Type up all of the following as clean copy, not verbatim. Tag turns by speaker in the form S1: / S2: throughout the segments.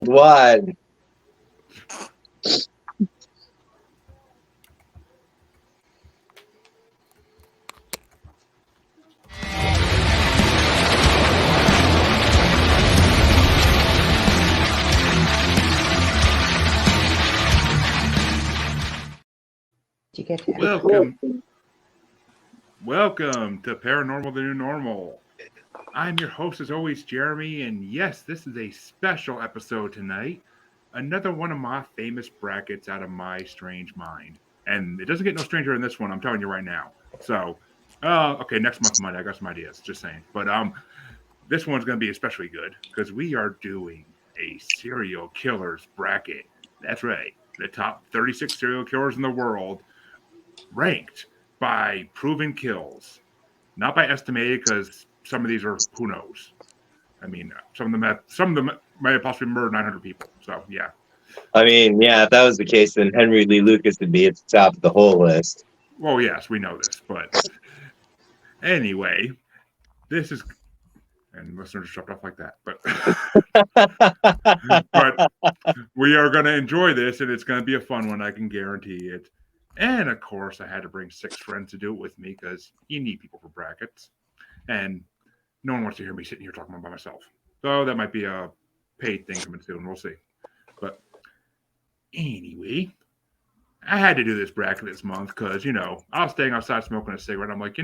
S1: What?
S2: Did you get that?
S3: Welcome to Paranormal the New Normal. I'm your host as always, Jeremy, and yes, this is a special episode tonight. Another one of my famous brackets out of my strange mind. And it doesn't get no stranger than this one, I'm telling you right now. So, okay, next month Monday, I got some ideas, just saying. But this one's going to be especially good because we are doing a serial killers bracket. That's right, the top 36 serial killers in the world, ranked by proven kills, not by estimated, because some of these are who knows. I mean, some of them might have possibly murdered 900 people. So yeah.
S1: I mean, yeah, if that was the case, then Henry Lee Lucas would be at the top of the whole list.
S3: Well, yes, we know this, but anyway, this is, and listeners dropped off like that, but we are going to enjoy this, and it's going to be a fun one. I can guarantee it. And of course, I had to bring 6 friends to do it with me because you need people for brackets. And no one wants to hear me sitting here talking about myself. So that might be a paid thing coming soon. We'll see. But anyway, I had to do this bracket this month because, I was staying outside smoking a cigarette. I'm like,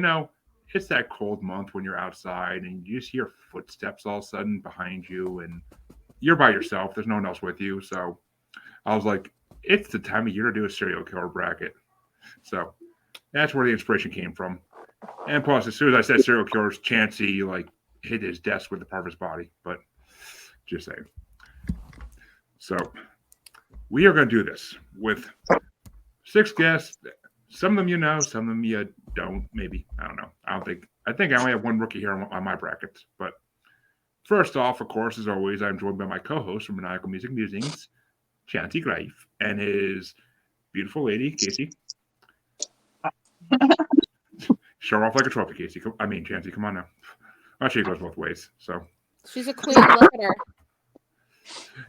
S3: it's that cold month when you're outside and you just hear footsteps all of a sudden behind you and you're by yourself. There's no one else with you. So I was like, it's the time of year to do a serial killer bracket. So that's where the inspiration came from. And plus, as soon as I said serial killers, Chancy hit his desk with a part of his body. But just saying. So we are going to do this with 6 guests. Some of them you know, some of them you don't. Maybe, I don't know. I think I only have one rookie here on my brackets. But first off, of course, as always, I'm joined by my co-host from Maniacal Music Musings, Chancy Grife, and his beautiful lady, Casey. Show off like a trophy, Casey. Chancy, come on now. Actually, it goes both ways. So
S4: she's a queen. Look at her.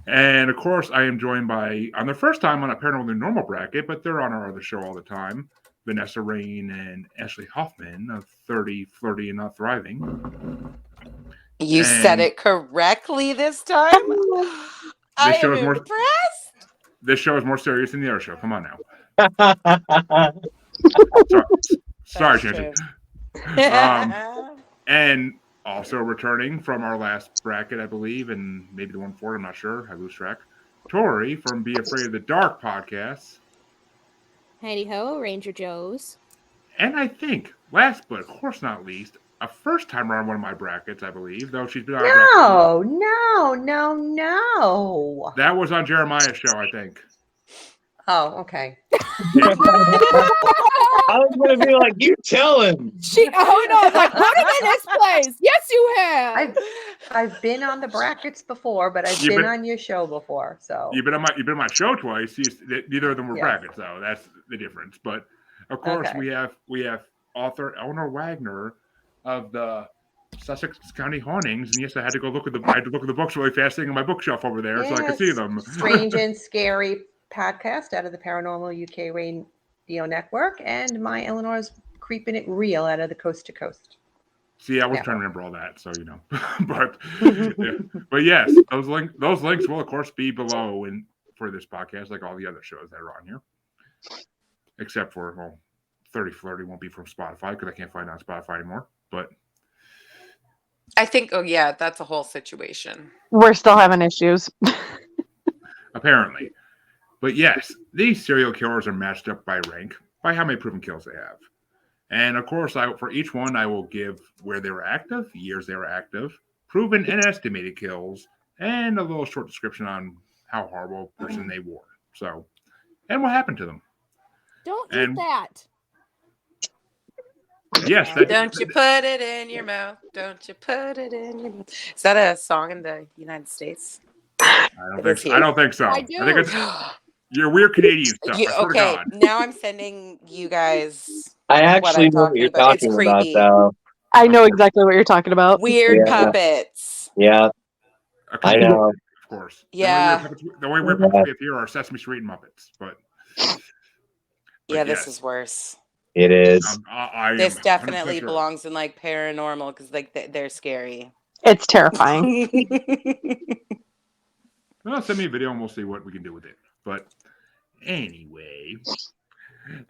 S3: And of course, I am joined by, on their first time on a Paranormal Normal bracket, but they're on our other show all the time, Vanessa, Rayne, and Ashley Hoffman of 30, Flirty, and Not Thriving.
S2: You said it correctly this time. I am impressed.
S3: This show is more serious than the other show. Come on now. Sorry, Chancy. And also returning from our last bracket, I believe, and maybe the one before, I'm not sure. I lose track. Tori from Be Afraid of the Dark podcast.
S4: Heidi ho, Ranger Joes.
S3: And I think, last but of course not least, a first time around one of my brackets, I believe, though she's been on
S2: No.
S3: That was on Jeremiah's show, I think.
S2: Oh, okay.
S1: I was going to be like, you tell him.
S4: I was like, put him in his place. Yes, you have.
S2: I've been on the brackets before, but I've been on your show before. So
S3: you've been on my show twice. Neither of them were brackets, though. That's the difference. But of course, we have author Eleanor Wagner of the Sussex County Hauntings, and yes, I had to look at the books really fast, sitting on my bookshelf over there, so I could see them.
S2: Strange and Scary podcast out of the Paranormal UK Radio Network, and my Eleanor's Creepin' It Real out of the Coast to Coast.
S3: See, I was trying to remember all that, so but yes, those links will of course be below for this podcast, like all the other shows that are on here, except for 30 Flirty won't be from Spotify because I can't find it on Spotify anymore. But
S2: I think, that's a whole situation.
S5: We're still having issues.
S3: Apparently. But yes, these serial killers are matched up by rank, by how many proven kills they have. And of course, for each one, I will give where they were active, years they were active, proven and estimated kills, and a little short description on how horrible a person they were. So, and what happened to them.
S4: Don't eat that.
S3: Yes.
S2: Don't you put it in your mouth. Don't you put it in your mouth. Is that a song in the United States?
S3: I don't think so.
S4: I do.
S3: I think it's your weird Canadian stuff.
S2: Okay, now I'm sending you guys.
S1: I actually know what you're talking about, though.
S5: I know exactly what you're talking about.
S2: Weird puppets.
S1: Yeah, I know.
S3: Of of course.
S5: Yeah.
S3: The only weird puppets we have here are Sesame Street and Muppets, but
S5: Yeah,
S3: yes,
S5: this is worse.
S1: It is.
S3: I
S5: This
S3: am 100%
S5: definitely
S3: sure.
S5: belongs in like paranormal because like they're scary.
S6: It's terrifying.
S3: Well, send me a video and we'll see what we can do with it. But anyway,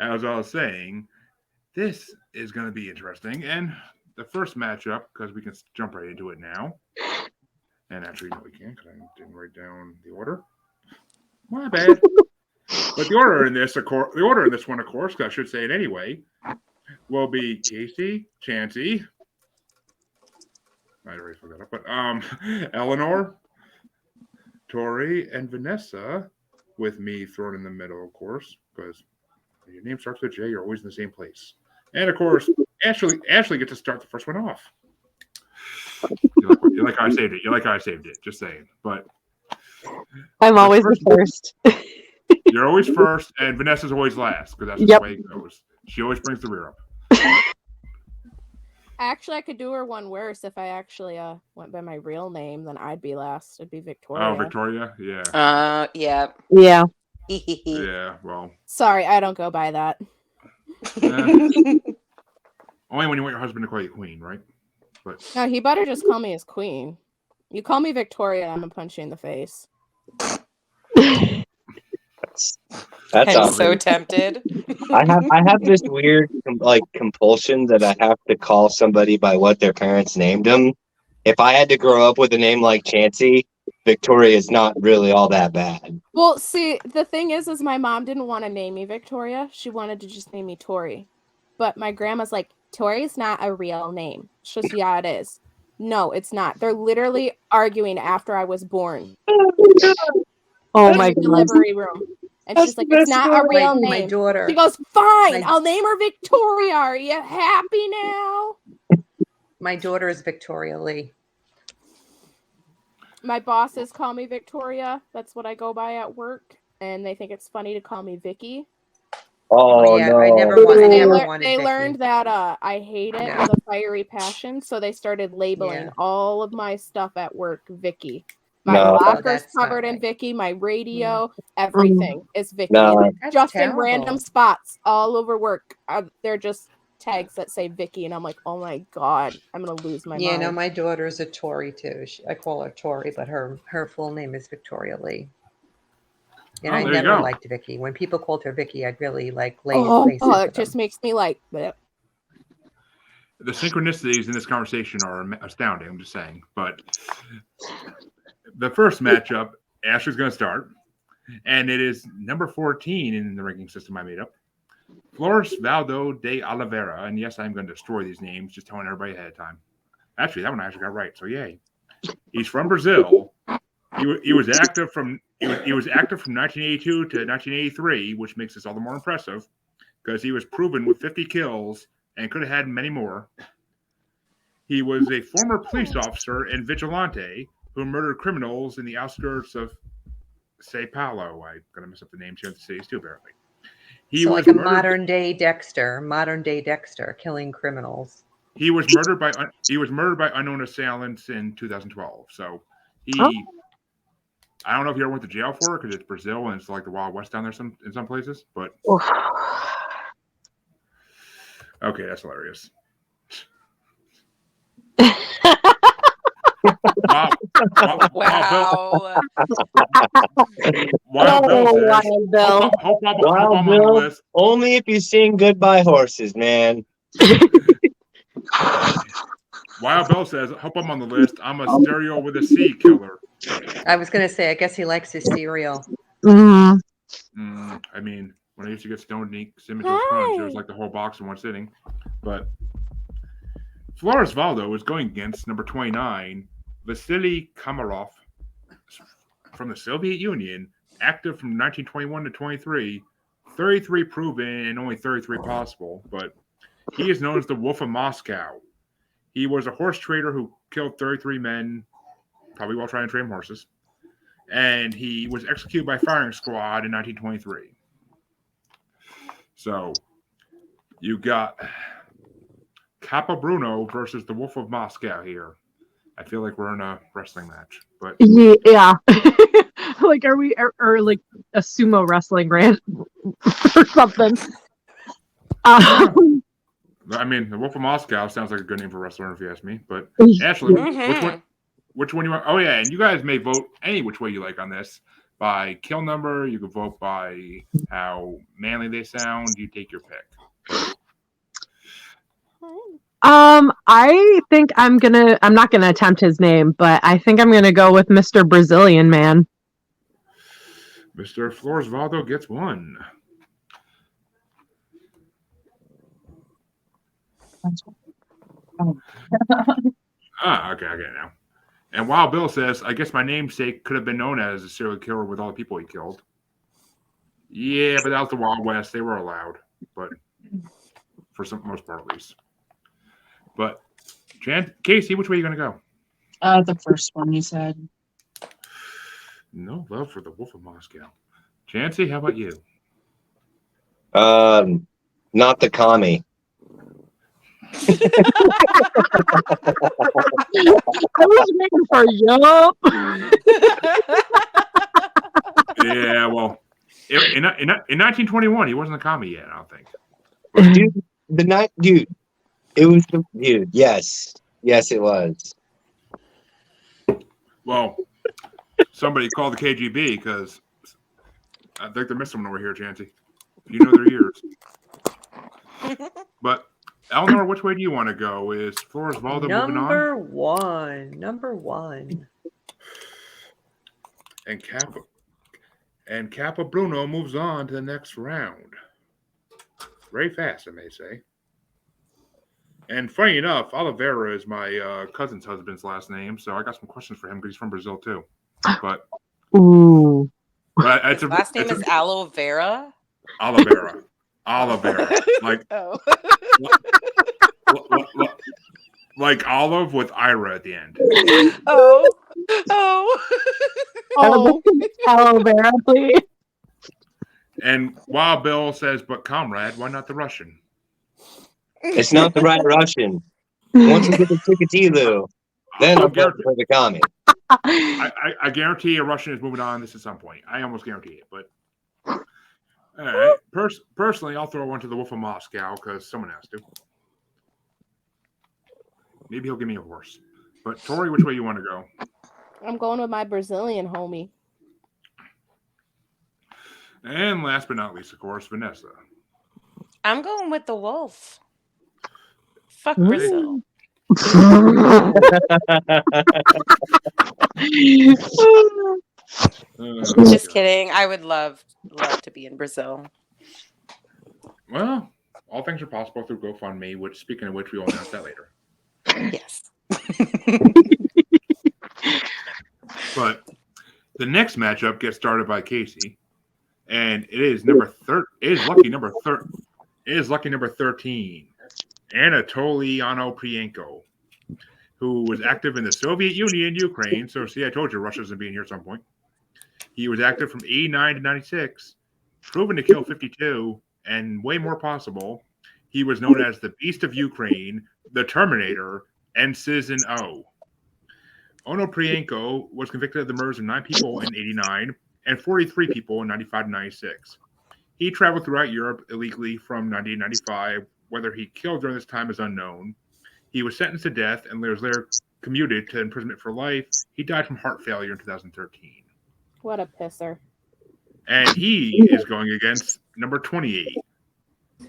S3: as I was saying, this is going to be interesting. And the first matchup, because we can jump right into it now. And actually, no, we can't because I didn't write down the order. My bad. But the order in this one, of course, because I should say it anyway, will be Casey, Chancy. I already forgot it, but Eleanor, Tori, and Vanessa, with me thrown in the middle, of course, because when your name starts with J, you're always in the same place. And of course, Ashley gets to start the first one off. You like how I saved it. You like how I saved it. Just saying. But
S6: I'm always the first.
S3: You're always first, and Vanessa's always last, because that's just the way it goes. She always brings the rear up.
S4: Actually, I could do her one worse. If I actually went by my real name, then I'd be last. It'd be Victoria.
S3: Oh, Victoria? Yeah.
S5: Yeah.
S6: Yeah.
S3: Yeah, well.
S4: Sorry, I don't go by that.
S3: Only when you want your husband to call you queen, right? But
S4: No, he better just call me his queen. You call me Victoria, I'm gonna punch you in the face.
S1: That's
S5: I'm
S1: awesome.
S5: so tempted.
S1: I have this weird compulsion that I have to call somebody by what their parents named them. If I had to grow up with a name like Chancy, Victoria is not really all that bad.
S4: Well, see, the thing is my mom didn't want to name me Victoria. She wanted to just name me Tori. But my grandma's like, Tori's not a real name. She goes, yeah, it is. No, it's not. They're literally arguing after I was born.
S6: Oh
S4: In
S6: my
S4: the
S6: god.
S4: delivery room. And she's like, it's not a real name.
S2: My daughter.
S4: She goes, fine, I'll name her Victoria. Are you happy now?
S2: My daughter is Victoria Lee.
S4: My bosses call me Victoria. That's what I go by at work. And they think it's funny to call me Vicky.
S1: Oh,
S2: yeah,
S1: no.
S2: I never wanted
S4: They
S2: Vicky.
S4: learned that I hate it with a fiery passion, so they started labeling all of my stuff at work Vicky. My locker's covered in Vicky, my radio, everything is Vicky.
S1: No.
S4: Just in random spots all over work. They're just tags that say Vicky, and I'm like, oh my god, I'm gonna lose my mind.
S2: Yeah, no, my daughter's a Tori too. I call her Tori, but her full name is Victoria Lee. And I never liked Vicky. When people called her Vicky, I'd really like lay
S4: it just makes me like bleh.
S3: The synchronicities in this conversation are astounding, I'm just saying. But the first matchup, Ashley's going to start, and it is number 14 in the ranking system I made up. Flores Valdo de Oliveira, and yes, I'm going to destroy these names, just telling everybody ahead of time. Actually, that one I actually got right, so yay. He's from Brazil. He was active from 1982 to 1983, which makes this all the more impressive because he was proven with 50 kills and could have had many more. He was a former police officer and vigilante who murdered criminals in the outskirts of Sao Paulo. I'm going to mess up the names here of the cities too, apparently. He was
S2: like a modern day Dexter, killing criminals.
S3: He was murdered by unknown assailants in 2012. So I don't know if he ever went to jail for it because it's Brazil and it's like the Wild West down there in some places. But okay, that's hilarious. Wow. Wild Bill. Hope I'm on the list.
S1: Only if you sing Goodbye Horses, man.
S3: Wild Bill says, hope I'm on the list. I'm a stereo with a C killer.
S2: I was going to say, I guess he likes his cereal.
S3: I mean, when I used to get stoned and eat Cinnamon Toast Crunch, it was like the whole box in one sitting. But Flores Valdo is going against number 29, Vasily Komarov from the Soviet Union, active from 1921 to 23, 33 proven and only 33 possible, but he is known as the Wolf of Moscow. He was a horse trader who killed 33 men, probably while trying to train horses, and he was executed by firing squad in 1923. So you got Capo Bruno versus the Wolf of Moscow here. I feel like we're in a wrestling match, but
S6: Yeah. Like, are we or like a sumo wrestling brand or something?
S3: I mean, the Wolf of Moscow sounds like a good name for a wrestler, if you ask me. But Ashley, which one you want? Oh yeah, and you guys may vote any which way you like on this by kill number. You can vote by how manly they sound. You take your pick.
S6: I think I'm not gonna attempt his name, but I think I'm gonna go with Mr. Brazilian Man.
S3: Mr. Floresvaldo gets one. Okay now. And Wild Bill says, I guess my namesake could have been known as a serial killer with all the people he killed. Yeah, but that was the Wild West. They were allowed, but for some most part at least. But Casey, which way are you gonna go?
S7: The first one you said.
S3: No love for the Wolf of Moscow. Chancy, how about you?
S1: Not the commie.
S6: I was waiting for yup.
S3: Yeah, well, in 1921, he wasn't a commie yet, I don't think.
S1: Dude, it was dude. Yes, it was.
S3: Well, somebody called the KGB because I think they're missing one over here, Chancy. You know their ears. But Eleanor, which way do you want to go? Is Floresvaldo moving on?
S2: Number one.
S3: And Kappa Bruno moves on to the next round. Very fast, I may say. And funny enough, Oliveira is my cousin's husband's last name, so I got some questions for him because he's from Brazil too. But
S6: ooh,
S3: but
S5: last name is Aloe Vera.
S3: Oliveira, like like olive with Ira at the end.
S5: Oh.
S6: Aloe vera, please.
S3: And Wild Bill says, "But comrade, why not the Russian?"
S1: It's not the right Russian. Once we get the Chikatilo, then I'll vote for the commie.
S3: I guarantee a Russian is moving on this at some point. I almost guarantee it. But all right, personally, I'll throw one to the Wolf of Moscow because someone has to. Maybe he'll give me a horse. But Tori, which way you want to go?
S4: I'm going with my Brazilian homie.
S3: And last but not least, of course, Vanessa.
S5: I'm going with the wolf. Fuck Brazil. Just kidding. I would love to be in Brazil.
S3: Well, all things are possible through GoFundMe, which, speaking of which, we will announce that later.
S5: Yes.
S3: But the next matchup gets started by Casey, and it is lucky number 13, Anatoliano Prienko, who was active in the Soviet Union, Ukraine. So, see, I told you Russia's going to be in here at some point. He was active from 89 to 96, proven to kill 52, and way more possible. He was known as the Beast of Ukraine, the Terminator, and Citizen O. Ono Prienko was convicted of the murders of 9 people in 89 and 43 people in 95 to 96. He traveled throughout Europe illegally from 1995. Whether he killed during this time is unknown. He was sentenced to death and was later commuted to imprisonment for life. He died from heart failure in 2013.
S4: What a pisser.
S3: And he is going against number 28,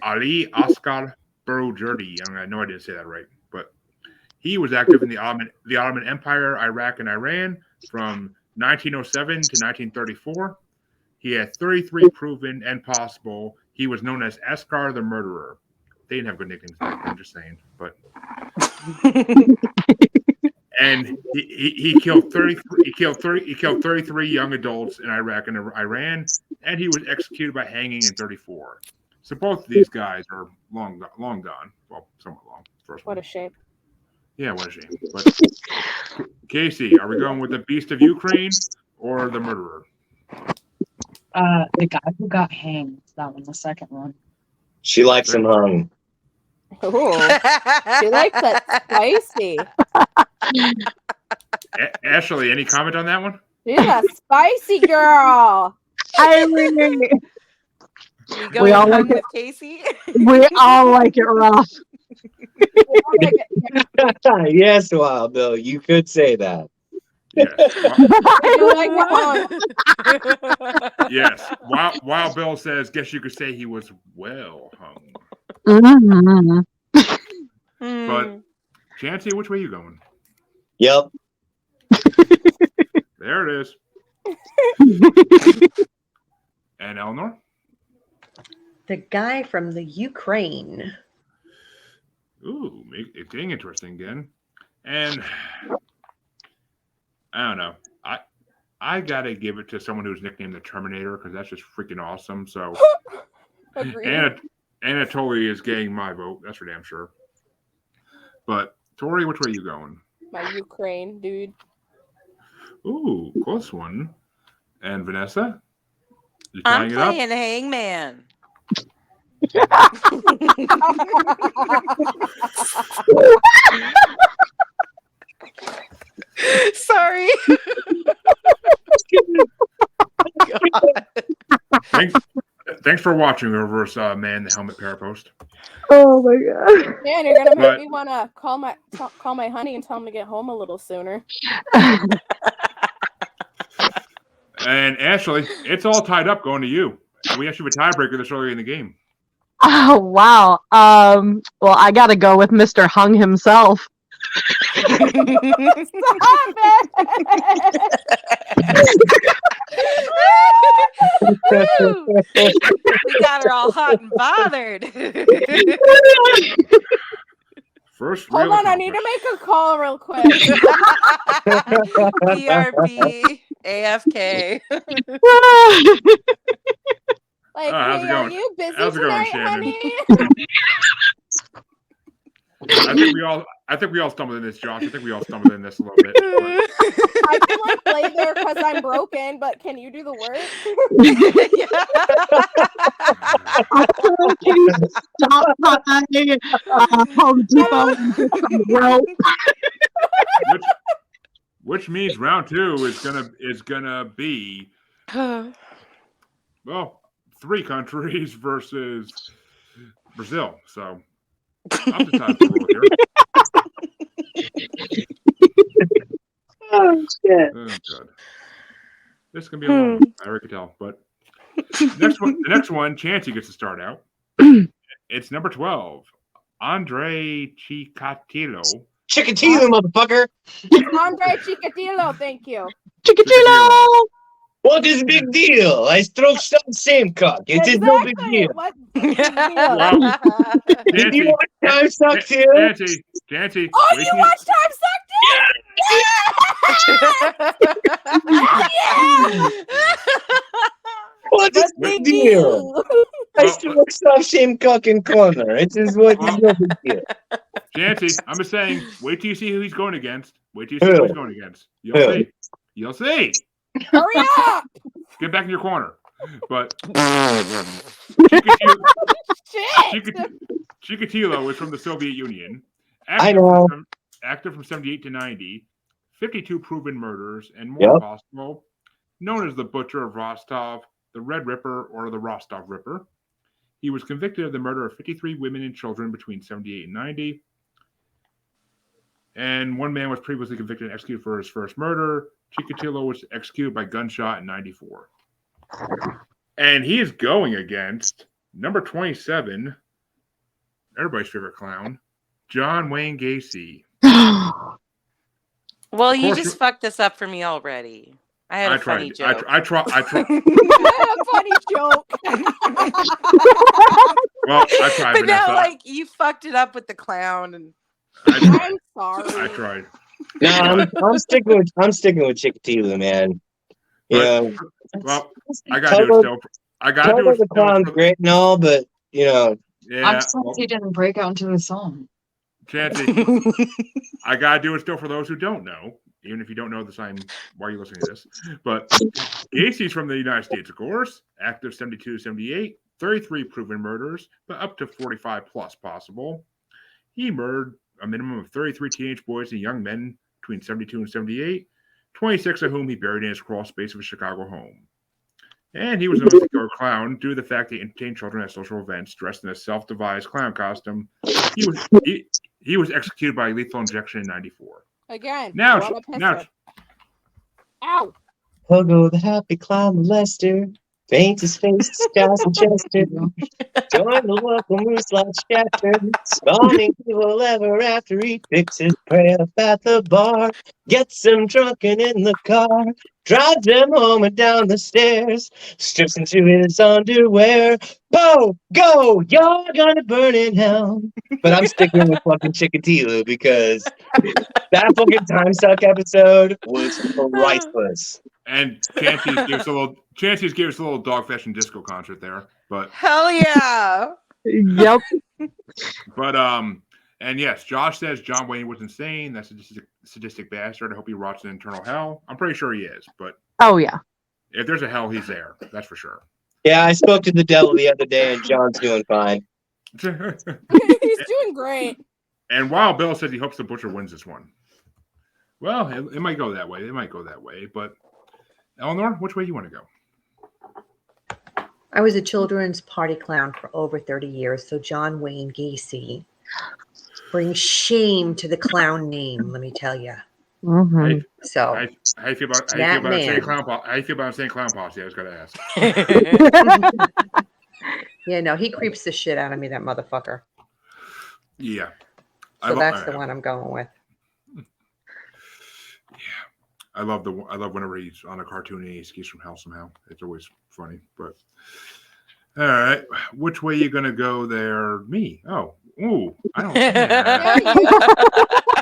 S3: Ali Asghar Borujerdi. I know I didn't say that right, but he was active in the Ottoman Empire, Iraq, and Iran from 1907 to 1934. He had 33 proven and possible. He was known as Asghar the Murderer. They didn't have good nicknames back then, I'm just saying. But and he killed 33 young adults in Iraq and Iran, and he was executed by hanging in 34. So both of these guys are long gone. Well, somewhat long.
S4: What a shame.
S3: Yeah, what a shame. But Casey, are we going with the Beast of Ukraine or the murderer?
S7: The guy who got hanged. That one, the second one.
S1: She likes him hung.
S4: Ooh, she likes that spicy.
S3: Ashley, any comment on that one?
S4: She's a spicy girl.
S5: We
S6: all
S5: hung
S6: like it.
S5: with Casey.
S6: We all like it rough.
S1: Yes, Wild Bill, you could say that.
S3: Yes. Yes. Wild Bill says, guess you could say he was well hung.
S6: Mm-hmm.
S3: But Chancy, which way are you going?
S1: Yep.
S3: There it is. And Eleanor?
S2: The guy from the Ukraine.
S3: Ooh, it's getting interesting again. And I don't know. I gotta give it to someone who's nicknamed the Terminator because that's just freaking awesome. So Anatoly is getting my vote. That's for damn sure. But Tori, which way are you going?
S4: My Ukraine dude.
S3: Ooh, close one. And Vanessa? You
S5: I'm
S3: tying it up?
S5: playing Hangman. Sorry. God.
S3: Thanks for watching Reverse Man the Helmet Parapost.
S6: Oh my god.
S4: Man, you're gonna make me want to call my honey and tell him to get home a little sooner.
S3: And Ashley, it's all tied up going to you. We actually have a tiebreaker this early in the game.
S6: Oh wow. Well, I gotta go with Mr. Hung himself.
S4: Stop it!
S5: We got her all hot and bothered.
S3: First,
S4: Hold on, I need to make a call real quick.
S5: BRB, AFK.
S4: Like,
S3: how's
S4: hey,
S3: it going?
S4: are you busy
S3: How's it going,
S4: tonight,
S3: Shannon?
S4: honey?
S3: I think we all stumbled in this, Josh. I think we all stumbled in this a little bit.
S4: I can like play there because I'm broken, but can you do the work?
S6: Stop by Home Depot.
S3: Which means round 2 is gonna be well 3 countries versus Brazil. So I'm the time to roll here.
S1: Oh shit!
S3: Oh god, this is gonna be a long one. I already could tell. But the next one, Chancy gets to start out. It's number 12, Andre Chikatilo.
S1: Chikatilo, motherfucker!
S4: Andre Chikatilo, thank you.
S6: Chikatilo!
S1: What is the big deal? I stroked some same cock. It is no big deal.
S4: What big deal?
S3: Wow.
S1: Did you watch Time Suck too?
S3: Chancy.
S4: Oh, you watched Time Suck too?
S1: What is the big deal? I stroked some same cock in corner. It is what is no big deal.
S3: Chancy, I'm just saying, wait till you see who he's going against. Wait till you see who he's going against. You'll see. You'll see.
S4: Hurry up!
S3: Get back in your corner. But Chikatilo is from the Soviet Union. Active from 78 to 90. 52 proven murders and more possible. Known as the Butcher of Rostov, the Red Ripper, or the Rostov Ripper. He was convicted of the murder of 53 women and children between 78 and 90. And one man was previously convicted and executed for his first murder. Chikatilo was executed by gunshot in 94. And he is going against number 27, everybody's favorite clown, John Wayne Gacy.
S5: Well, you just fucked this up for me already. I had a funny joke.
S3: I tried.
S4: I had a funny joke.
S3: Well, I tried,
S5: but
S3: Vanessa.
S5: now, like, you fucked it up with the clown. And
S4: I'm sorry.
S3: I tried.
S1: No, I'm sticking with Chikatilo, man. Yeah.
S3: Well, I gotta do it still. I gotta do it
S1: the clown's great and all, but you know.
S3: Yeah.
S7: I'm surprised he didn't break out into the song.
S3: Chancy, I gotta do it still for those who don't know. Even if you don't know the sign, why are you listening to this? But Gacy's from the United States, of course. Active 72 to 78, 33 proven murders, but up to 45 plus possible. He murdered a minimum of 33 teenage boys and young men between 72 and 78, 26 of whom he buried in his crawl space of his Chicago home. And he was known as the killer clown due to the fact that he entertained children at social events dressed in a self-devised clown costume. He was executed by lethal injection in 94.
S4: Again,
S3: Now,
S4: what a pisser. Ow!
S1: Pogo, the happy clown molester, paints his face disguised in Chester. Join the local moose like Shepard, spawning evil ever after he picks his prey up at the bar, gets them drunken in the car, drives them home and down the stairs, strips into his underwear. Go, you're gonna burn in hell. But I'm sticking with fucking Chikatilo because that fucking Time Suck episode was priceless.
S3: And Chancy's gave us a little dog fashion disco concert there, but
S5: Hell yeah.
S6: Yep.
S3: but and yes, Josh says John Wayne was insane. That's a sadistic bastard. I hope he rots in eternal hell. I'm pretty sure he is, but
S6: Oh yeah.
S3: if there's a hell, he's there. That's for sure.
S1: Yeah, I spoke to the devil the other day, and John's doing fine.
S4: He's doing great.
S3: And Wild Bill says he hopes the Butcher wins this one. Well, it might go that way. It might go that way, but Eleanor, which way do you want to go?
S2: I was a children's party clown for over 30 years, so John Wayne Gacy brings shame to the clown name, let me tell you.
S6: Mm-hmm.
S2: So,
S3: How you feel about
S2: that
S3: saying
S2: man.
S3: clown posse? How you feel about saying clown posse? I was gonna ask.
S2: yeah, no, he creeps the shit out of me, that motherfucker.
S3: Yeah.
S2: So that's the one I'm going with.
S3: I love whenever he's on a cartoon and he escapes from hell somehow. It's always funny. But all right, which way you gonna go there? Me? Oh, ooh, I don't.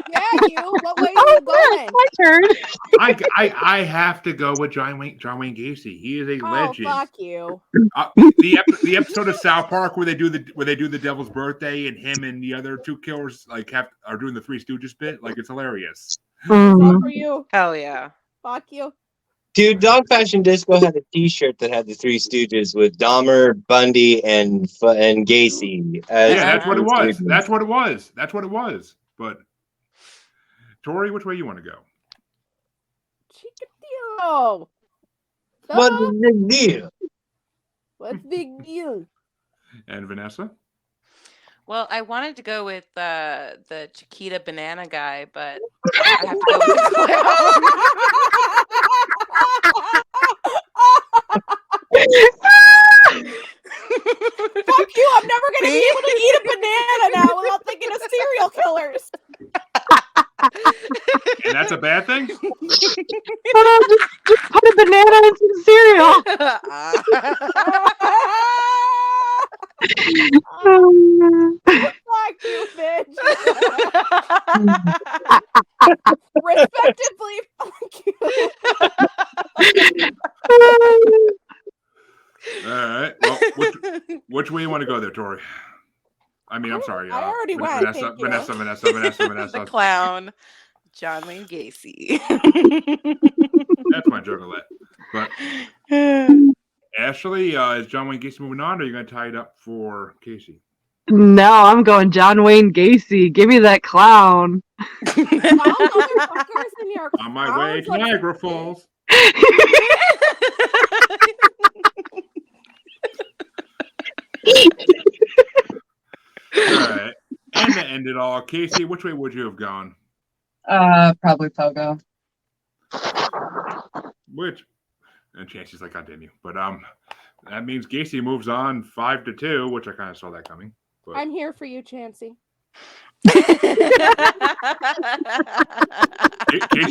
S4: Yeah, you. What way are you going?
S6: My turn.
S3: I have to go with John Wayne Gacy. He is a legend.
S4: Oh, fuck you.
S3: The episode of South Park where they do the Devil's Birthday and him and the other two killers are doing the Three Stooges bit. Like, it's hilarious.
S6: Mm-hmm.
S4: For you.
S5: Hell yeah.
S4: Fuck you.
S1: Dude, Dog Fashion Disco had a T-shirt that had the Three Stooges with Dahmer, Bundy, and Gacy.
S3: That's what it was. That's what it was. That's what it was. But Tori, which way you want to go?
S4: Chikatilo.
S1: What's the deal?
S4: What's the big deal?
S3: And Vanessa?
S5: Well, I wanted to go with the Chiquita banana guy, but I have to go with the clown.
S4: Fuck you! I'm never gonna be able to eat a banana now without thinking of serial killers.
S3: And that's a bad thing?
S6: Just put a banana in some cereal.
S4: Fuck you, bitch. Respectively, fuck you.
S3: All right. Well, which way you want to go there, Tori? I mean, I'm sorry.
S4: I already went.
S3: Vanessa.
S5: The clown, John Wayne Gacy.
S3: That's my juggalette. But Ashley, is John Wayne Gacy moving on, or are you going to tie it up for Casey?
S6: No, I'm going John Wayne Gacy. Give me that clown.
S3: On my way to Niagara Falls. All right. And to end it all, Casey, which way would you have gone?
S7: Probably Pogo.
S3: And Chancy's like, God damn you. But that means Gacy moves on 5-2, which I kind of saw that coming. But
S4: I'm here for you, Chancy.
S3: Casey's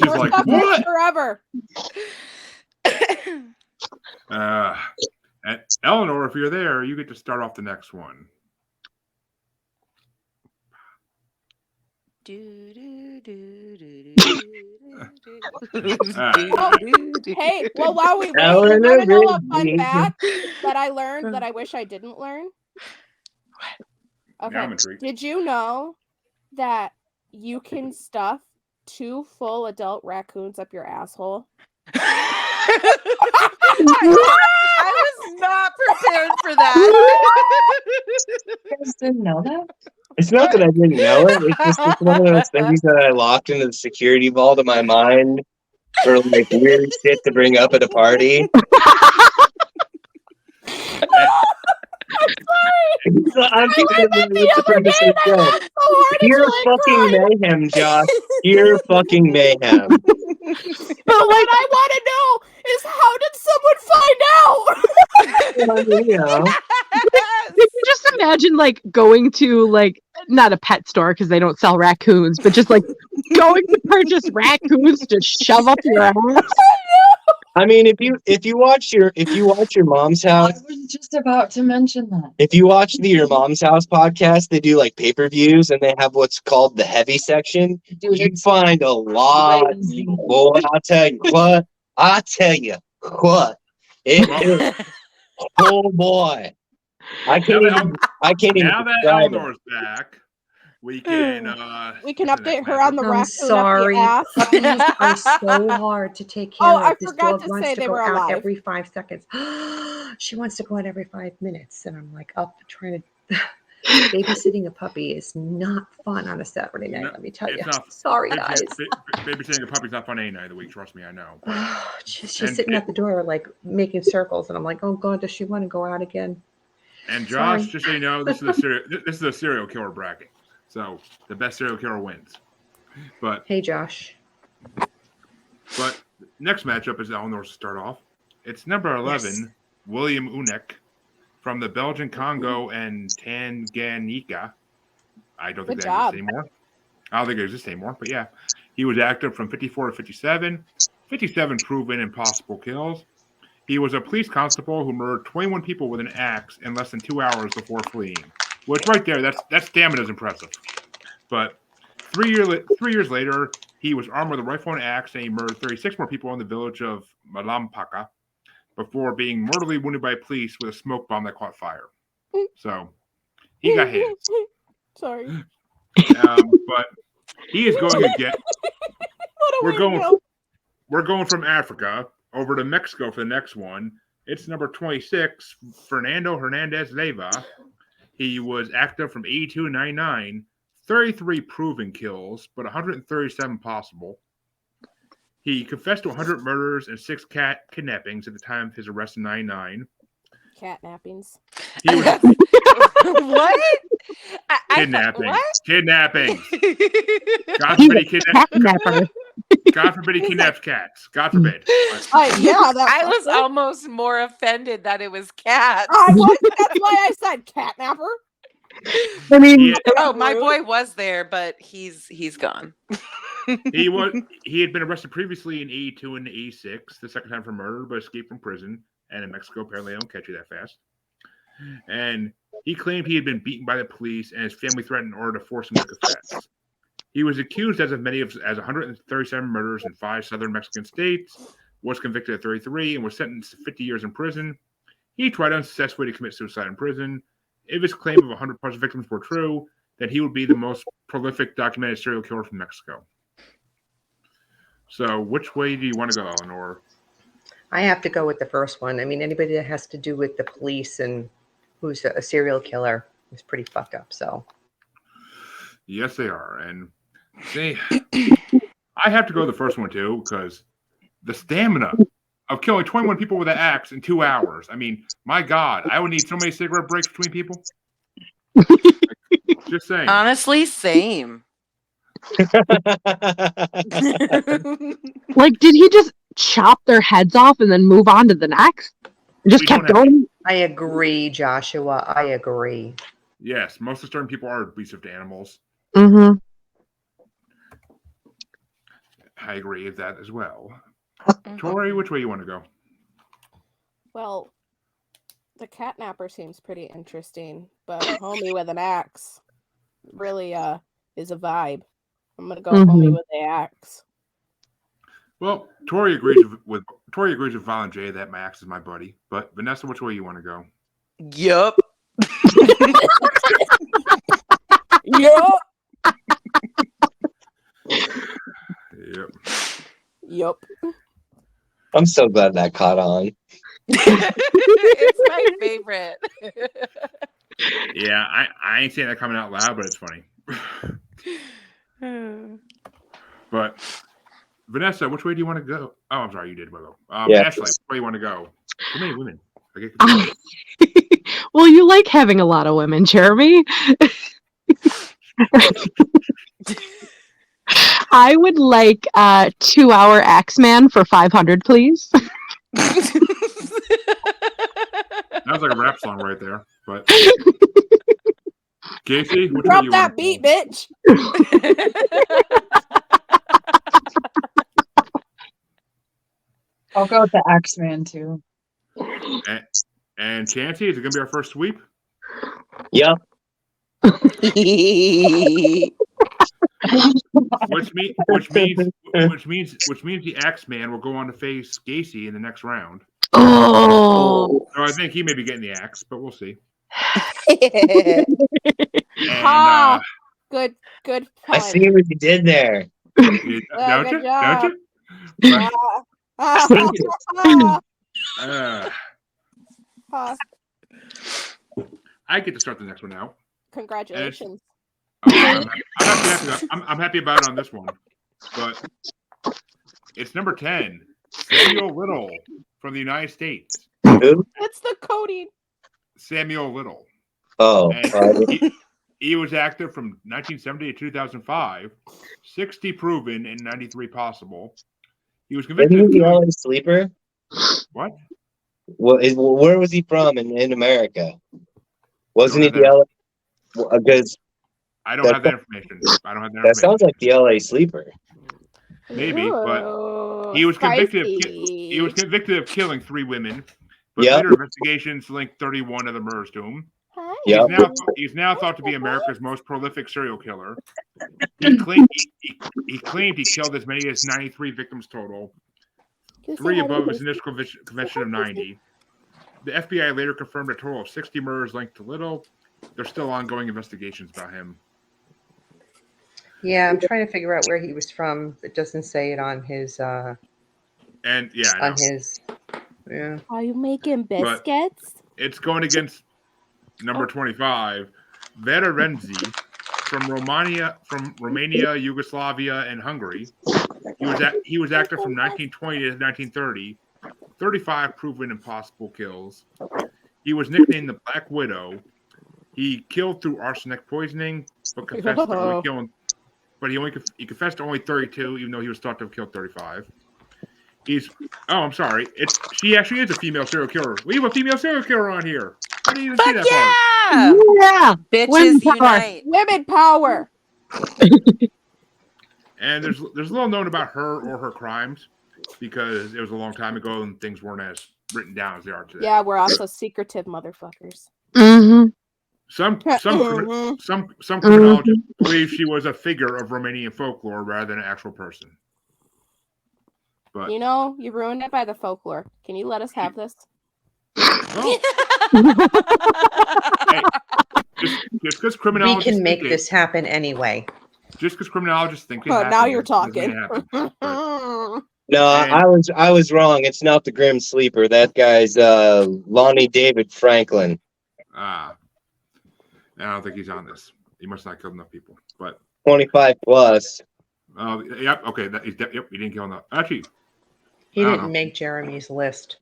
S3: like, what?
S4: Forever.
S3: And Eleanor, if you're there, you get to start off the next one.
S4: Hey, well, while we wait, you want to know a fun fact that I learned that I wish I didn't learn? Okay. Did you know that you can stuff 2 full adult raccoons up your asshole?
S5: I was not prepared for that.
S7: You guys didn't know that?
S1: It's not that I didn't know it. It's just it's one of those things that I locked into the security vault of my mind for like weird shit to bring up at a party. So I'm thinking of what's the premise of the show? Pure fucking mayhem, Josh. Pure fucking mayhem.
S4: But what I want to know is how did someone find out?
S1: You know,
S6: You can just imagine like going to like not a pet store because they don't sell raccoons, but just like going to purchase raccoons to shove up your ass.
S1: I mean, if you watch your mom's house,
S7: I was just about to mention that.
S1: if you watch your mom's house podcast, they do like pay-per-views and they have what's called the heavy section.
S7: Dude,
S1: You'd find a lot.
S7: crazy.
S1: Boy, I'll tell you what. It is. Oh boy. I can't even
S3: Now that
S1: describe it.
S3: Eleanor's back, we can
S4: We can
S3: what's the
S4: update
S3: next
S4: her on the
S3: matchup?
S2: I'm
S4: raccoon
S2: sorry.
S4: up the ass.
S2: Puppies are so hard to take care
S4: Oh,
S2: of.
S4: I
S2: This
S4: forgot
S2: dog
S4: to
S2: wants
S4: say
S2: to
S4: they
S2: go
S4: were
S2: out
S4: alive.
S2: every 5 seconds. She wants to go out every 5 minutes, and I'm like up trying to. Babysitting a puppy is not fun on a Saturday night.
S3: No,
S2: let me tell you.
S3: it's not.
S2: Sorry, guys.
S3: Babysitting a puppy's not fun any night of the week. Trust me, I know.
S2: She's
S3: And
S2: sitting at the door like making circles, and I'm like, oh god, does she want to go out again?
S3: And Josh,
S2: Sorry.
S3: just so you know, this is a serial killer bracket. So the best serial killer wins. But
S2: Hey, Josh.
S3: next matchup is Eleanor's to start off. It's number 11,
S2: Yes.
S3: William Unek from the Belgian Congo and Tanganyika. I don't think
S4: Good
S3: that
S4: job.
S3: exists anymore. I don't think it exists anymore, but yeah. He was active from 54 to 57. 57 proven impossible kills. He was a police constable who murdered 21 people with an axe in less than 2 hours before fleeing. Which right there, that stamina is impressive. But 3 years later, he was armed with a rifle and axe, and he murdered 36 more people in the village of Malampaka before being mortally wounded by police with a smoke bomb that caught fire. So he got hit.
S4: Sorry.
S3: But he is going again.
S4: What a weirdo.
S3: We're going from Africa over to Mexico for the next one. It's number 26, Fernando Hernandez Leyva. He was active from 82 to 99, 33 proven kills, but 137 possible. He confessed to 100 murders and 6 cat kidnappings at the time of his arrest in 99.
S4: Catnappings.
S3: He was
S5: What?
S3: kidnapping.
S5: What?
S3: Kidnapping. God
S6: He's
S3: forbid
S6: a
S3: he kidnaps.
S6: catnapper.
S3: God forbid he kidnaps cats. God forbid.
S4: Yeah,
S5: I was almost more offended that it was cats.
S4: I was. That's why I said catnapper.
S6: I mean,
S3: He,
S5: Oh, my boy was there, but he's gone.
S3: he had been arrested previously in 82 and 86, the second time for murder, but escaped from prison. And in Mexico, apparently they don't catch you that fast. And he claimed he had been beaten by the police, and his family threatened in order to force him to confess. He was accused as 137 murders in 5 southern Mexican states, was convicted at 33, and was sentenced to 50 years in prison. He tried unsuccessfully to commit suicide in prison. If his claim of 100 plus victims were true, then he would be the most prolific documented serial killer from Mexico. So, which way do you want to go, Eleanor?
S2: I have to go with the first one. I mean, anybody that has to do with the police and who's a serial killer is pretty fucked up. So,
S3: Yes, they are. And see, I have to go the first one too, because the stamina of killing 21 people with an axe in 2 hours. I mean, my God, I would need so many cigarette breaks between people. Just saying.
S5: Honestly, same.
S6: like, did he just chop their heads off and then move on to the next? Just
S3: We
S6: kept
S3: don't have-
S6: going?
S2: I agree, Joshua. I agree.
S3: Yes, most of certain people are abusive to animals.
S6: Mm-hmm.
S3: I agree with that as well. Tori, which way you want to go?
S4: Well, the catnapper seems pretty interesting, but homie with an axe really is a vibe. I'm gonna go homie with the axe.
S3: Well, Tori agrees with Violent J that my axe is my buddy. But Vanessa, which way you want to go?
S5: Yup.
S4: Yup.
S3: Yep.
S4: Yup.
S1: I'm so glad that caught on.
S5: It's my favorite.
S3: Yeah, I ain't saying that coming out loud, but it's funny. But Vanessa, which way do you want to go? Oh, I'm sorry, you did go.
S1: Yeah.
S3: Ashley, which way do you want to go? Too many women. I get
S6: Well, you like having a lot of women, Jeremy. I would like 2-hour Axeman for 500, please.
S3: That was like a rap song right there. But Casey, which way
S4: Drop
S3: you
S4: that
S3: want
S4: beat, bitch.
S7: I'll go with the X-Man too.
S3: And Chancy, is it gonna be our first sweep?
S1: Yep.
S3: Which means the Axeman will go on to face Gacy in the next round.
S6: Oh.
S3: So I think he may be getting the axe, but we'll see.
S4: Ha! Good pun.
S1: I see what you did there.
S3: Don't
S4: good
S3: you?
S4: job.
S3: Don't you?
S4: Yeah.
S3: I get to start the next one now.
S4: Congratulations.
S3: I'm happy about it on this one, but it's number 10, Samuel Little from the United States.
S1: Who?
S4: It's the coding.
S3: Samuel Little.
S1: Oh.
S3: He was active from 1970 to 2005, 60 proven and 93 possible. He was convicted
S1: Isn't
S3: of
S1: he the
S3: killing...
S1: LA Sleeper?
S3: What?
S1: Where was he from in America? Wasn't he the LA? Because
S3: I don't have that information.
S1: That sounds like the LA Sleeper.
S3: Maybe, but he was convicted. He was convicted of killing 3 women, but later investigations linked 31 of the murders to him.
S1: Yep.
S3: He's now thought to be America's most prolific serial killer. He claimed he killed as many as 93 victims total, 3 above his initial conviction of 90. The FBI later confirmed a total of 60 murders linked to Little. There's still ongoing investigations about him.
S2: Yeah, I'm trying to figure out where he was from. It doesn't say it on his.
S3: And yeah, I know.
S2: On his. Yeah.
S4: Are you making biscuits?
S3: But it's going against number 25, Vera Renzi from Romania, Yugoslavia, and Hungary. He was active from 1920 to 1930. 35 proven impossible kills. He was nicknamed the Black Widow. He killed through arsenic poisoning, but confessed to only killing. But he confessed to only 32, even though he was thought to have killed 35. I'm sorry. She actually is a female serial killer. We have a female serial killer on here. I didn't even see that part.
S6: Yeah,
S5: Bitches unite.
S4: Women power.
S3: And there's little known about her or her crimes because it was a long time ago and things weren't as written down as they are today.
S4: Yeah, we're also secretive motherfuckers.
S6: Mm-hmm.
S3: Some criminologists believe she was a figure of Romanian folklore rather than an actual person. But
S4: you ruined it by the folklore. Can you let us have this?
S3: Hey, just because criminologists
S2: we can make this happen anyway.
S3: Just because criminologists think it
S4: Oh,
S3: happen,
S4: now you're talking.
S1: No, I was wrong. It's not the Grim Sleeper. That guy's Lonnie David Franklin.
S3: I don't think he's on this. He must not kill enough people. But
S1: 25 plus.
S3: Yep. Okay. Yep. He didn't kill enough. Actually,
S2: he didn't make Jeremy's list.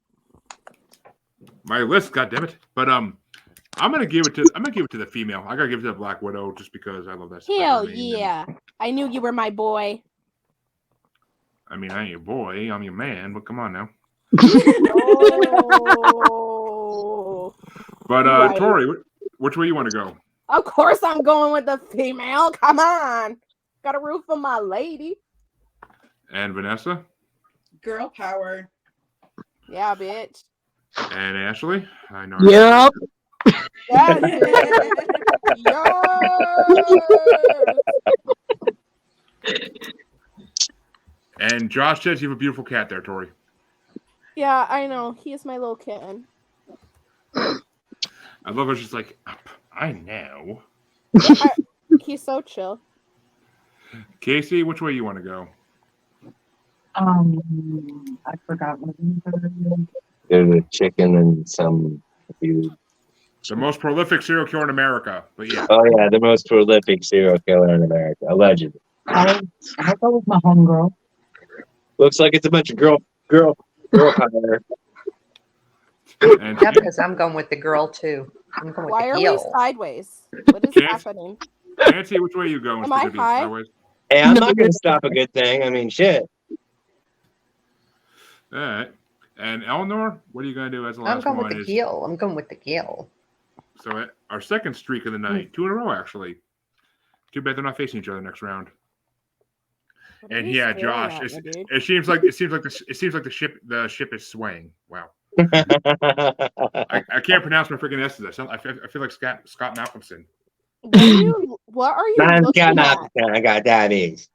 S3: My list, goddammit. But I'm gonna give it to the female. I gotta give it to the Black Widow just because I love that.
S4: Hell yeah! I knew you were my boy.
S3: I mean, I ain't your boy. I'm your man. But come on now.
S4: Oh.
S3: But
S4: right.
S3: Tori, which way you want to go?
S4: Of course, I'm going with the female. Come on, got a roof for my lady.
S3: And Vanessa.
S8: Girl power.
S4: Yeah, bitch.
S3: And Ashley. I know.
S6: Yep.
S4: That's it. Yes.
S3: And Josh says you have a beautiful cat there, Tori.
S4: Yeah, I know. He is my little kitten.
S3: I love her. She's like, I know.
S4: He's so chill.
S3: Casey, which way you want to go?
S7: I forgot what
S1: There's a chicken and some dude.
S3: The most prolific serial killer in America. But yeah.
S1: Oh yeah, the most prolific serial killer in America, allegedly.
S7: I'll go with my homegirl.
S1: Looks like it's a bunch of girl power.
S3: And
S2: Yeah, because I'm going with the girl too. I'm going with
S4: Why
S2: the
S4: are we
S2: heel.
S4: sideways? What is
S3: Chance?
S4: happening?
S3: Nancy, which way are you going?
S4: Am I high?
S3: Sideways?
S1: Hey, I'm not going to stop a good thing. I mean, shit.
S3: All right. And Eleanor, what are you going to do as the last
S2: I'm going
S3: one?
S2: with the heel. I'm going with the heel.
S3: So our second streak of the night, 2 in a row actually. Too bad they're not facing each other next round.
S4: What are
S3: And
S4: you
S3: yeah,
S4: staring
S3: Josh,
S4: at me, dude?
S3: it seems like the ship is swaying. Wow. I can't pronounce my freaking S's. I feel like Scott Malcolmson.
S4: What are you
S1: Man's
S4: looking
S1: got
S4: at?
S1: I got diabetes.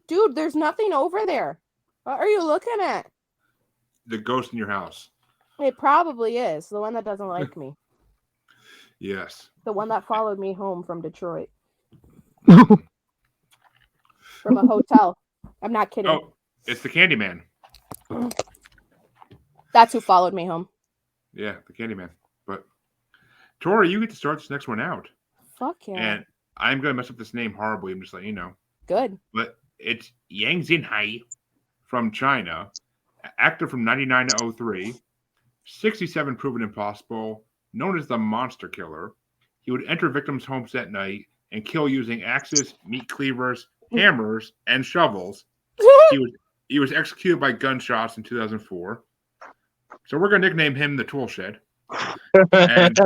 S4: Dude, there's nothing over there. What are you looking at?
S3: The ghost in your house.
S4: It probably is. The one that doesn't like me.
S3: Yes.
S4: The one that followed me home from Detroit. From a hotel. I'm not kidding.
S3: Oh, it's the Candyman.
S4: That's who followed me home.
S3: Yeah, the Candyman. But Tori, you get to start this next one out.
S4: Fuck yeah.
S3: And I'm going to mess up this name horribly. I'm just letting you know.
S4: Good.
S3: But it's Yang Xinhai from China, active from 99 to 03, 67 proven impossible, known as the Monster Killer. He would enter victims' homes at night and kill using axes, meat cleavers, hammers, and shovels. He was executed by gunshots in 2004. So we're going to nickname him the Tool Shed. And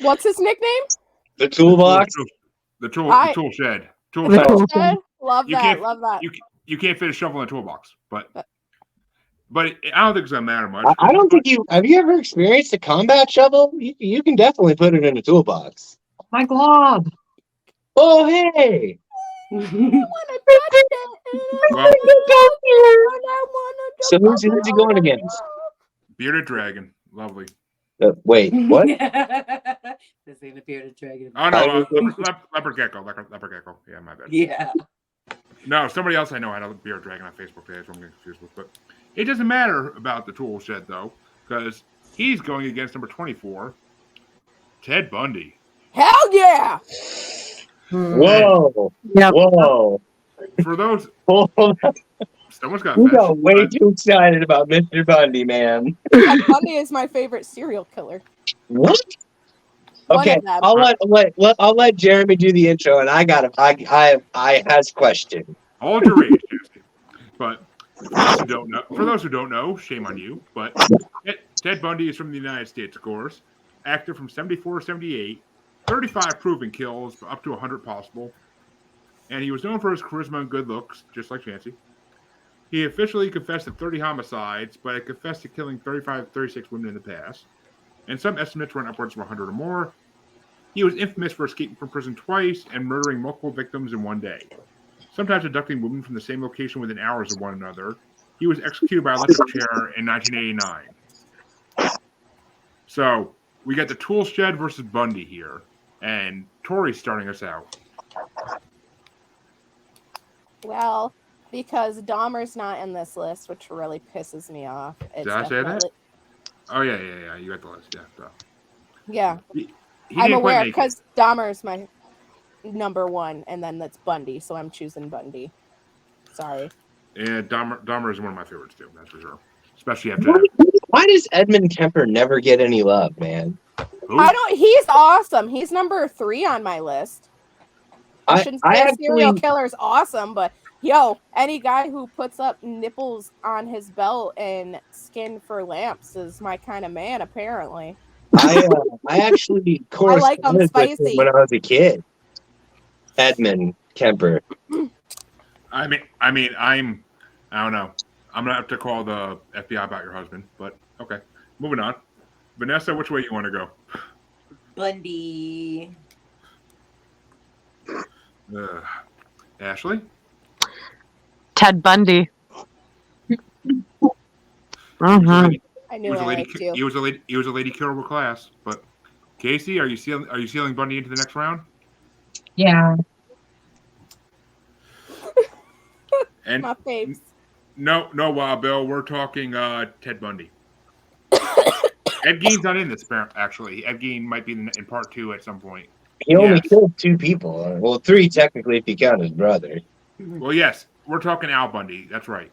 S4: What's his nickname?
S1: The toolbox.
S3: The tool shed. Tool
S6: The
S3: shed.
S6: tool
S4: Shed? Love
S3: You
S4: that.
S3: can't-
S4: Love that.
S3: You can't fit a shovel in a toolbox, but I don't think it's gonna matter much.
S1: I don't think you have. You ever experienced a combat shovel? You can definitely put it in a toolbox.
S7: My glob.
S1: Oh hey!
S3: Well,
S1: So who's he going against?
S3: bearded dragon, lovely.
S1: Wait, what?
S9: This ain't a bearded dragon.
S3: Oh no, leopard gecko. Leopard gecko. Yeah, my bad.
S9: Yeah.
S3: No, somebody else I know had a bearded dragon on Facebook today, so I'm getting confused with. But it doesn't matter about the tool shed though, because he's going against number 24, Ted Bundy.
S4: Hell yeah!
S1: Whoa!
S6: Yep.
S1: Whoa!
S3: For those,
S1: Hold on.
S3: someone's got.
S1: You
S3: fast,
S1: got way
S3: but-
S1: too excited about Mr. Bundy, man.
S4: Ted Bundy is my favorite serial killer.
S1: What?
S4: One
S1: Okay,
S4: of them.
S1: I'll let Jeremy do the intro, and I has question.
S3: Hold your rage, Jesse. But for those who don't know, shame on you. But Ted Bundy is from the United States, of course. Active from 74 to 78, 35 proven kills, up to 100 possible. And he was known for his charisma and good looks, just like Chancy. He officially confessed to 30 homicides, but had confessed to killing 36 women in the past. And some estimates run upwards of 100 or more. He was infamous for escaping from prison twice and murdering multiple victims in one day, sometimes abducting women from the same location within hours of one another. He was executed by electric chair in 1989. So we got the tool shed versus Bundy here, and Tori's starting us out.
S4: Well, because Dahmer's not in this list, which really pisses me off. It's
S3: Did I say that?
S4: definitely-
S3: Oh yeah. You got the list, yeah. So.
S4: Yeah.
S3: He
S4: I'm
S3: didn't quite
S4: aware
S3: make it.
S4: because Dahmer's my number one, and then that's Bundy, so I'm choosing Bundy. Sorry.
S3: Yeah, Dahmer is one of my favorites too. That's for sure. Especially after
S1: Why does Edmund Kemper never get any love, man?
S3: Who?
S4: He's awesome. He's number 3 on my list. I shouldn't say a serial killer's awesome, but yo, any guy who puts up nipples on his belt and skin for lamps is my kind of man, apparently.
S1: I actually
S4: I like 'em
S1: corresponded with him
S4: spicy.
S1: when I was a kid. Edmund Kemper.
S3: I don't know. I'm gonna have to call the FBI about your husband, but okay. Moving on. Vanessa, which way you want to go?
S9: Bundy.
S3: Ashley?
S6: Ted Bundy.
S4: I knew I liked you.
S3: He was a lady killer with class. But Casey, are you sealing Bundy into the next round?
S7: Yeah.
S3: And
S4: My faves.
S3: no, Wild Bill. We're talking Ted Bundy. Ed Gein's not in this, actually. Ed Gein might be in part 2 at some point.
S1: He only killed 2 people. Well, 3 technically if you count his brother.
S3: Well, yes, we're talking Al Bundy. That's right.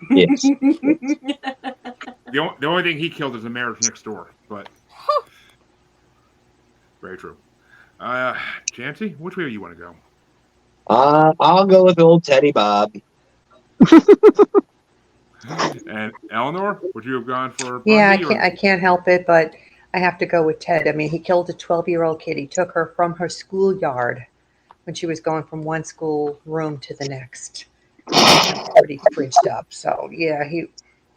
S1: Yes.
S3: The only thing he killed is the marriage next door, but very true. Chancy, which way do you want to go?
S1: I'll go with old Teddy Bob.
S3: And Eleanor, would you have gone for Bundy?
S2: Yeah, I can't help it, but I have to go with Ted. I mean, he killed a 12-year-old kid. He took her from her schoolyard when she was going from one school room to the next. Pretty fridged up. So yeah,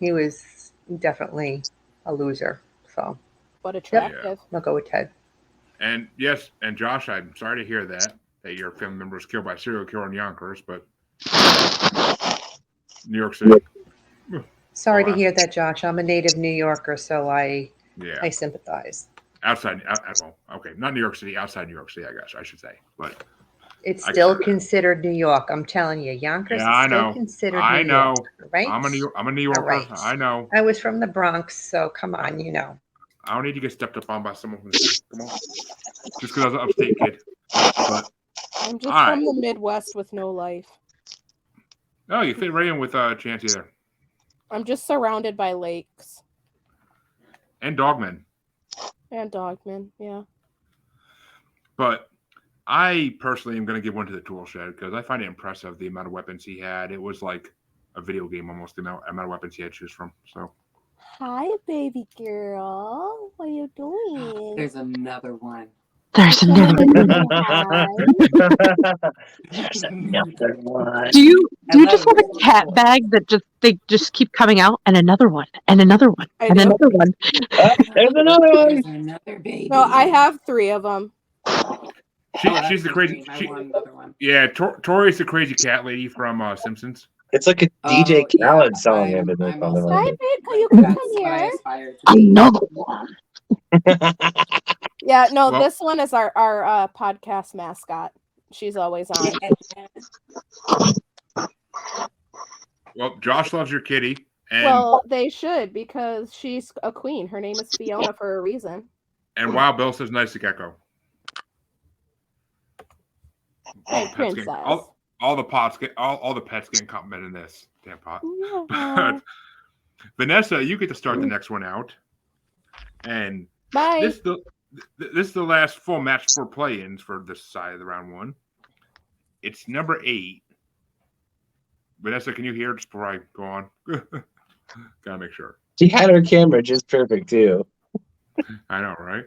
S2: he was definitely a loser. So,
S4: but attractive.
S2: I'll go with Ted.
S3: And yes, and Josh, I'm sorry to hear that your family member was killed by a serial killer in Yonkers, but New York City.
S2: Sorry to hear that, Josh. I'm a native New Yorker, so I sympathize.
S3: Okay, not New York City, outside New York City, I guess I should say, but
S2: it's still considered New York. I'm telling you, Yonkers is still considered New York. Right?
S3: I'm a New Yorker. Right. I know.
S2: I was from the Bronx, so come on, you know.
S3: I don't need to get stepped up on by someone from the city. Come on, just because I was an upstate kid. But
S4: I'm just from the Midwest with no life.
S3: No, you fit right in with Chancy there.
S4: I'm just surrounded by lakes.
S3: And dogmen.
S4: Yeah.
S3: But I personally am going to give one to the tool shed because I find it impressive the amount of weapons he had. It was like a video game almost, the amount of weapons he had to choose from. So.
S4: Hi, baby girl. What are you doing?
S9: There's another one.
S6: There's another one. Do you just have a cat bag that they just keep coming out and another one and another one and another one?
S1: There's another one.
S9: There's another baby.
S4: No, I have 3 of them.
S3: She's the crazy. Yeah, Tori's the crazy cat lady from Simpsons.
S1: It's like a DJ Khaled song.
S4: Hi, babe. Can you come here?
S6: Another one.
S4: Yeah, no, this one is our podcast mascot. She's always on.
S3: Well, Josh loves your kitty. And
S4: well, they should because she's a queen. Her name is Fiona for a reason.
S3: And Wild Bill says nice to gecko.
S4: Hey, princess.
S3: All the pets getting complimented in this damn pot. But Vanessa, you get to start the next one out. And
S4: bye.
S3: This is the last full match for play-ins for this side of the round 1. It's number 8. Vanessa, can you hear just before I go on? Gotta make sure.
S1: She had her camera just perfect too.
S3: I know, right?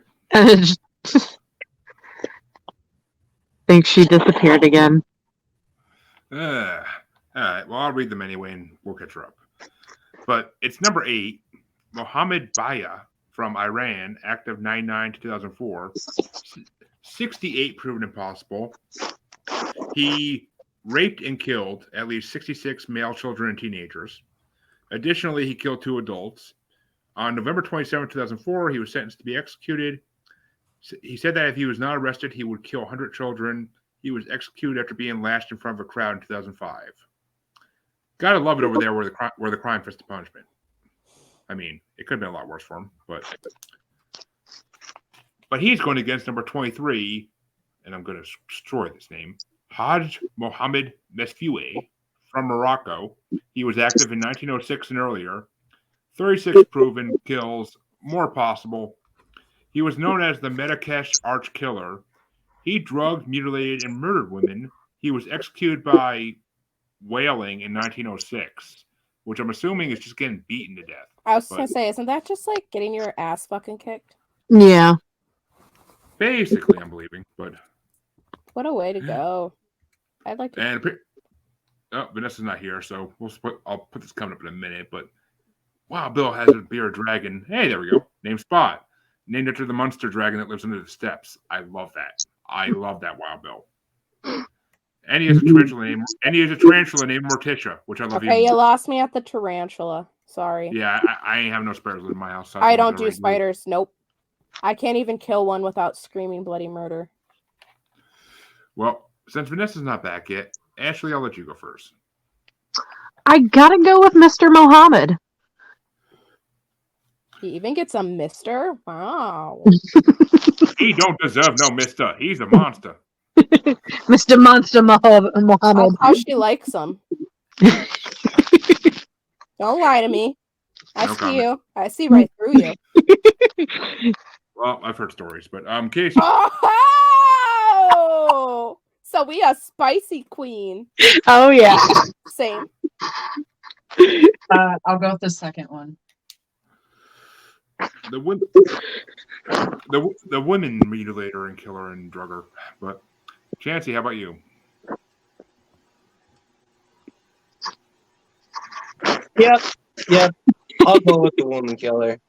S6: Think she disappeared again.
S3: All right. Well, I'll read them anyway, and we'll catch her up. But it's number 8, Mohammed Baya from Iran, active 99 to 2004. 68 proven impossible. He raped and killed at least 66 male children and teenagers. Additionally, he killed 2 adults. On November 27, 2004, he was sentenced to be executed. He said that if he was not arrested, he would kill 100 children. He was executed after being lashed in front of a crowd in 2005. Gotta love it over there where the crime fits the punishment. I mean, it could have been a lot worse for him, but he's going against number 23, and I'm going to destroy this name, Haj Mohammed Mesfue from Morocco. He was active in 1906 and earlier. 36 proven kills, more possible. He was known as the Marrakesh Arch Killer. He drugged, mutilated, and murdered women. He was executed by whaling in 1906, which I'm assuming is just getting beaten to death.
S4: I was going to say, isn't that just like getting your ass fucking kicked?
S6: Yeah.
S3: Basically, I'm believing, but...
S4: What a way to go. I'd like to...
S3: And Vanessa's not here, so I'll put this coming up in a minute, but wow, Bill has a bearded dragon. Hey, there we go. Named Spot. Named after the monster dragon that lives under the steps. I love that. I love that, Wild Bill. And he has a tarantula named Morticia, which I love.
S4: Okay, you lost me at the tarantula. Sorry.
S3: Yeah, I ain't have no spiders in my house. So
S4: I don't do spiders. Nope. I can't even kill one without screaming bloody murder.
S3: Well, since Vanessa's not back yet, Ashley, I'll let you go first.
S6: I gotta go with Mr. Mohammed.
S4: He even gets a mister. Wow.
S3: He don't deserve no mister. He's a monster.
S6: Mr. Monster
S4: That's
S6: Muhammad.
S4: how she likes him. Don't lie to me. I
S3: No
S4: see
S3: comment.
S4: you. I see right through you.
S3: Well, I've heard stories, but Casey.
S4: Oh, so we a spicy queen.
S6: Oh yeah.
S4: Same.
S7: I'll go with the second one.
S3: The women mutilator and killer and drugger. But Chancy, how about you?
S1: Yep. I'll go with the woman killer.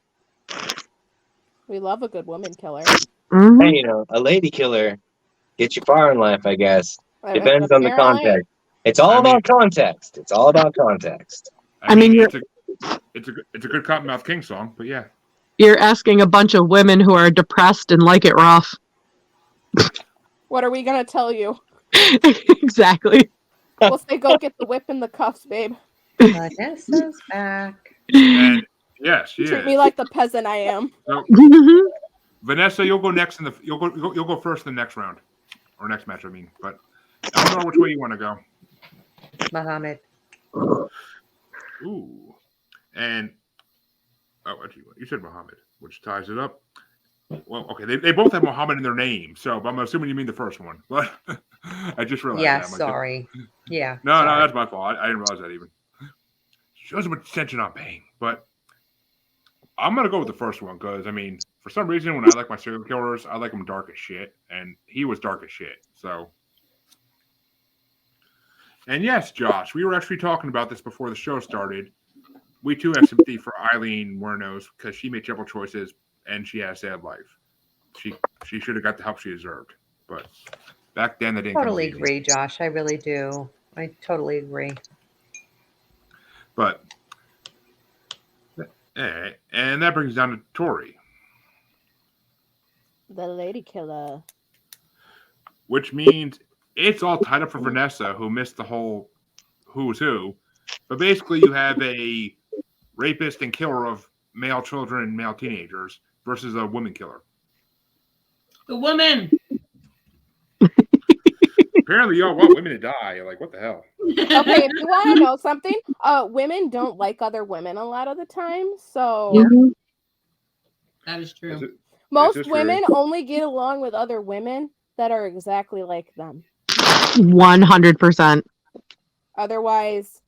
S4: We love a good woman killer.
S6: Mhm.
S1: Hey, a lady killer gets you far in life, I guess. Depends on the
S4: Apparently.
S1: context. It's all about context. It's all about context.
S3: I mean, it's a good Cottonmouth King song, but yeah.
S6: You're asking a bunch of women who are depressed and like it rough.
S4: What are we gonna tell you?
S6: Exactly.
S4: We'll say go get the whip and the cuffs, babe.
S2: Vanessa's back.
S3: And yes, she
S4: Treat
S3: is.
S4: me like the peasant I am.
S3: So, Vanessa, you'll go next you'll go first in the next round or next match. I mean, but I don't know which way you want to go.
S2: Muhammad.
S3: Ooh, and you said Muhammad, which ties it up. Well, okay, they both have Muhammad in their name, so I'm assuming you mean the first one. But I just realized
S2: Yeah,
S3: that.
S2: sorry. Yeah.
S3: No,
S2: sorry.
S3: that's my fault. I didn't realize that even. Shows how much attention I'm paying, but I'm gonna go with the first one because I mean, for some reason, when I like my serial killers, I like them dark as shit, and he was dark as shit. So, and yes, Josh, we were actually talking about this before the show started. We too have sympathy for Eileen Wuornos because she made terrible choices and she had a sad life. She should have got the help she deserved, but back then that didn't
S2: Totally
S3: come easy.
S2: agree, Josh. I really do. I totally agree.
S3: But and that brings us down to Tori,
S4: The lady killer.
S3: which means it's all tied up for Vanessa, who missed the whole who's who. But basically, you have a rapist and killer of male children and male teenagers versus a woman killer.
S8: The woman.
S3: Apparently, y'all want women to die. Like, what the hell?
S4: Okay, if you want to know something, women don't like other women a lot of the time. So
S6: Mhm.
S8: That is true.
S4: most women only get along with other women that are exactly like them.
S6: 100%.
S4: Otherwise,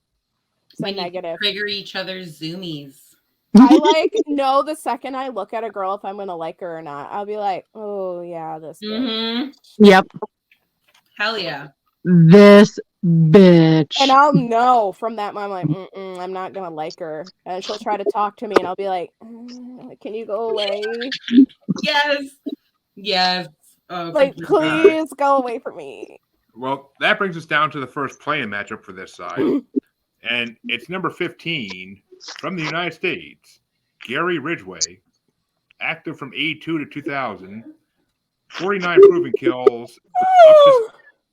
S4: it's a
S8: When you
S4: negative.
S8: trigger each other's zoomies.
S4: I know the second I look at a girl if I'm gonna like her or not. I'll be like, oh yeah, this bitch.
S8: Mm-hmm.
S6: Yep.
S8: Hell yeah.
S6: This bitch.
S4: And I'll know from that moment, I'm like, I'm not gonna like her. And she'll try to talk to me, and I'll be like, can you go away?
S8: Yes. Oh,
S4: Like, please go away from me.
S3: Well, that brings us down to the first play-in matchup for this side. And it's number 15 from the United States, Gary Ridgway, active from 82 to 2000, 49 proven kills,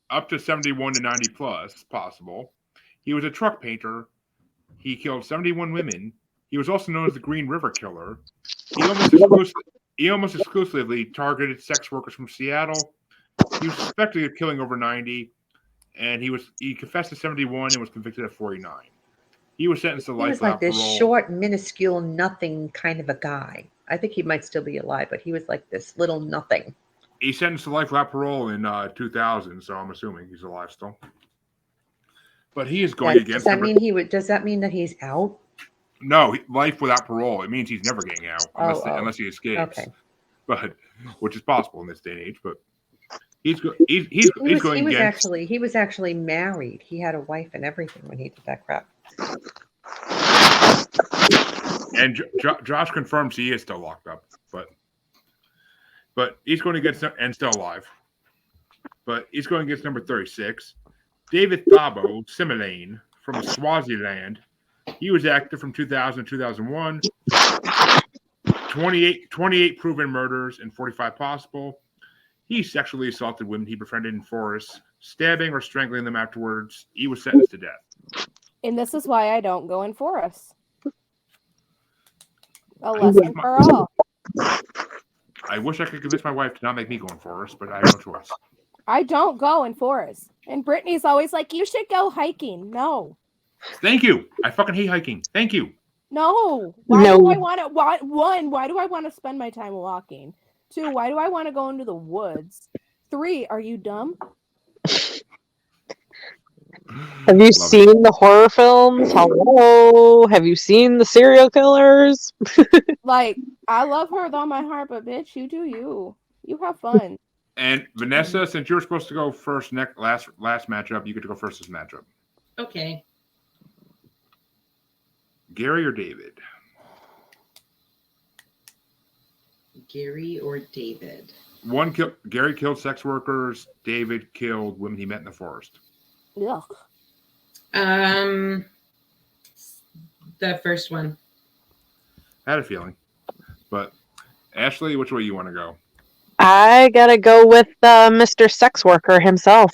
S3: up to 71 to 90 plus possible. He was a truck painter. He killed 71 women. He was also known as the Green River Killer. He almost exclusively targeted sex workers from Seattle. He was suspected of killing over 90, and he confessed to 71 and was convicted of 49. He was sentenced to
S2: He
S3: life
S2: was like
S3: without
S2: this
S3: parole.
S2: short, minuscule, nothing kind of a guy. I think he might still be alive, but he was like this little nothing.
S3: He's sentenced to life without parole in 2000, so I'm assuming he's alive still. But he is going against.
S2: Does that mean that he's out?
S3: No, life without parole. It means he's never getting out unless he escapes.
S2: Okay.
S3: But which is possible in this day and age. But he
S2: was actually married. He had a wife and everything when he did that crap.
S3: And Josh confirms he is still locked up, but he's going against and still alive. But he's going against number 36, David Thabo Similane from Swaziland. He was active from 2000 to 2001. 28 proven murders and 45 possible. He sexually assaulted women he befriended in forests, stabbing or strangling them afterwards. He was sentenced to death.
S4: And this is why I don't go in forests. A lesson for all.
S3: I wish I could convince my wife to not make me go in forest, but I have no choice.
S4: I don't go in forests. And Brittany's always like, you should go hiking. No.
S3: Thank you. I fucking hate hiking. Thank you.
S4: No. Why
S6: No.
S4: do I want to? Why do I want to spend my time walking? 2, why do I want to go into the woods? 3, are you dumb?
S6: Have you
S3: Love
S6: seen the horror films? Hello? Have you seen the serial killers?
S4: Like, I love her with all my heart, but bitch, you do you. You have fun.
S3: And Vanessa, since you're supposed to go first, last matchup, you get to go first this matchup.
S8: Okay.
S3: Gary or David?
S8: Gary or David?
S3: Gary killed sex workers. David killed women he met in the forest.
S4: Ugh.
S8: The first one.
S3: I had a feeling. But Ashley, which way you want to go?
S6: I gotta go with Mr. Sex Worker himself.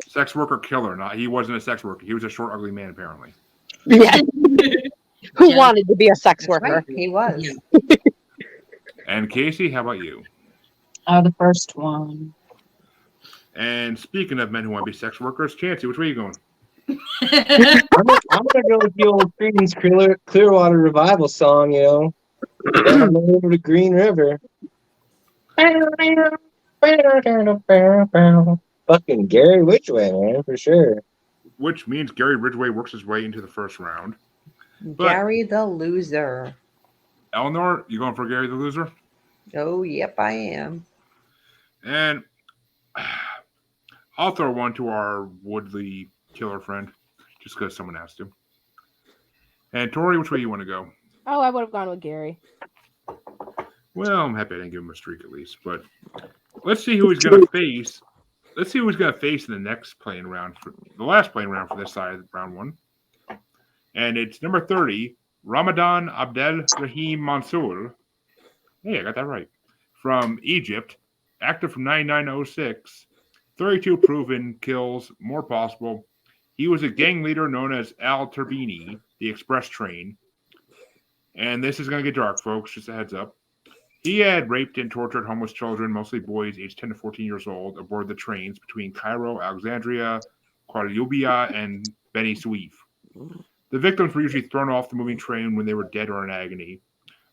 S3: Sex worker killer. Not he wasn't a sex worker. He was a short, ugly man, apparently.
S6: Yeah. Who
S8: Yeah.
S6: wanted to be a sex
S2: That's
S6: worker?
S2: right, he was.
S8: Yeah.
S3: And Casey, how about you?
S7: The first one.
S3: And speaking of men who want to be sex workers, Chancy, which way are you going?
S1: I'm gonna go with the old Creedence Clearwater Revival song, you know. Down the river to Green River. Fucking Gary Whichway, man, for sure.
S3: Which means Gary Ridgway works his way into the first round. But-
S2: Gary the loser.
S3: Eleanor, you going for Gary the loser?
S2: Oh, yep, I am.
S3: And I'll throw one to our Woodley killer friend, just because someone asked to. And Tori, which way you want to go?
S4: Oh, I would have gone with Gary.
S3: Well, I'm happy I didn't give him a streak at least. But let's see who he's going to face. Let's see who he's going to face in the next playing round, the last playing round for this side of round 1. And it's number 30, Ramadan Abdel Rahim Mansour. Hey, I got that right. From Egypt, active from 9906, 32 proven kills, more possible. He was a gang leader known as Al Turbini, the express train. And this is going to get dark, folks, just a heads up. He had raped and tortured homeless children, mostly boys aged 10 to 14 years old, aboard the trains between Cairo, Alexandria, Cordoba, and Beni Suif. The victims were usually thrown off the moving train when they were dead or in agony.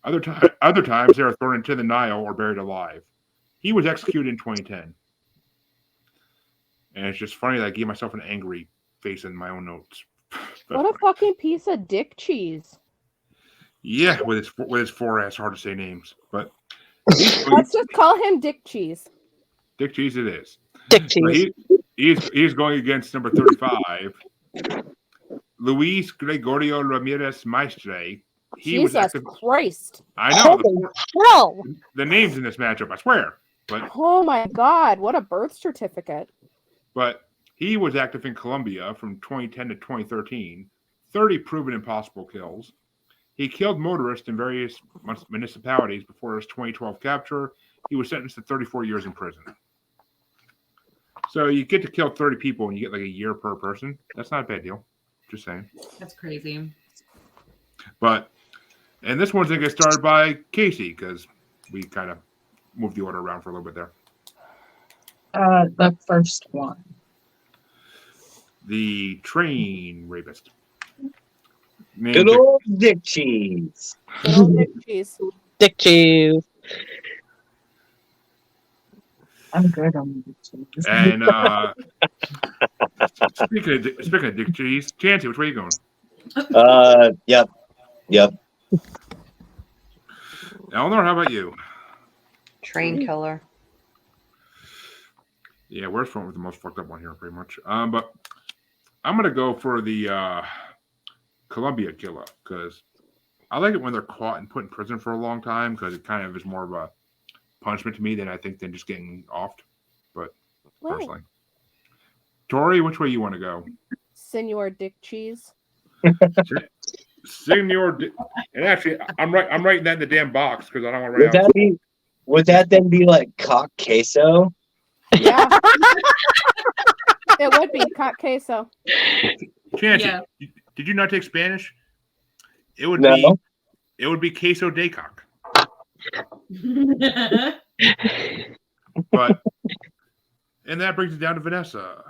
S3: Other times, they were thrown into the Nile or buried alive. He was executed in 2010. And it's just funny that I gave myself an angry face in my own notes.
S4: What a fucking piece of dick cheese.
S3: Yeah, with his 4 hard to say names, but
S4: Let's just call him Dick Cheese.
S3: Dickcheese it is.
S6: Dickcheese.
S3: He's going against number 35, Luis Gregorio Ramirez Maestre.
S4: Jesus Christ.
S3: I know
S6: Holy hell!
S3: the names in this matchup, I swear, but
S4: Oh my God, what a birth certificate.
S3: he was active in Colombia from 2010 to 2013, 30 proven impossible kills. He killed motorists in various municipalities before his 2012 capture. He was sentenced to 34 years in prison. So you get to kill 30 people and you get like a year per person. That's not a bad deal. Just saying.
S8: That's crazy.
S3: And this one's going to get started by Casey because we kind of moved the order around for a little bit there.
S7: The first one.
S3: The train rapist.
S1: Good old Dickcheese.
S4: Good old Dick Cheese.
S6: Dickcheese.
S7: I'm good on the
S3: And speaking of Dick Cheese, Chancy, which way are you going?
S1: Yep.
S3: Eleanor, how about you?
S2: Train killer.
S3: Yeah, we're from with the most fucked up one here, pretty much. But I'm gonna go for the Columbia killer because I like it when they're caught and put in prison for a long time because it kind of is more of a punishment to me than just getting offed. But personally, Tori, which way you want to go?
S4: Senor Dick Cheese.
S3: Senor, and actually, I'm writing that in the damn box because I don't want to write out.
S1: Would that then be like cock queso?
S4: Yeah. It would be cock queso.
S3: Chancy,
S8: Yeah.
S3: did you not take Spanish? It would
S1: No.
S3: be It would be queso de cock. But and that brings it down to Vanessa.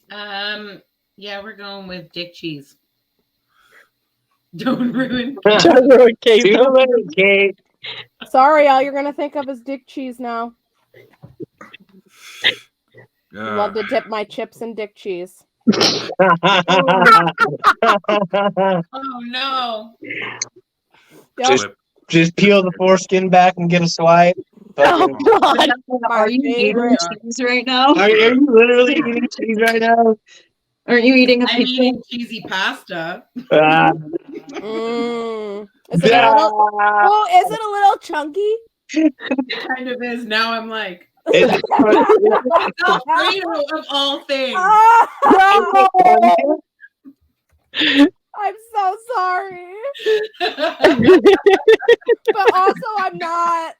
S8: Yeah, we're going with Dickcheese. Don't ruin.
S6: Don't ruin
S1: See you
S6: queso.
S1: later, Kate.
S4: Sorry, all you're gonna think of is Dickcheese now. Love to dip my chips in Dickcheese.
S8: Oh no!
S4: Yep.
S1: Just peel the foreskin back and get a swipe.
S6: Oh God!
S7: Are you eating
S4: favorite.
S7: cheese right now?
S1: Are you literally eating cheese right now?
S7: Aren't you eating a
S8: I'm
S7: pizza?
S8: eating cheesy pasta.
S1: Ah.
S4: Is it a little? Oh, is it a little chunky?
S8: It kind of is. Now I'm like,
S1: It's-
S8: Alfredo of all things.
S4: I'm so sorry, but also I'm not.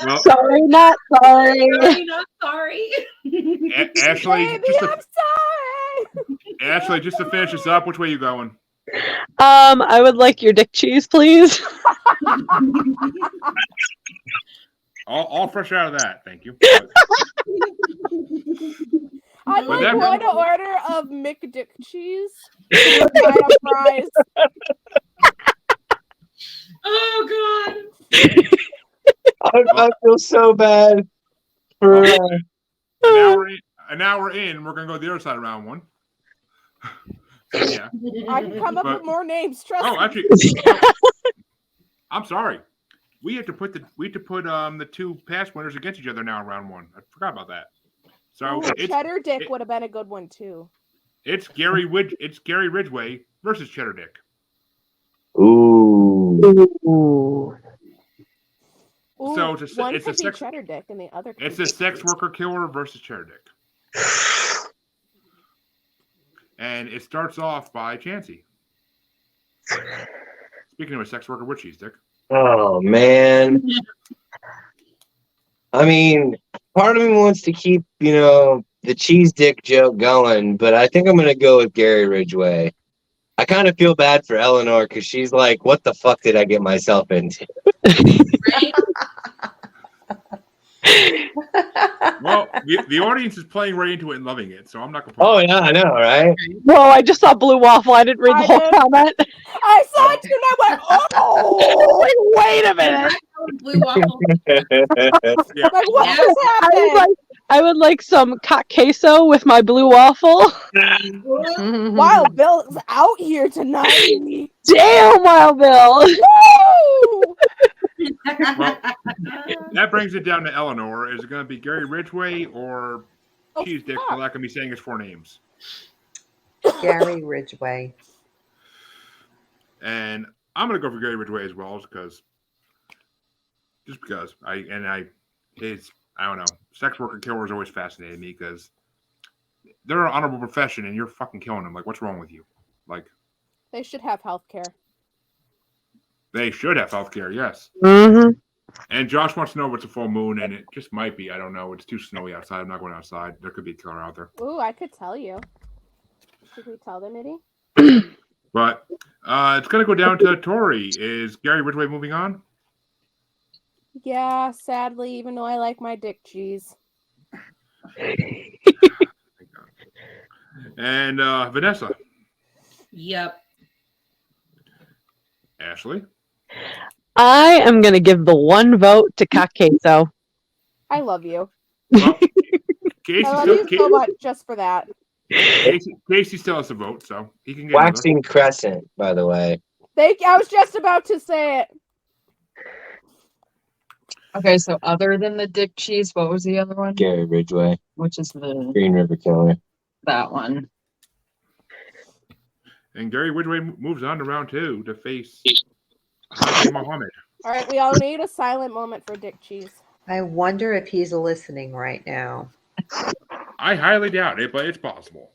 S3: Well,
S6: Sorry, not sorry.
S8: Sorry, not sorry.
S3: Ashley,
S4: Baby,
S3: just
S4: I'm
S3: to,
S4: sorry.
S3: Ashley, just to finish this up, which way are you going?
S6: I would like your Dickcheese, please.
S3: All fresh out of that, thank you.
S4: I'd
S3: But
S4: like
S3: that-
S4: one order of McDickcheese with side of fries.
S8: Oh God.
S1: I feel so bad for.
S3: An hour in, we're gonna go the other side of round one. So, yeah.
S4: I can come up
S3: But-
S4: with more names. Trust
S3: Oh,
S4: me.
S3: actually, I'm sorry. We have to put the two past winners against each other now in round one. I forgot about that. So
S4: Ooh,
S3: it's
S4: Cheddar Dick would have been a good one too.
S3: Gary Ridgway versus Cheddar Dick.
S1: Ooh.
S6: Ooh.
S4: Ooh,
S3: So
S4: one
S3: it's a
S4: could be
S3: sex
S4: Cheddar Dick and the other could
S3: it's
S4: be
S3: a sex worker killer versus Cheddar Dick. And it starts off by Chancy. Speaking of a sex worker, which cheese Dick?
S1: Oh man. I mean, part of me wants to keep, the cheese dick joke going, but I think I'm gonna go with Gary Ridgway. I kind of feel bad for Eleanor because she's like, "What the fuck did I get myself into?"
S8: Right?
S3: Well, the audience is playing right into it and loving it, so I'm not complaining.
S1: Oh yeah, I know, right?
S6: Whoa, I just saw Blue Waffle. I didn't read the
S4: I
S6: whole
S4: did.
S6: comment.
S4: I saw it too and I went, oh,
S6: Like, wait a minute.
S8: Blue waffle.
S3: Yeah.
S4: like what
S8: Yes.
S4: just happened?
S6: I would like some cock queso with my blue waffle.
S4: Wild Bill's out here tonight.
S6: Damn, Wild Bill.
S4: Woo!
S3: Well, that brings it down to Eleanor. Is it going to be Gary Ridgway or
S4: Oh,
S3: Cheese Dick?
S4: fuck.
S3: We're not going to be saying his four names.
S2: Gary Ridgway.
S3: And I'm going to go for Gary Ridgway as well, because I don't know. Sex worker killers always fascinated me because they're an honorable profession and you're fucking killing them. Like, what's wrong with you? Like,
S4: They should have health care.
S3: they should have healthcare, yes.
S6: Mm-hmm.
S3: And Josh wants to know if it's a full moon, and it just might be. I don't know. It's too snowy outside. I'm not going outside. There could be a killer out there.
S4: Ooh, I could tell you. Should we tell them, Mitty?
S3: But it's going to go down to Tori. Is Gary Ridgway moving on?
S4: Yeah, sadly, even though I like my Dickcheese.
S3: And Vanessa.
S8: Yep.
S3: Ashley.
S6: I am going to give the one vote to cock queso.
S4: I love you.
S3: Well, Casey
S4: I love
S3: still,
S4: you so much just for that.
S3: Casey still has a vote, so he can get
S1: Waxing Crescent, by the way.
S4: I was just about to say it.
S7: Okay, so other than the Dickcheese, what was the other one?
S1: Gary Ridgway,
S7: Which is the
S1: Green River Killer.
S7: that one.
S3: And Gary Ridgway moves on to round 2 to face Muhammad.
S4: All right, we all need a silent moment for Dickcheese.
S2: I wonder if he's listening right now.
S3: I highly doubt it, but it's possible.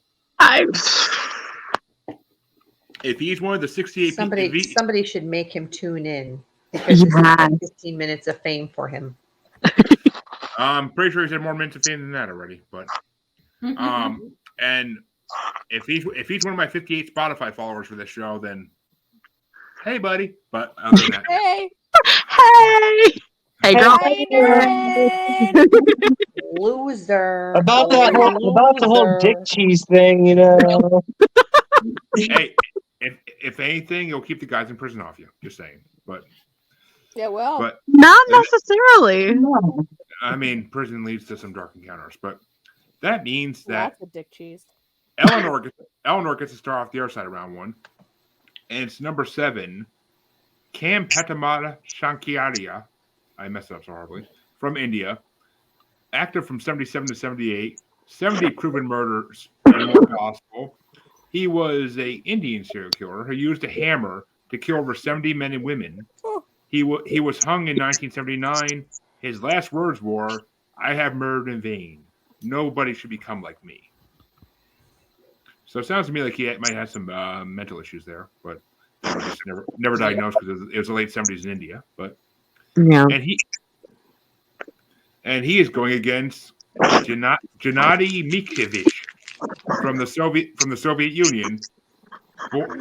S3: If he's one of the 68
S2: Somebody should make him tune in because this is like 15 minutes of fame for him.
S3: I'm pretty sure he's had more minutes of fame than that already. But and if he's one of my 58 Spotify followers for this show, then hey, buddy. But other than that,
S4: Hey,
S6: Hey, girl.
S4: hey, Rayne.
S2: Loser.
S1: About the whole
S2: Loser.
S1: Dickcheese thing, you know.
S3: hey, if anything, you'll keep the guys in prison off you. Just saying. But
S4: Well,
S6: Not necessarily.
S7: No.
S3: I mean, prison leads to some dark encounters. But that means that
S4: that's a Dickcheese.
S3: Eleanor gets to start off the other side of round one, and it's number 7, Cam Patamata Shankiaria. I messed it up so horribly. From India, active from 77 to 78, 70 proven murders and more possible. He was a Indian serial killer who used a hammer to kill over 70 men and women. He was hung in 1979. His last words were, "I have murdered in vain. Nobody should become like me." So it sounds to me like he might have some mental issues there, but just never diagnosed because it was the late 70s in India. But
S6: Yeah.
S3: and he is going against Gennady Mikhevich from the Soviet Union,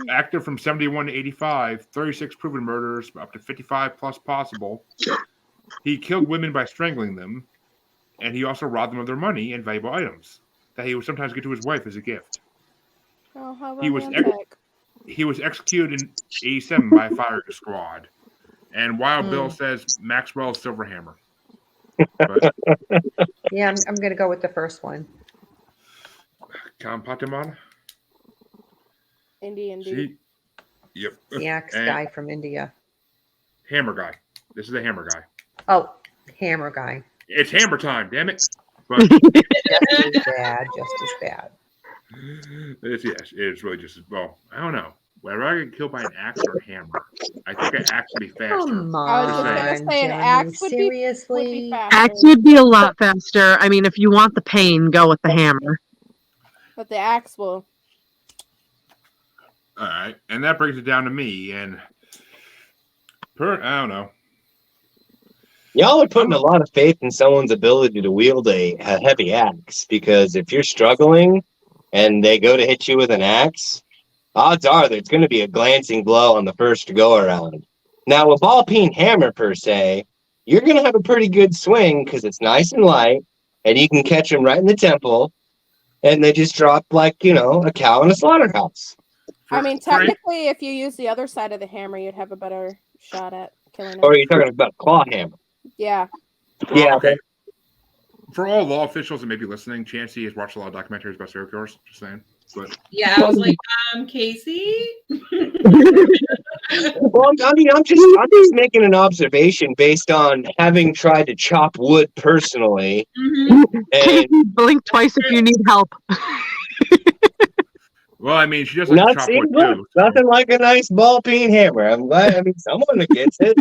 S3: active from 71 to 85, 36 proven murders, up to 55 plus possible. He killed women by strangling them, and he also robbed them of their money and valuable items that he would sometimes give to his wife as a gift.
S4: Oh, how
S3: He was
S4: romantic.
S3: He was executed in 87 by a firing squad. And Wild Bill says Maxwell's Silver Hammer. But
S2: Yeah, I'm going to go with the first one.
S3: Cam Patamata?
S4: Indy.
S3: Yep.
S2: The axe
S3: And
S2: guy from India.
S3: Hammer guy. This is a hammer guy.
S2: Oh, hammer guy.
S3: It's hammer time, damn it. But
S2: Just as bad. Just as bad.
S3: it's really just, well, I don't know. Whether I get killed by an axe or a hammer, I think an axe would be faster.
S2: Come
S4: I was just
S2: on,
S4: gonna say an
S2: Jimmy,
S4: axe would be
S2: seriously?
S4: faster.
S6: Axe would be a lot faster. I mean, if you want the pain, go with the hammer.
S4: But the axe will.
S3: All right. And that brings it down to me. And I don't know.
S1: Y'all are putting a lot of faith in someone's ability to wield a heavy axe, because if you're struggling and they go to hit you with an axe, odds are that it's going to be a glancing blow on the first go around. Now, a ball peen hammer per se, you're going to have a pretty good swing because it's nice and light, and you can catch them right in the temple, and they just drop like, you know, a cow in a slaughterhouse.
S4: I mean, technically, if you use the other side of the hammer, you'd have a better shot at killing him.
S1: Or are you talking about a claw hammer?
S4: Yeah.
S3: Well,
S1: Yeah.
S3: okay. For all law officials that may be listening, Chancy has watched a lot of documentaries about serial killers. Just saying. But
S8: Yeah, I was like, Casey.
S1: Well, I mean, I'm just making an observation based on having tried to chop wood personally. And
S6: Blink twice if you need help.
S3: well, I mean, she doesn't
S1: not
S3: chop
S1: seeing
S3: wood
S1: good.
S3: too. So.
S1: Nothing like a nice ball peen hammer. I'm glad. I mean, someone that gets it.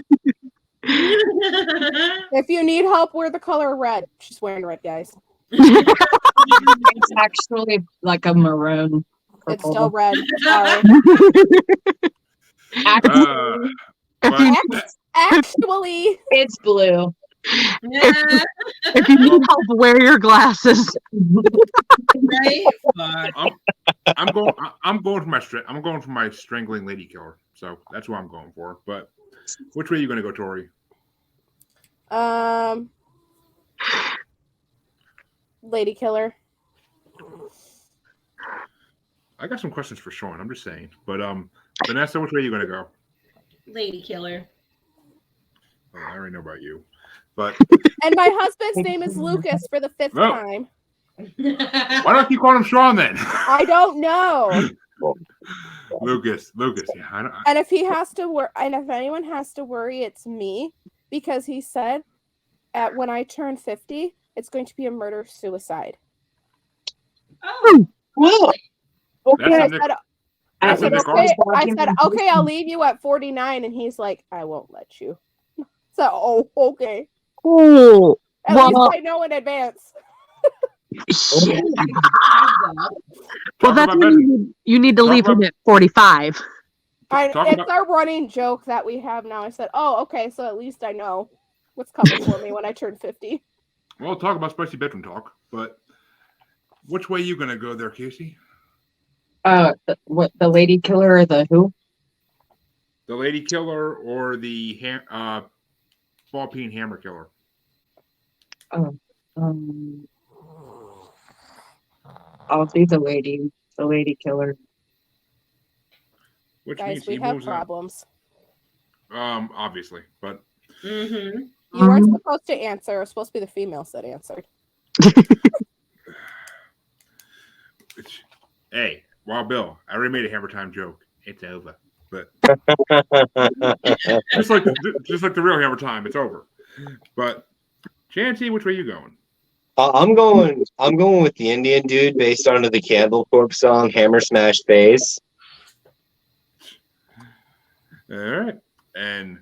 S4: If you need help, wear the color red. She's wearing red, guys.
S7: It's actually like a maroon.
S4: It's
S7: purple.
S4: still red. Sorry.
S7: Actually,
S4: Actually,
S7: it's blue.
S6: If you need help, wear your glasses.
S8: Right?
S3: I'm going for my strangling lady killer. So that's what I'm going for. But which way are you going to go, Tori?
S4: lady killer.
S3: I got some questions for Sean. I'm just saying. But Vanessa, which way are you going to go?
S8: Lady killer.
S3: Oh, I already know about you. But
S4: And my husband's name is Lucas for the 5th
S3: No.
S4: time.
S3: why don't you call him Sean then?
S4: I don't know.
S3: Lucas. Yeah, I don't,
S4: And if he has to work, and if anyone has to worry, it's me, because he said when I turn 50, it's going to be a murder suicide.
S8: Oh,
S1: Well, okay.
S4: I said, okay. I
S7: watching
S4: said,
S7: him
S4: okay, I'll leave you at 49, and he's like, I won't let you. So, oh, okay.
S6: Cool.
S4: At least I know in advance.
S6: Well, that's when you need to leave him at 45.
S4: It's our running joke that we have now. I said, oh, okay, so at least I know what's coming for me when I turn 50.
S3: Well, talk about spicy bedroom talk, but which way are you going to go there, Casey?
S7: What, the lady killer or the who?
S3: The lady killer or the ball peen hammer killer?
S7: Oh, I'll do the lady killer.
S3: Which
S4: Guys,
S3: means
S4: we
S3: he
S4: have
S3: moves
S4: problems.
S3: on. Obviously, but
S8: Mm-hmm.
S4: You weren't supposed to answer. It was supposed to be the females that answered.
S3: hey, Wild Bill, I already made a hammer time joke. It's over. But just like the real hammer time, it's over. But Chancy, which way you going?
S1: I'm going with the Indian dude based on the Cannibal Corpse song "Hammer Smash Face."
S3: All right, and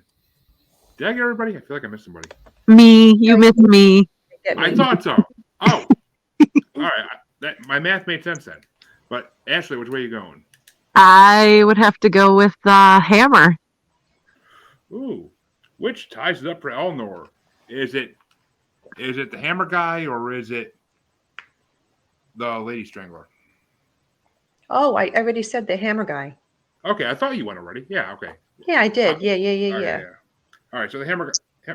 S3: did I get everybody? I feel like I missed somebody.
S6: Me, you missed me.
S3: I thought so. Oh, all right. My math made sense then. But Ashley, which way you going?
S6: I would have to go with the hammer.
S3: Ooh, which ties it up for Elnor? Is it the hammer guy or is it the lady strangler?
S2: Oh, I already said the hammer guy.
S3: Okay, I thought you went already. Yeah, okay.
S2: Yeah, I did.
S3: Okay,
S2: Yeah.
S3: All right, so the hammer guy.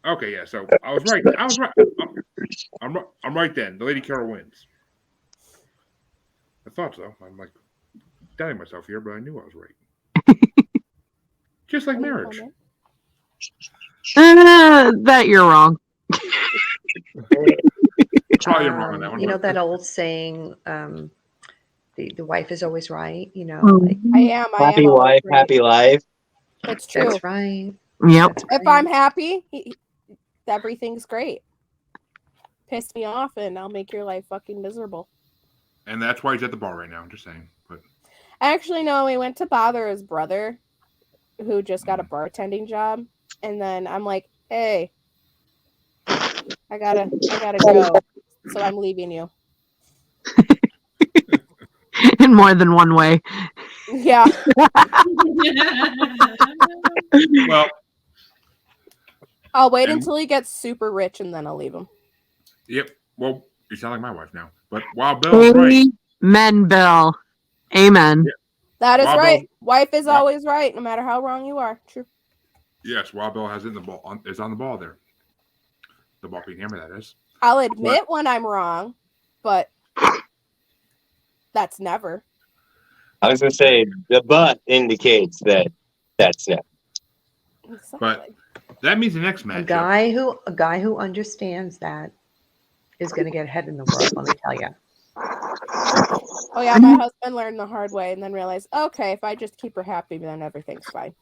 S3: Okay, yeah. So I was right. I'm right then. The lady killer wins. I thought so. I'm like doubting myself here, but I knew I was right. Just like marriage.
S6: That you're wrong.
S3: Probably you're wrong on that one.
S2: You know that old saying, the wife is always right. You know,
S6: Mm.
S2: like
S4: I am.
S1: Happy wife, happy life.
S4: It's true.
S2: that's right.
S6: Yep.
S2: That's
S4: If
S2: right.
S4: I'm happy, everything's great. Piss me off, and I'll make your life fucking miserable.
S3: And that's why he's at the bar right now. I'm just saying. But
S4: Actually, no, we went to bother his brother, who just got a bartending job, and then I'm like, "Hey, I gotta go, so I'm leaving you."
S6: In more than one way.
S4: Yeah.
S3: well,
S4: I'll wait until he gets super rich, and then I'll leave him.
S3: yep. Well, you sound like my wife now. But Wild Bill's right.
S6: Amen, Bill. Amen.
S3: Yeah.
S4: That is
S3: Wild
S4: right.
S3: Bill's-
S4: Wife is always right, no matter how wrong you are. True.
S3: Yes, Wild Bill has is on the ball there. The ball being hammer, that is.
S4: I'll admit when I'm wrong, but that's never.
S1: I was gonna say the butt indicates that that's never.
S4: Exactly.
S3: But that means the next
S2: A
S3: matchup.
S2: guy who understands that is going to get ahead in the world. Let me tell you.
S4: Oh yeah, my husband learned the hard way and then realized, okay, if I just keep her happy, then everything's fine.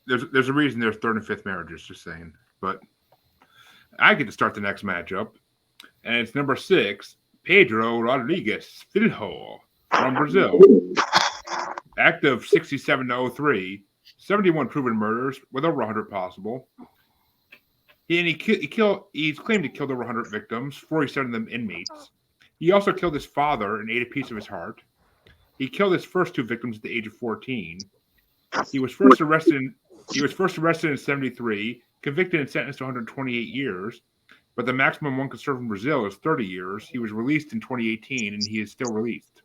S3: There's a reason there's third and fifth marriages, just saying. But I get to start the next matchup, and it's number 6, Pedro Rodrigues Filho from Brazil. Active 67 to 03, 71 proven murders with over 100 possible. He's claimed to killed over 100 victims, 47 of them inmates. He also killed his father and ate a piece of his heart. He killed his first 2 victims at the age of 14. He was first arrested in 73, convicted and sentenced to 128 years, but the maximum one could serve in Brazil is 30 years. He was released in 2018, and he is still released.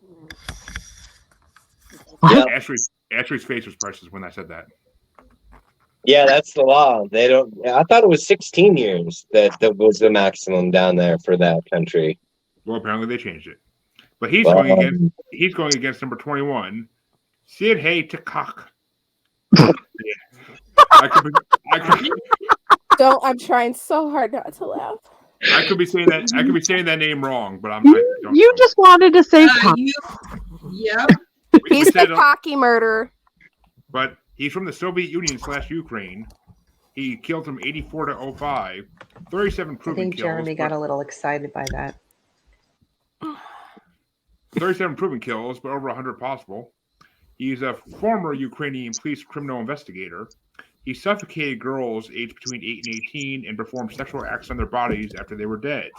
S1: Yep.
S3: Ashley's face was priceless when I said that.
S1: Yeah, that's the law. They don't. I thought it was 16 years that was the maximum down there for that country.
S3: Well, apparently they changed it. But he's going against number 21, Sid Hay Takak.
S4: I'm trying so hard not to laugh.
S3: I could be saying that name wrong, but I'm.
S6: You just wanted to say
S8: Yep.
S4: He's the cocky murderer.
S3: But he's from the Soviet Union / Ukraine. He killed from 84 to 05, 37
S2: I
S3: proven
S2: think
S3: kills.
S2: Jeremy got a little excited by that.
S3: 37 proven kills, but over 100 possible. He's a former Ukrainian police criminal investigator. He suffocated girls aged between 8 and 18 and performed sexual acts on their bodies after they were dead.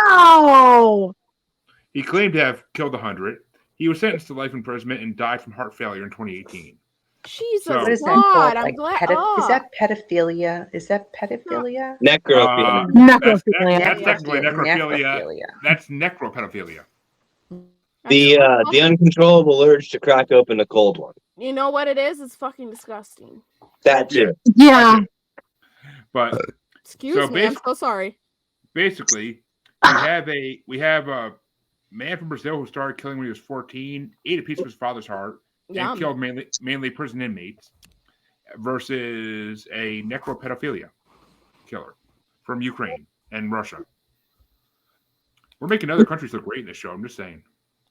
S6: no!
S3: He claimed to have killed 100. He was sentenced to life imprisonment and died from heart failure in 2018.
S4: Jesus
S3: So-
S2: What is that
S4: God,
S2: called?
S4: I'm
S2: Like
S4: glad.
S2: Is that pedophilia? Is that pedophilia?
S1: Necrophilia.
S3: That's
S6: Necrophilia.
S3: technically necrophilia.
S2: Necrophilia.
S3: That's necropedophilia.
S1: The uncontrollable urge to crack open a cold one.
S4: You know what it is? It's fucking disgusting.
S1: That's it.
S6: Yeah.
S3: But
S4: Excuse me, I'm so sorry.
S3: basically, we have a man from Brazil who started killing when he was 14, ate a piece of his father's heart,
S4: Yum.
S3: and killed mainly prison inmates, versus a necropedophilia killer from Ukraine and Russia. We're making other countries look great in this show. I'm just saying.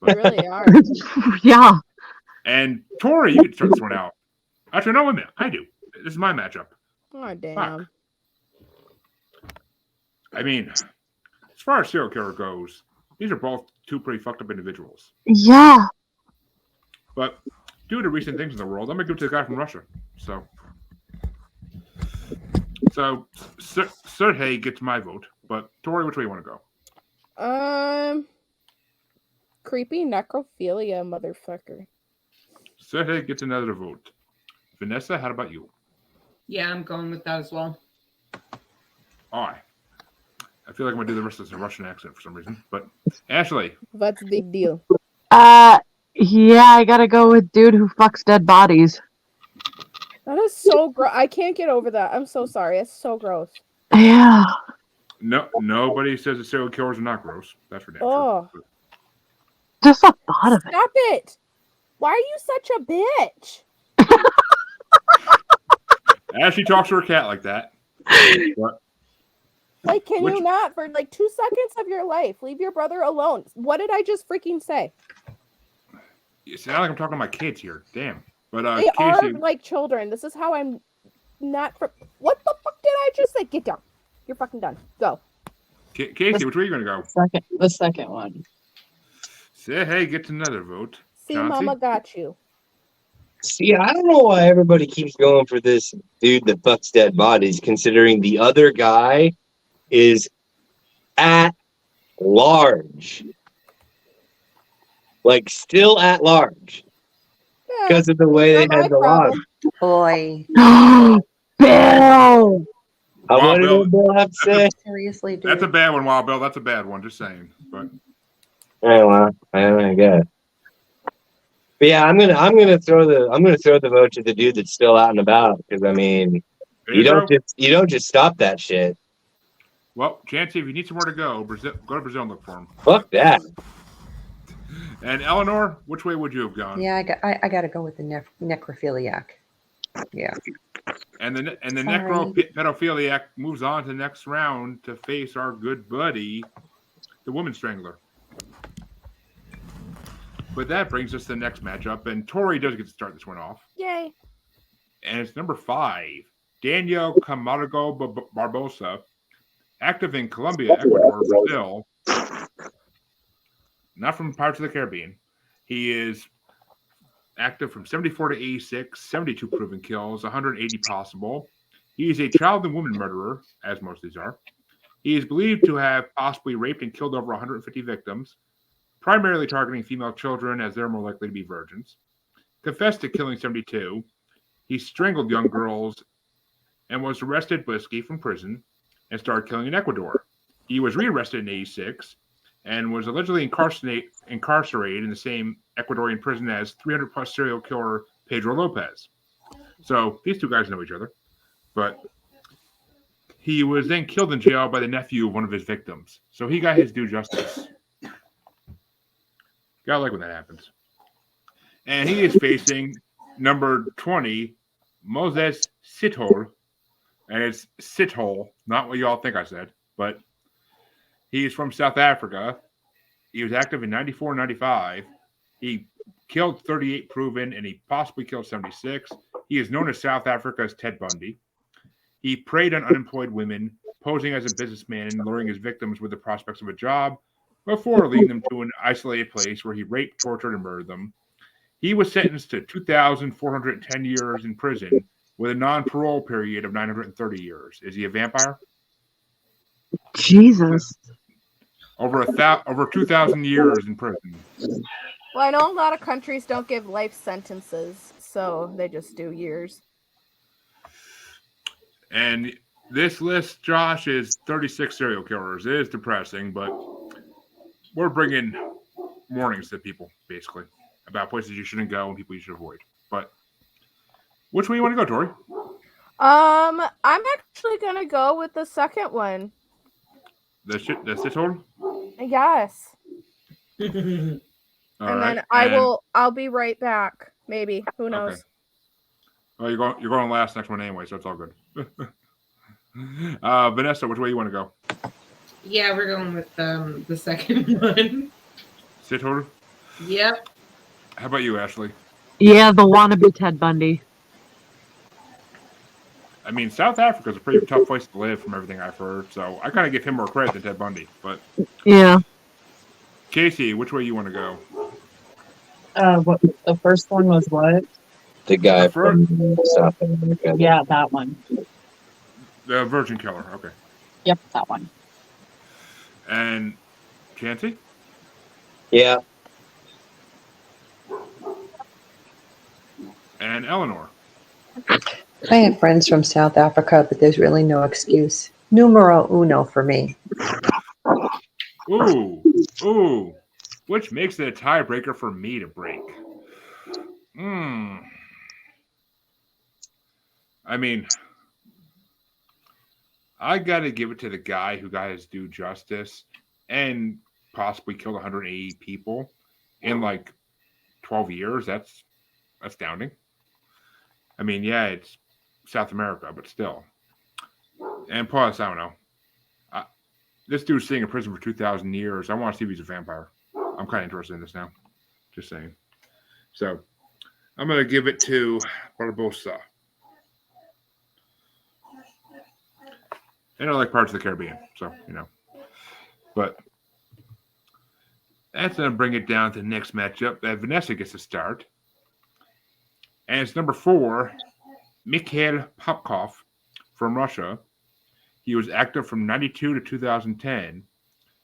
S4: We really are.
S6: Yeah.
S3: And Tori, you can start this one out. Actually, no, wait a minute. I do. This is my matchup.
S4: Oh damn.
S3: Fuck. I mean, as far as serial killer goes, these are both two pretty fucked up individuals.
S6: Yeah.
S3: But due to recent things in the world, I'm gonna give it to the guy from Russia. So Sergey gets my vote. But Tori, which way you want to go?
S4: Creepy necrophilia, motherfucker.
S3: Sergey gets another vote. Vanessa, how about you?
S8: Yeah, I'm going with that as well.
S3: I feel like I'm gonna do the rest of this in a Russian accent for some reason. But Ashley,
S4: What's the big deal?
S6: Yeah, I gotta go with dude who fucks dead bodies.
S4: That is so gross. I can't get over that. I'm so sorry. It's so gross.
S6: Yeah.
S3: nobody says that serial killers are not gross. That's for damn
S4: Oh.
S3: sure.
S6: Just the thought of it.
S4: Stop it! Why are you such a bitch?
S3: Ashley talks to her cat like that. But
S4: Like, can you not, for like 2 seconds of your life, leave your brother alone? What did I just freaking say?
S3: you sound like I'm talking to my kids here. Damn. But
S4: They
S3: Casey,
S4: are like children. This is how I'm not. What the fuck did I just say? Get down. You're fucking done. Go.
S3: Casey, which way are you gonna go?
S7: The second one.
S3: Say hey, gets another vote.
S4: See,
S3: Chauncey?
S4: Mama got you.
S1: See, I don't know why everybody keeps going for this dude that fucks dead bodies, considering the other guy is at large. Like, still at large. Because of the way they had the law.
S2: Boy.
S6: Bill!
S1: What did Bill have to say?
S2: Seriously, dude.
S3: That's a bad one, Wild Bill. That's a bad one. Just saying. But
S1: Oh, well, I guess. But yeah, I'm gonna throw the vote to the dude that's still out and about, because I mean, you don't just stop that shit.
S3: well, Chancy, if you need somewhere to go, go to Brazil and look for him.
S1: Fuck that.
S3: And Eleanor, which way would you have gone?
S2: Yeah, I got to go with the necrophiliac. Yeah.
S3: And the
S2: Sorry.
S3: necropedophiliac moves on to the next round to face our good buddy, the woman strangler. But that brings us to the next matchup, and Tori does get to start this one off.
S4: Yay.
S3: And it's number 5, Daniel Camargo Barbosa, active in Colombia, Ecuador, Brazil. Not from Pirates of the Caribbean. He is active from 74 to 86, 72 proven kills, 180 possible. He is a child and woman murderer, as most of these are. He is believed to have possibly raped and killed over 150 victims, primarily targeting female children as they're more likely to be virgins. Confessed to killing 72. He strangled young girls and was arrested but escaped from prison and started killing in Ecuador. He was rearrested in 86 and was allegedly incarcerated in the same Ecuadorian prison as 300-plus serial killer Pedro Lopez. So these two guys know each other. But he was then killed in jail by the nephew of one of his victims. So he got his due justice. Gotta like when that happens. And he is facing number 20, Moses Sithole. And it's Sithole, not what you all think I said, but he's from South Africa. He was active in 94 and 95. He killed 38 proven, and he possibly killed 76. He is known as South Africa's Ted Bundy. He preyed on unemployed women, posing as a businessman and luring his victims with the prospects of a job before leading them to an isolated place where he raped, tortured, and murdered them. He was sentenced to 2,410 years in prison with a non-parole period of 930 years. Is he a vampire?
S6: Jesus.
S3: Over 2,000 years in prison.
S4: Well, I know a lot of countries don't give life sentences, so they just do years.
S3: And this list, Josh, is 36 serial killers. It is depressing, but we're bringing warnings to people, basically, about places you shouldn't go and people you should avoid. But which way you want to go, Tori?
S4: I'm actually gonna go with the second one.
S3: The shithole?
S4: Yes.
S3: All
S4: And
S3: right.
S4: then I'll be right back. Maybe. Who knows?
S3: Okay. Well, you're going last next one anyway, so it's all good. Vanessa, which way you want to go?
S8: Yeah, we're going with the second one.
S3: Shithole?
S8: Yep.
S3: How about you, Ashley?
S6: Yeah, the wannabe Ted Bundy.
S3: I mean, South Africa's a pretty tough place to live from everything I've heard, so I kind of give him more credit than Ted Bundy. But
S6: Yeah.
S3: Casey, which way you want to go?
S7: What the first one was? What?
S1: The guy
S3: The first-
S1: from South Africa.
S7: Yeah, that one.
S3: The Virgin Killer. Okay.
S7: Yep, that one.
S3: And Chancy?
S1: Yeah.
S3: And Eleanor?
S2: I have friends from South Africa, but there's really no excuse. Numero uno for me.
S3: Ooh. Which makes it a tiebreaker for me to break. I mean, I got to give it to the guy who got his due justice and possibly killed 180 people in like 12 years. That's astounding. I mean, yeah, it's South America, but still. And plus, I don't know. This dude's sitting in prison for 2,000 years. I want to see if he's a vampire. I'm kind of interested in this now. Just saying. So, I'm going to give it to Barbosa. And I like Pirates of the Caribbean, so, you know. But that's going to bring it down to the next matchup that Vanessa gets to start. And it's number 4, Mikhail Popkov from Russia. He was active from 92 to 2010.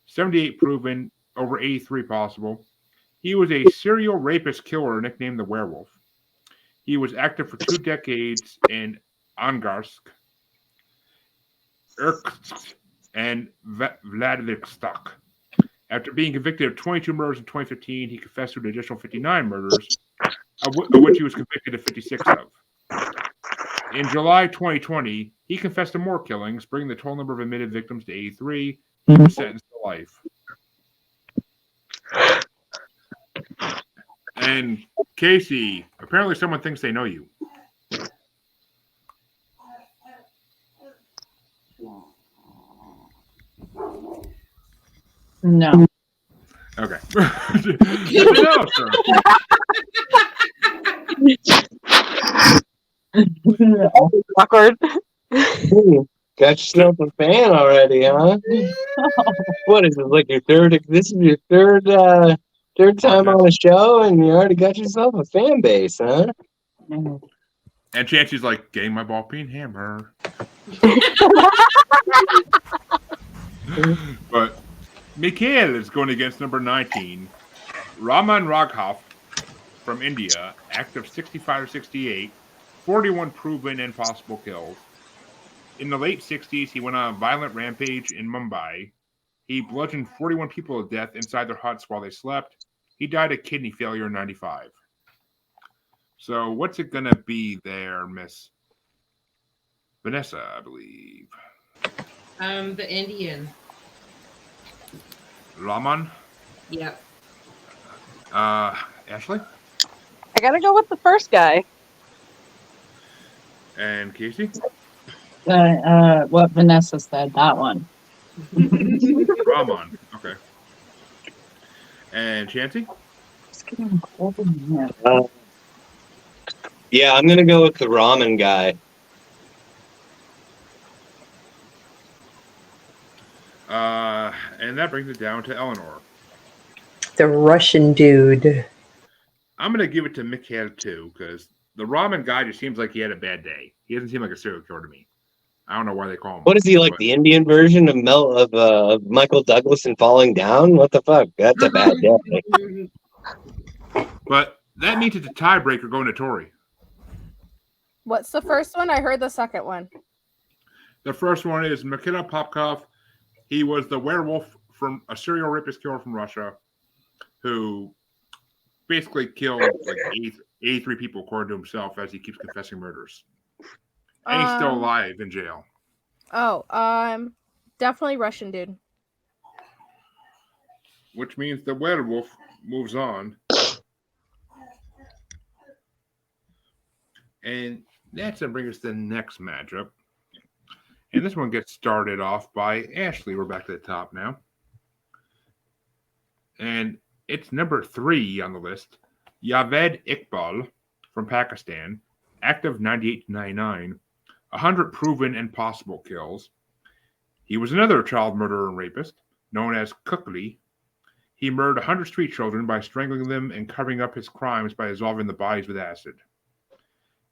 S3: 78 proven, over 83 possible. He was a serial rapist killer nicknamed the Werewolf. He was active for 2 decades in Angarsk, Irkutsk, and Vladivostok. After being convicted of 22 murders in 2015, he confessed to an additional 59 murders, of which he was convicted of 56 of. In July 2020, he confessed to more killings, bringing the total number of admitted victims to 83. He was sentenced to life. And Casey, apparently someone thinks they know you.
S7: No.
S3: Okay. No, sir.
S7: No.
S6: Awkward.
S1: Got yourself a fan already, huh? What is it, like your third? This is your third time on the show, and you already got yourself a fan base, huh?
S7: No.
S3: And Chancey's like, getting my ball peen hammer. But Mikhail is going against number 19, Raman Raghav from India, active 65 to 68, 41 proven and possible kills. In the late 60s, he went on a violent rampage in Mumbai. He bludgeoned 41 people to death inside their huts while they slept. He died of kidney failure in 95. So what's it going to be there, Miss Vanessa, I believe?
S8: The Indian.
S3: Raman?
S8: Yep.
S3: Ashley?
S6: I gotta go with the first guy.
S3: And Casey?
S7: What Vanessa said, that one.
S3: Raman. Okay. And Chancy?
S1: Yeah, I'm gonna go with the ramen guy.
S3: And that brings it down to Eleanor.
S2: The Russian dude.
S3: I'm going to give it to Mikhail too, because the ramen guy just seems like he had a bad day. He doesn't seem like a serial killer to me. I don't know why they call him.
S1: What is he, like, the Indian version of Michael Douglas in Falling Down? What the fuck? That's a bad day.
S3: But that means it's a tiebreaker going to Tori.
S4: What's the first one? I heard the second one.
S3: The first one is Mikhail Popkov. He was the werewolf from a serial rapist killer from Russia who basically killed like 83 people according to himself as he keeps confessing murders. And he's still alive in jail.
S4: Definitely Russian dude.
S3: Which means the werewolf moves on. And that's going to bring us to the next matchup. And this one gets started off by Ashley. We're back to the top now. And it's number 3 on the list. Javed Iqbal from Pakistan, active 98 to 99, 100 proven and possible kills. He was another child murderer and rapist, known as Kukli. He murdered 100 street children by strangling them and covering up his crimes by dissolving the bodies with acid.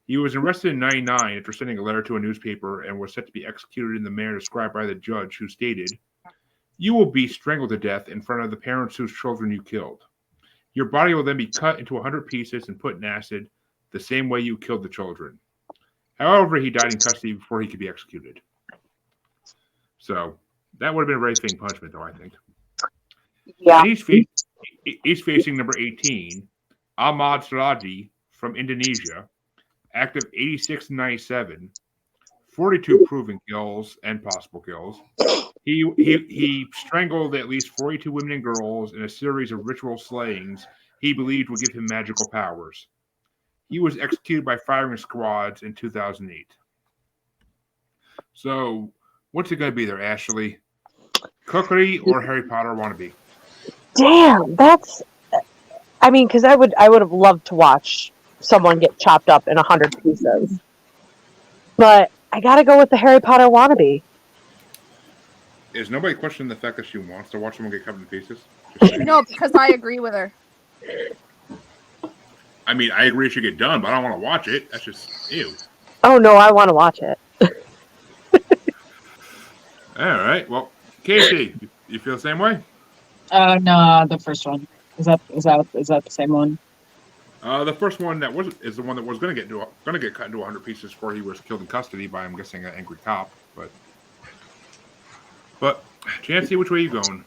S3: He was arrested in 99 after sending a letter to a newspaper and was set to be executed in the manner described by the judge, who stated, "You will be strangled to death in front of the parents whose children you killed. Your body will then be cut into 100 pieces and put in acid the same way you killed the children." However, he died in custody before he could be executed. So that would have been a very faint punishment, though, I think.
S6: Yeah.
S3: And he's facing number 18, Ahmad Siraji from Indonesia, active 86 to 97, 42 proven kills and possible kills. He strangled at least 42 women and girls in a series of ritual slayings he believed would give him magical powers. He was executed by firing squads in 2008. So, what's it going to be there, Ashley? Cookery or Harry Potter wannabe?
S6: Damn, that's. I mean, because I would have loved to watch someone get chopped up in 100 pieces, but I got to go with the Harry Potter wannabe.
S3: Is nobody questioning the fact that she wants to watch someone get cut in pieces?
S4: No, because I agree with her.
S3: I mean, I agree it should get done, but I don't want to watch it. That's just ew.
S6: Oh no, I want to watch it.
S3: All right. Well, Casey, you feel the same way?
S7: No, the first one. Is that the same one?
S3: The first one is the one that was going to get cut into 100 pieces before he was killed in custody by, I'm guessing, an angry cop. But Chancy, which way are you going?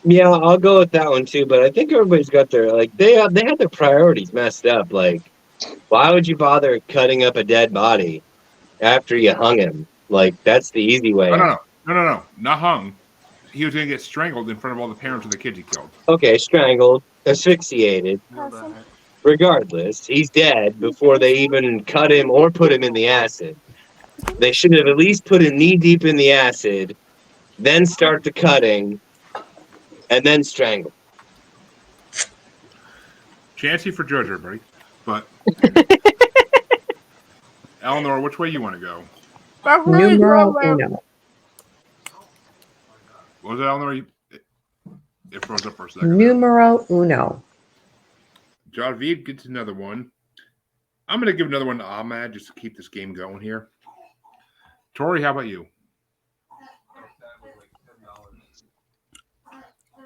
S1: Yeah, I'll go with that one too. But I think everybody's got their they had their priorities messed up. Like, why would you bother cutting up a dead body after you hung him? Like, that's the easy way.
S3: No, not hung. He was going to get strangled in front of all the parents of the kids he killed.
S1: Okay, strangled, asphyxiated. Regardless, he's dead before they even cut him or put him in the acid. They should have at least put him knee deep in the acid, then start the cutting, and then strangle.
S3: Chancy for judge, everybody. But Eleanor, which way you want to go?
S2: Numero uno.
S3: What was it, Eleanor? It froze up for a second.
S2: Numero uno.
S3: Javid gets another one. I'm going to give another one to Ahmad just to keep this game going here. Tori, how about you?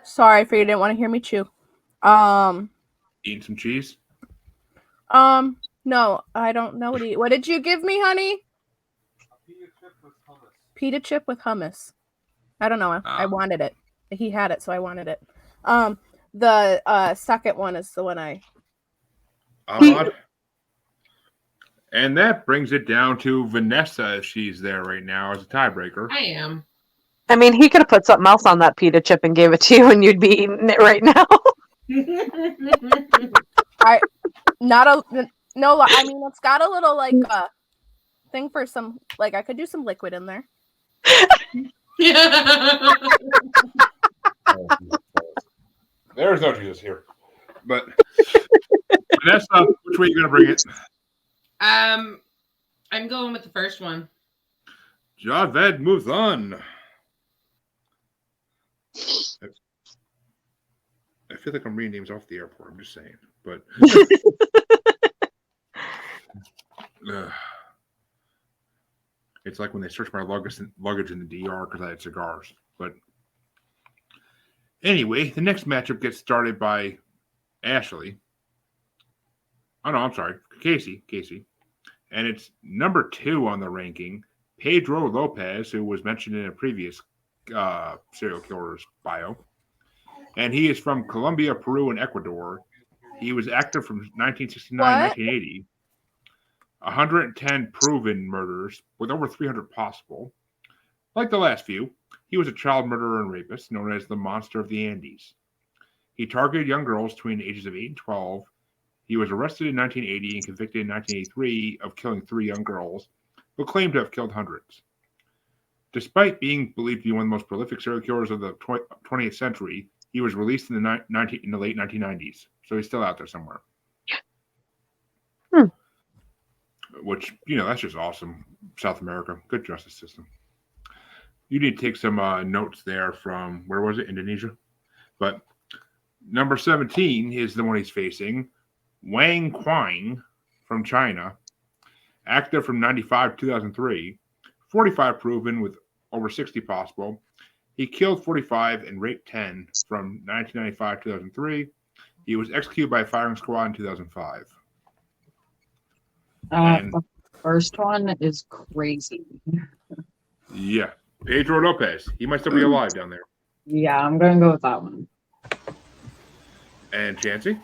S4: Sorry for you didn't want to hear me chew.
S3: Eating some cheese?
S4: No, I don't know what did you give me, honey? Pita chip with hummus. I don't know. I wanted it. He had it, so I wanted it. The second one is the one
S3: Ahmad? And that brings it down to Vanessa, if she's there right now, as a tiebreaker.
S8: I am.
S6: I mean, he could have put something else on that pita chip and gave it to you, and you'd be eating it right now.
S4: I mean, it's got a little thing for some, I could do some liquid in there.
S3: There's no Jesus here. But Vanessa, which way are you going to bring it?
S8: I'm going with the first one.
S3: Javed moves on. I feel like I'm reading names off the airport. I'm just saying. But it's like when they searched my luggage in the DR because I had cigars. But anyway, the next matchup gets started by Ashley. Oh, no, I'm sorry. Casey. And it's number 2 on the ranking, Pedro Lopez, who was mentioned in a previous serial killer's bio. And he is from Colombia, Peru, and Ecuador. He was active from 1969 to
S4: What?
S3: 1980. 110 proven murders with over 300 possible. Like the last few, he was a child murderer and rapist known as the Monster of the Andes. He targeted young girls between the ages of 8 and 12. He was arrested in 1980 and convicted in 1983 of killing 3 young girls, but claimed to have killed hundreds. Despite being believed to be one of the most prolific serial killers of the 20th century, he was released in the late 1990s, so he's still out there somewhere. Which, that's just awesome. South America, good justice system. You need to take some notes there from, where was it? Indonesia? But number 17 is the one he's facing. Wang Quang from China. Active from 95 to 2003. 45 proven with over 60 possible. He killed 45 and raped 10 from 1995 to 2003. He was executed by a firing squad in 2005.
S7: The first one is crazy.
S3: Yeah. Pedro Lopez. He might still be alive down there.
S7: Yeah, I'm going to go with that one.
S3: And Chancy?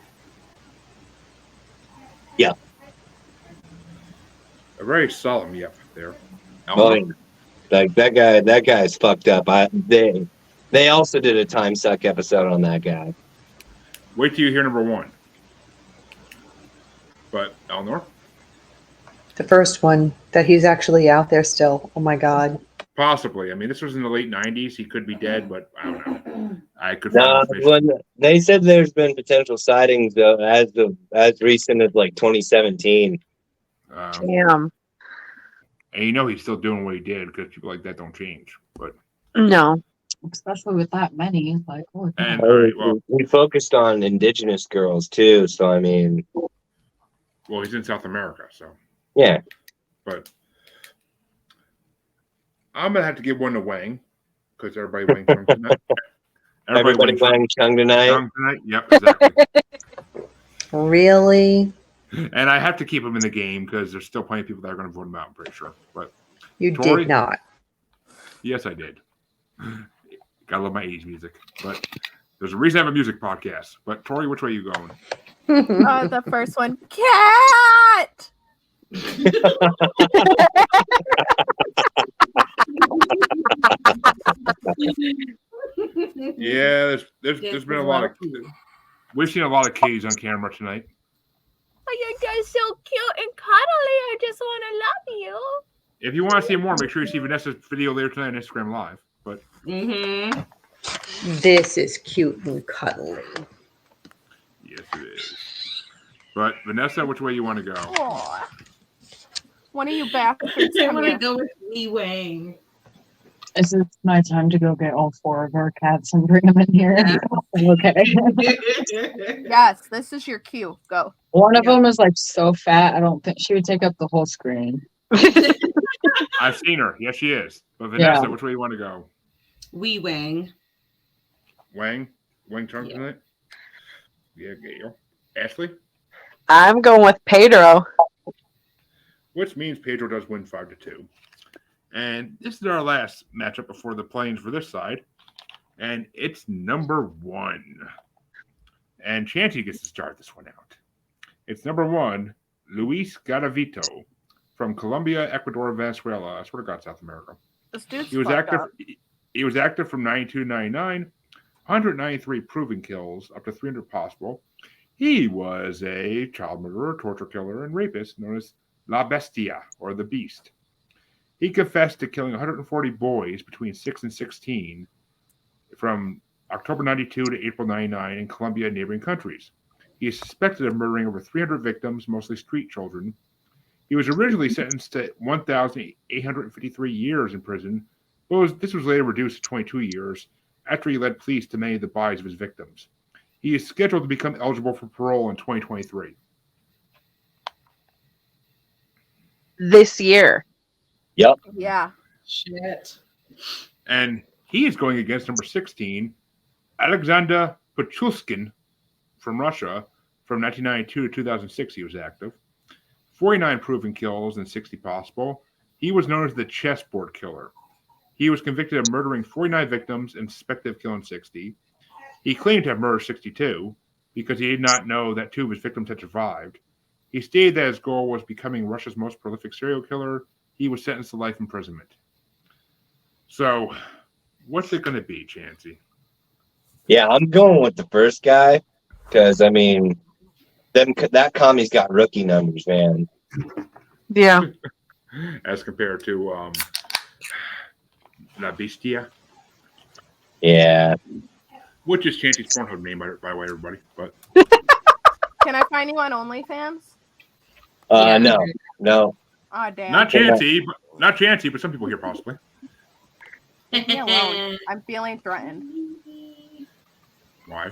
S1: Yeah.
S3: A very solemn yep there.
S1: Oh, yeah. Like that guy's fucked up. They also did a time suck episode on that guy.
S3: Wait till you hear number 1. But Eleanor?
S2: The first one, that he's actually out there still. Oh my God.
S3: Possibly. I mean, this was in the late 90s. He could be dead, but I don't know. I could
S1: No,
S3: find information.
S1: they said there's been potential sightings as recent as like 2017.
S6: Damn.
S3: And he's still doing what he did because people like that don't change. But
S6: No.
S7: Especially with that many. Like, oh,
S3: and all right, well,
S1: We focused on indigenous girls too, so I mean,
S3: well, he's in South America, so
S1: yeah.
S3: But I'm gonna have to give one to Wang because everybody Wang Chung tonight.
S1: Everybody Wang Chung tonight.
S3: Yep, exactly.
S2: Really?
S3: And I have to keep him in the game because there's still plenty of people that are going to vote him out. I'm pretty sure. But
S2: You
S3: Tori?
S2: did not.
S3: Yes, I did. Gotta love my 80s music. But there's a reason I have a music podcast. But Tori, which way are you going?
S4: The first one. Cat!
S3: Yeah, there's been a lot of. We've seen a lot of kitties on camera tonight.
S4: Oh, you guys so cute and cuddly. I just want to love you.
S3: If you want to see more, make sure you see Vanessa's video later tonight on Instagram Live. But
S2: This is cute and cuddly.
S3: yes, it is. But Vanessa, which way you want to go?
S4: Aw. One of you bastards.
S8: I want to go with Lee Wang.
S7: is it my time to go get all 4 of our cats and bring them in here?
S8: Yeah.
S7: Okay.
S4: Yes, this is your cue. Go.
S7: One of them is like so fat, I don't think she would take up the whole screen.
S3: I've seen her. Yes, she is. But Vanessa,
S7: Yeah.
S3: which way you want to go?
S8: Wee Wang.
S3: Wang Chung tonight? Yeah, Gail. Ashley?
S6: I'm going with Pedro.
S3: Which means Pedro does win 5-2. And this is our last matchup before the plains for this side. And it's number 1. And Chancy gets to start this one out. It's number 1, Luis Garavito from Colombia, Ecuador, Venezuela. I swear to God, South America.
S4: This dude's
S3: He was
S4: fucked
S3: active.
S4: up.
S3: He was active from 92 to 99, 193 proven kills, up to 300 possible. He was a child murderer, torture killer, and rapist known as La Bestia, or the Beast. He confessed to killing 140 boys between 6 and 16 from October 92 to April 99 in Colombia and neighboring countries. He is suspected of murdering over 300 victims, mostly street children. He was originally sentenced to 1,853 years in prison, but this was later reduced to 22 years after he led police to many of the bodies of his victims. He is scheduled to become eligible for parole in 2023.
S6: This year.
S1: Yep.
S4: Yeah.
S8: Shit.
S3: And he is going against number 16, Alexander Pachulskin from Russia. From 1992 to 2006, he was active. 49 proven kills and 60 possible. He was known as the chessboard killer. He was convicted of murdering 49 victims and suspected of killing 60. He claimed to have murdered 62 because he did not know that 2 of his victims had survived. He stated that his goal was becoming Russia's most prolific serial killer. He was sentenced to life imprisonment. So, what's it going to be, Chancy?
S1: Yeah, I'm going with the first guy because I mean, that commie's got rookie numbers, man.
S6: Yeah.
S3: As compared to La Bestia,
S1: Yeah.
S3: which is Chancy's Pornhub name, by the way, everybody. But
S4: Can I find you on OnlyFans?
S1: No.
S4: Oh, damn.
S3: not Chancy, but some people here possibly.
S4: Leave me alone. I'm feeling threatened.
S3: Why?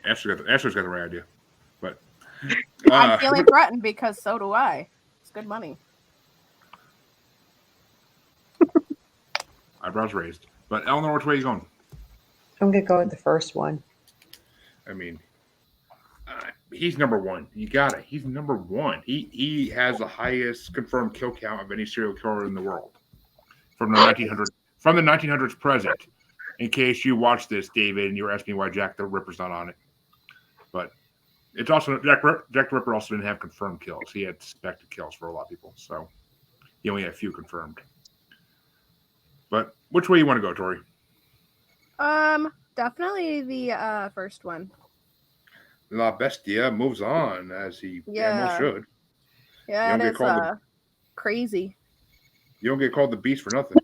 S3: Ashley's got the right idea. But
S4: I'm feeling threatened because so do I. It's good money.
S3: Eyebrows raised. But Eleanor, which way are you going?
S2: I'm going to go with the first one.
S3: I mean, he's number one. You got it. He's number one. He has the highest confirmed kill count of any serial killer in the world from the 1900s present. In case you watched this, David, and you were asking why Jack the Ripper's not on it, but it's also Jack the Ripper also didn't have confirmed kills. He had suspected kills for a lot of people, so he only had a few confirmed. But which way you want to go, Tori?
S4: Definitely the first one.
S3: La Bestia moves on as he almost should.
S4: Yeah, it is crazy.
S3: You don't get called the Beast for nothing.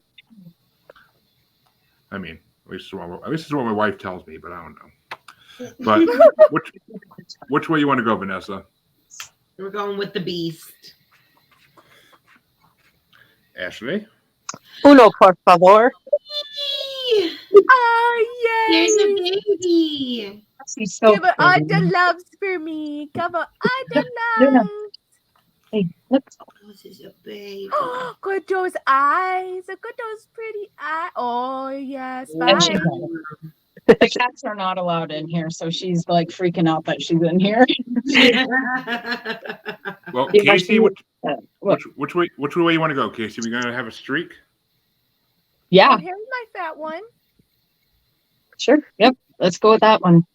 S3: I mean, at least this is what my wife tells me, but I don't know. But which way you want to go, Vanessa?
S8: We're going with the Beast.
S3: Ashley?
S6: Uno, por favor.
S4: Oh, yay!
S8: There's a baby.
S7: She's so
S4: Give it all
S7: pretty.
S4: the loves for me. Come on, all the
S7: Luna.
S4: loves.
S7: Hey, look.
S8: This is a baby.
S4: Look at those eyes. Look at those pretty eyes. Oh, yes.
S7: And she-
S4: Bye.
S7: The cats are not allowed in here, so she's like freaking out that she's in here.
S3: Well,
S7: Yeah,
S3: Casey,
S7: what?
S3: which way you want to go, Casey? We gonna have a streak?
S7: Yeah,
S4: Oh, here's my fat one.
S7: sure. Yep. Let's go with that one.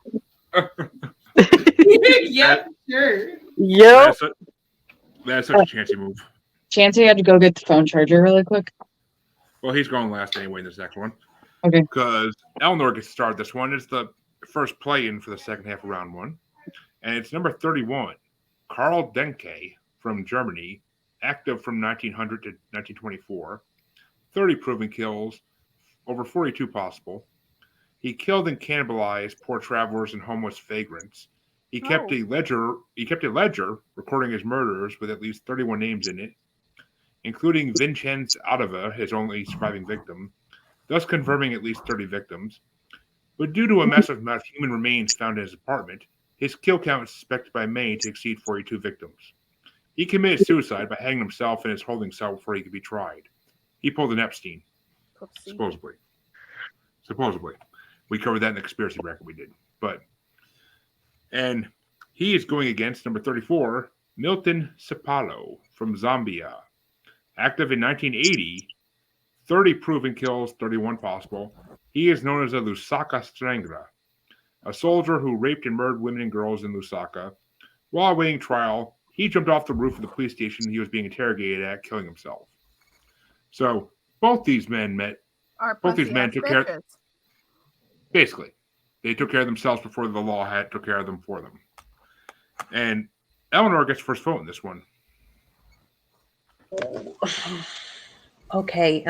S8: Yep, sure.
S6: Yep.
S3: That's such a Chancy move.
S7: Chancy had to go get the phone charger really quick.
S3: Well, he's going last anyway in this next one.
S7: Okay.
S3: Because Eleanor gets to start this one. It's the first play-in for the second half of round one. And it's number 31, Karl Denke from Germany, active from 1900 to 1924. 30 proven kills, over 42 possible. He killed and cannibalized poor travelers and homeless vagrants. He kept a ledger recording his murders with at least 31 names in it, including Vincenz Adava, his only surviving victim, thus confirming at least 30 victims. But due to a massive amount of human remains found in his apartment, his kill count is suspected by many to exceed 42 victims. He committed suicide by hanging himself in his holding cell before he could be tried. He pulled an Epstein, supposedly. We covered that in the conspiracy bracket we did. And he is going against number 34, Milton Sapalo from Zambia. Active in 1980, 30 proven kills, 31 possible. He is known as a Lusaka Strangler, a soldier who raped and murdered women and girls in Lusaka. While awaiting trial, he jumped off the roof of the police station he was being interrogated at, killing himself. So both these men took care. Basically, they took care of themselves before the law took care of them for them. And Eleanor gets first vote in this one.
S2: Okay.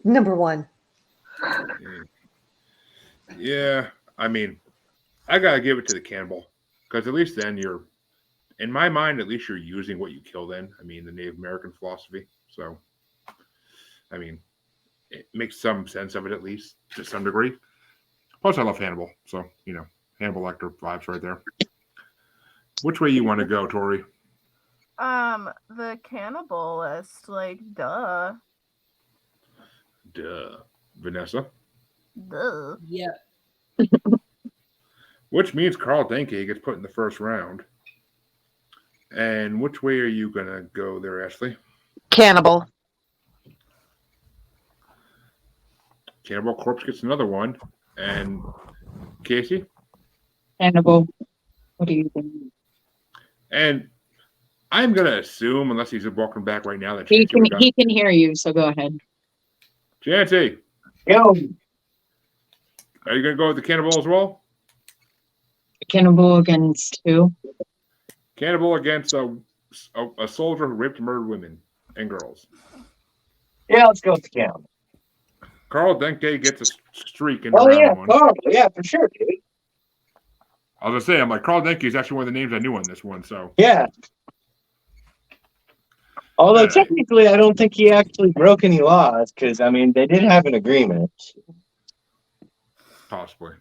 S2: Number one.
S3: Yeah, I mean, I gotta give it to the cannibal because at least then you're, in my mind, at least you're using what you kill. Then, I mean, the Native American philosophy. So, I mean, it makes some sense of it at least to some degree. Plus, I love Hannibal, so Hannibal Lecter vibes right there. Which way you want to go, Tori?
S4: The cannibalist, like, duh.
S3: Vanessa?
S4: Duh.
S8: Yep.
S3: Which means Karl Denke gets put in the first round. And which way are you going to go there, Ashley?
S6: Cannibal.
S3: Cannibal Corpse gets another one. And Casey?
S7: Cannibal. What do you think?
S3: And I'm going to assume, unless he's walking back right now, that
S7: He
S3: Chancy would
S7: can hear you, so go ahead.
S3: Chancy,
S1: Yo,
S3: are you going to go with the Cannibal as well?
S7: Cannibal against who?
S3: Cannibal against a soldier who raped and murdered women and girls.
S1: yeah, let's go with the count.
S3: Carl Denke gets a streak in
S1: Oh
S3: round
S1: yeah,
S3: one.
S1: Carl, yeah, for sure, dude.
S3: I was going to say, I'm like, Carl Denke is actually one of the names I knew on this one, so.
S1: Yeah. Although
S3: All right.
S1: technically, I don't think he actually broke any laws because I mean they did have an agreement.
S3: Possibly.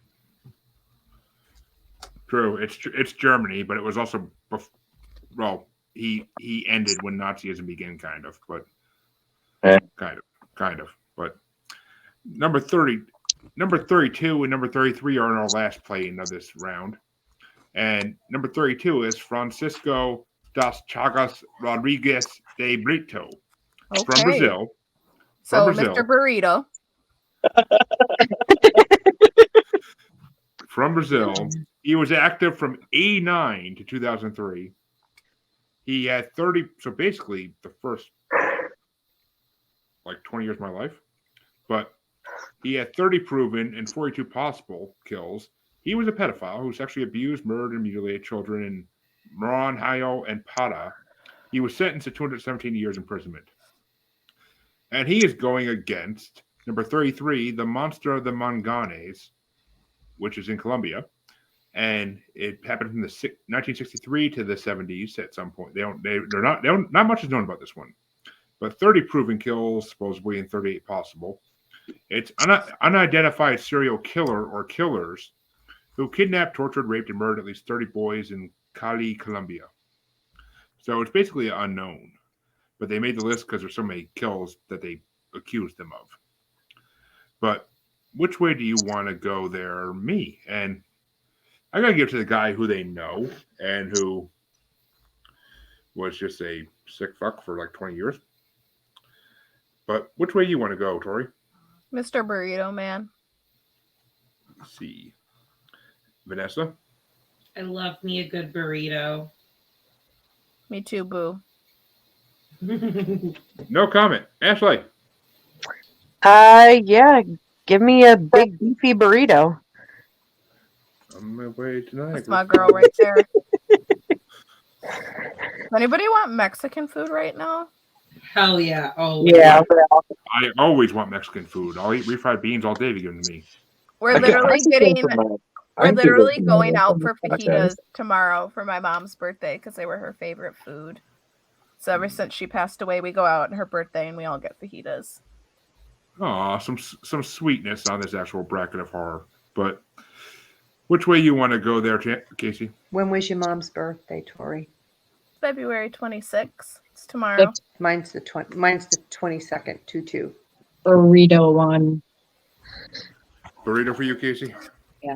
S3: True. It's Germany, but it was also well, he ended when Nazism began, kind of, but kind of. But number 32, and number 33 are in our last playing of this round, and number 32 is Francisco das Chagas Rodriguez de Brito from Brazil.
S4: So,
S3: Brazil.
S4: Mr. Burrito.
S3: From Brazil. He was active from 89 to 2003. He had 30, so basically the first like 20 years of my life. But he had 30 proven and 42 possible kills. He was a pedophile who sexually abused, murdered, and mutilated children in Maranhão and Pará. He was sentenced to 217 years imprisonment. And he is going against number 33, the Monster of the Manganes, which is in Colombia. And it happened from the 1963 to the 70s at some point. Not much is known about this one, but 30 proven kills supposedly and 38 possible. It's unidentified serial killer or killers who kidnapped, tortured, raped, and murdered at least 30 boys in Cali, Colombia. So it's basically unknown, but they made the list because there's so many kills that they accused them of. But which way do you want to go there? Me. And I got to give it to the guy who they know and who was just a sick fuck for like 20 years. But which way do you want to go, Tori?
S4: Mr. Burrito Man.
S3: Let's see. Vanessa?
S8: I love me a good burrito.
S4: Me too, boo.
S3: No comment. Ashley?
S6: Yeah, give me a big beefy burrito.
S3: On my way tonight.
S4: That's my girl right there. Anybody want Mexican food right now?
S8: Hell yeah. Oh
S6: Yeah.
S3: I always want Mexican food. I'll eat refried beans all day if you give them to me.
S4: We're literally going out for fajitas tomorrow for my mom's birthday because they were her favorite food. So ever since she passed away, we go out on her birthday and we all get fajitas.
S3: Aw, some sweetness on this actual bracket of horror. But which way you want to go there, Casey?
S2: When was your mom's birthday, Tori?
S4: February 26th. It's tomorrow.
S2: Mine's the 22nd, 2/2.
S7: Burrito one.
S3: Burrito for you, Casey?
S7: Yeah.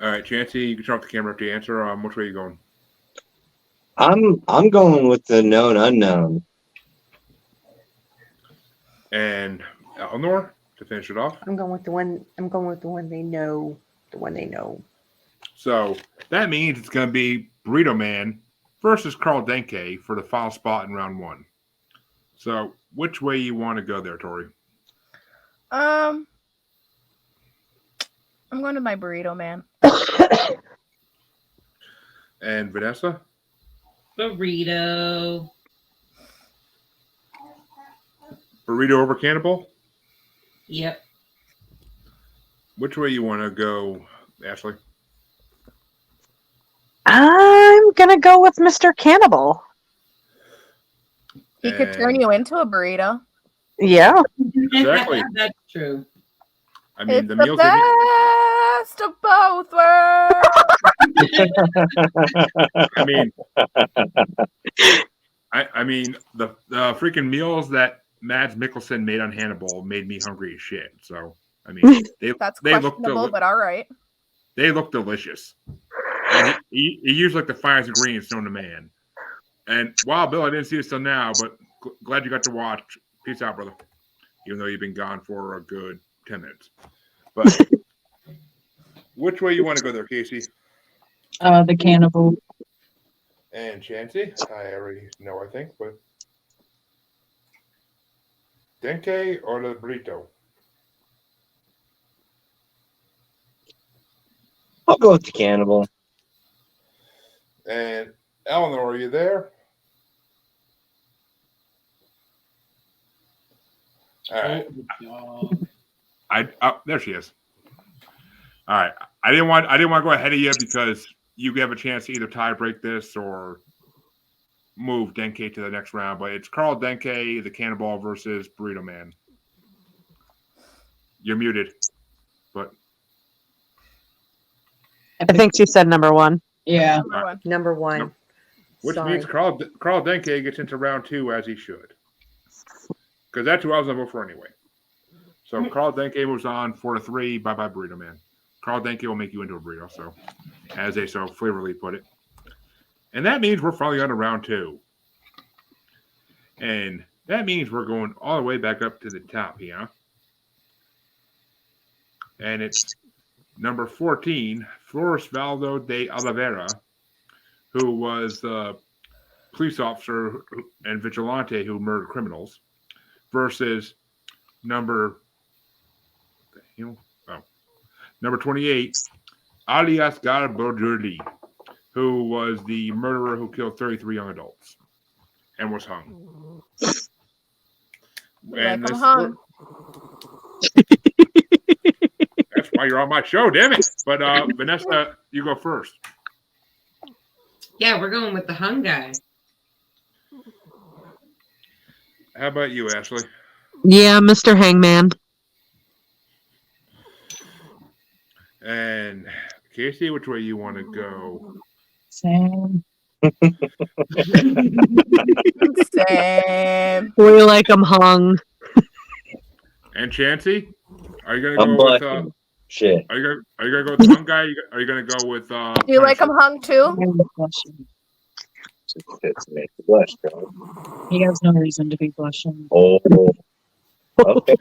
S3: All right, Chancy, you can turn off the camera to answer. Which way are you going?
S1: I'm going with the known unknown.
S3: And Eleanor, to finish it off.
S2: I'm going with the one they know. The one they know.
S3: So that means it's going to be Burrito Man versus Carl Denke for the final spot in round one. So which way you want to go there, Tori?
S4: I'm going to my Burrito Man.
S3: And Vanessa?
S8: burrito.
S3: Burrito over Cannibal?
S8: Yep.
S3: Which way you want to go, Ashley?
S6: I'm gonna go with Mr. Cannibal.
S4: He could turn you into a burrito.
S6: Yeah.
S3: Exactly.
S8: That's true.
S3: I mean,
S4: It's
S3: the
S4: the
S3: meals.
S4: best of both worlds.
S3: I mean, the freaking meals that Mads Mikkelsen made on Hannibal made me hungry as shit. So, I mean,
S4: That's
S3: they look
S4: questionable, but all right.
S3: They look delicious. And he used like the finest ingredients known to man. And wow, Bill, I didn't see this till now, but glad you got to watch. Peace out, brother. even though you've been gone for a good 10 minutes. But which way you want to go there, Casey?
S7: The cannibal.
S3: And Chancy? I already know, I think, but Denke or the burrito?
S1: I'll go with the cannibal.
S3: And Eleanor, are you there? All right. There she is. All right. I didn't want to go ahead of you because you have a chance to either tie break this or move Denke to the next round. But it's Carl Denke, the Cannonball versus Burrito Man. You're muted. But
S6: I think she said number one.
S7: Yeah.
S2: Number one.
S3: Which
S2: Sorry.
S3: means Carl Denke gets into round 2 as he should. Because that's who I was going to vote for anyway. So Carl Denke moves on 4-3. Bye-bye, Burrito Man. Carl Denke will make you into a burrito, so as they so flavorfully put it. And that means we're finally on to round 2. And that means we're going all the way back up to the top here. And it's number 14, Floresvaldo de Oliveira, who was the police officer and vigilante who murdered criminals, versus number 28, alias Garbodurli, who was the murderer who killed 33 young adults and was hung.
S4: Like I'm hung.
S3: That's why you're on my show, damn it. But Vanessa, you go first.
S8: Yeah, we're going with the hung guy.
S3: How about you, Ashley?
S6: Yeah, Mr. Hangman.
S3: And Casey, which way you want to go?
S7: Same.
S4: Same.
S6: We like them hung.
S3: And Chancy, are you gonna
S1: I'm
S3: go with
S1: blushing. Shit.
S3: Are you gonna go with the hung guy? Are you gonna go with
S4: Do you like them hung too?
S1: It's make the blush, bro.
S7: He has no reason to be blushing.
S1: Oh. Okay.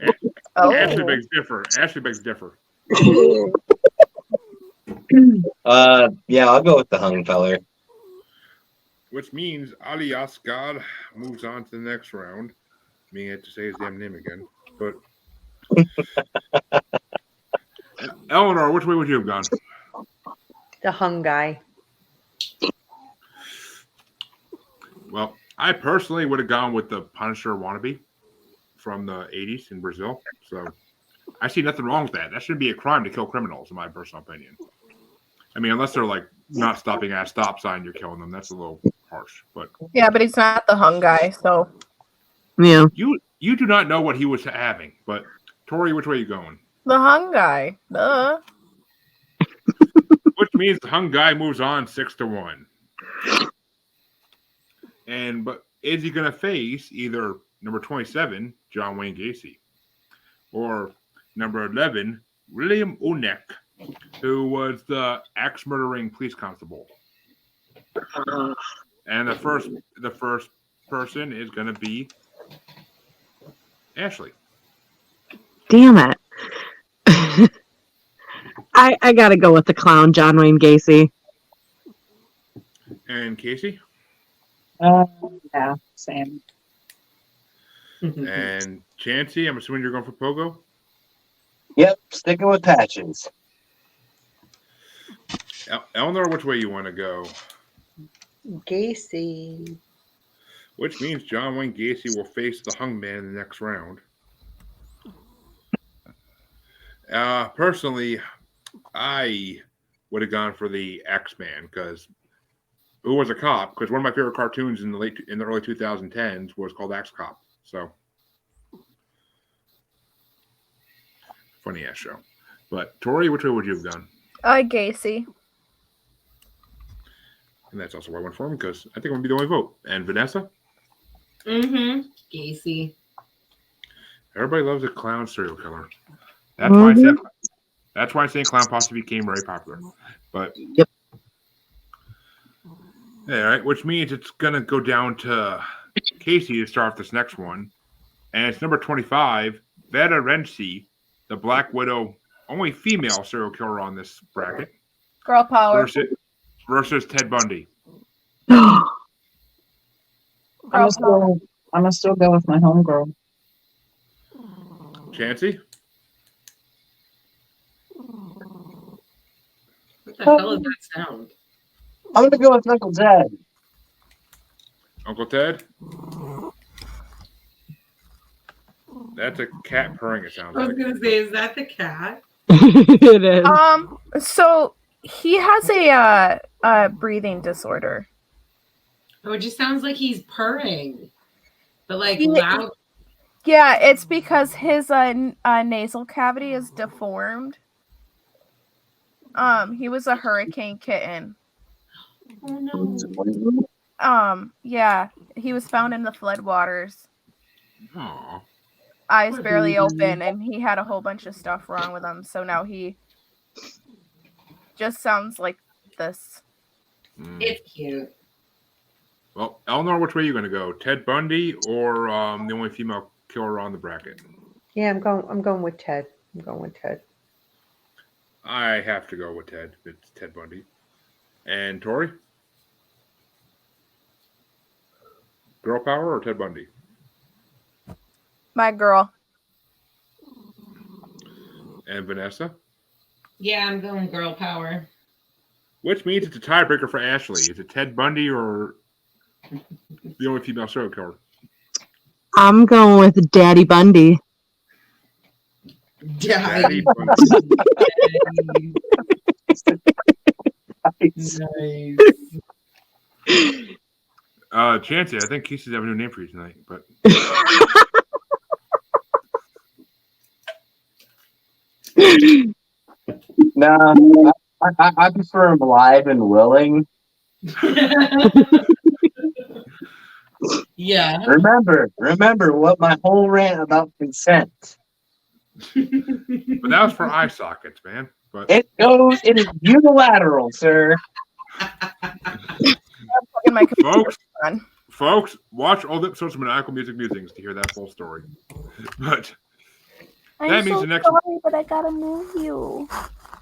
S4: Oh.
S3: Ashley begs differ. Ashley begs differ.
S1: Yeah, I'll go with the hung feller.
S3: Which means Ali Asgard moves on to the next round. Me had to say his damn name again. But Eleanor, which way would you have gone?
S2: The hung guy.
S3: Well, I personally would have gone with the Punisher wannabe from the 80s in Brazil. So I see nothing wrong with that. That shouldn't be a crime to kill criminals, in my personal opinion. I mean, unless they're like not stopping at a stop sign, you're killing them. That's a little harsh. But
S4: Yeah, but he's not the hung guy, so
S6: Yeah.
S3: you do not know what he was having. But Tori, which way are you going?
S4: the hung guy. Duh.
S3: Which means the hung guy moves on 6-1. But is he going to face either number 27, John Wayne Gacy, or number 11, William Onek, who was the axe-murdering police constable? And the first person is going to be Ashley.
S6: Damn it. I gotta go with the clown, John Wayne Gacy.
S3: And Casey?
S7: Yeah, same.
S3: And Chancy, I'm assuming you're going for Pogo?
S1: Yep, sticking with patches.
S3: Eleanor, which way you want to go?
S2: Gacy.
S3: Which means John Wayne Gacy will face the hung man in the next round. Personally, I would have gone for the X-Man because who was a cop? Because one of my favorite cartoons in the early 2010s was called X Cop. So funny ass show. But Tori, which way would you have gone?
S4: Gacy.
S3: And that's also why I went for him because I think I'm gonna be the only vote. And Vanessa?
S8: Gacy.
S3: Everybody loves a clown serial killer. That's why that's why saying clown posse became very popular. But
S6: Yep.
S3: All right, which means it's going to go down to Casey to start off this next one. And it's number 25, Vera Renzi, the Black Widow, only female serial killer on this bracket,
S4: Girl power.
S3: versus Ted Bundy.
S6: Oh,
S7: I'm gonna still go with my homegirl.
S3: Chancy?
S8: What the hell is that sound?
S1: I'm gonna go with Uncle Ted.
S3: Uncle Ted? That's a cat purring, it sounds
S8: I was
S3: like.
S8: gonna say, is that the cat?
S6: it is.
S4: So he has a breathing disorder.
S8: Oh, it just sounds like he's purring, but like
S4: He-
S8: loud.
S4: Yeah, it's because his nasal cavity is deformed. He was a hurricane kitten.
S8: Oh no.
S4: Yeah, he was found in the floodwaters.
S3: Aw.
S4: Eyes barely open, and he had a whole bunch of stuff wrong with him. So now he just sounds like this.
S8: It's cute.
S3: Well, Eleanor, which way are you going to go? Ted Bundy or the only female killer on the bracket?
S2: Yeah, I'm going with Ted. I'm going with Ted.
S3: I have to go with Ted. It's Ted Bundy. And Tori? Girl power or Ted Bundy?
S4: My girl.
S3: And Vanessa?
S8: Yeah, I'm going girl power.
S3: Which means it's a tiebreaker for Ashley. Is it Ted Bundy or the only female serial killer?
S6: I'm going with Daddy Bundy.
S3: Daddy Bundy.
S8: Nice.
S3: Chancy, I think Casey's have a new name for you tonight, but
S1: Nah, I prefer him alive and willing.
S8: Yeah.
S1: Remember what my whole rant about consent.
S3: but that was for eye sockets, man. But
S1: It is unilateral, sir.
S4: My
S3: folks, watch all the episodes of Maniacal Music Musings to hear that full story. But that means the next
S4: sorry, but I gotta move you.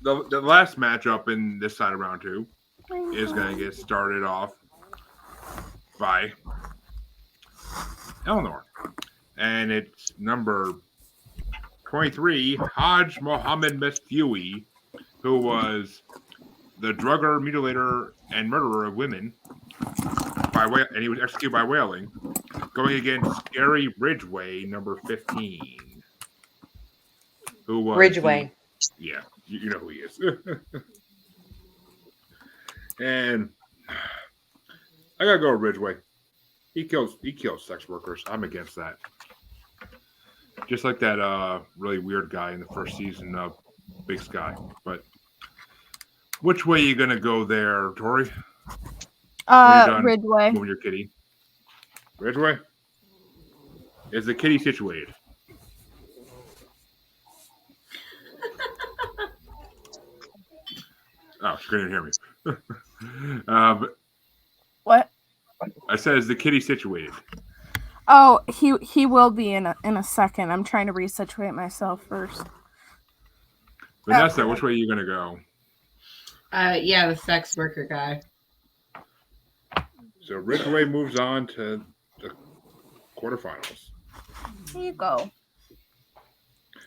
S3: the last matchup in this side of round 2 is going to get started off by Eleanor, and it's number 23, Hajj Mohammed Mesfui, who was the drugger, mutilator, and murderer of women, and he was executed by whaling, going against Scary Ridgway, number 15, who was
S2: Ridgway.
S3: yeah, you know who he is. And I gotta go with Ridgway. He kills sex workers. I'm against that. Just like that really weird guy in the first season of Big Sky. But which way are you gonna go there, Tori?
S4: Ridgway.
S3: Moving your kitty. Ridgway? Is the kitty situated? Oh, she couldn't hear me.
S4: What?
S3: I said, is the kitty situated?
S4: Oh, he will be in a second. I'm trying to resituate myself first.
S3: Vanessa, which way are you gonna go?
S8: Yeah, the sex worker guy.
S3: So Ridgway moves on to the quarterfinals.
S4: Here you go.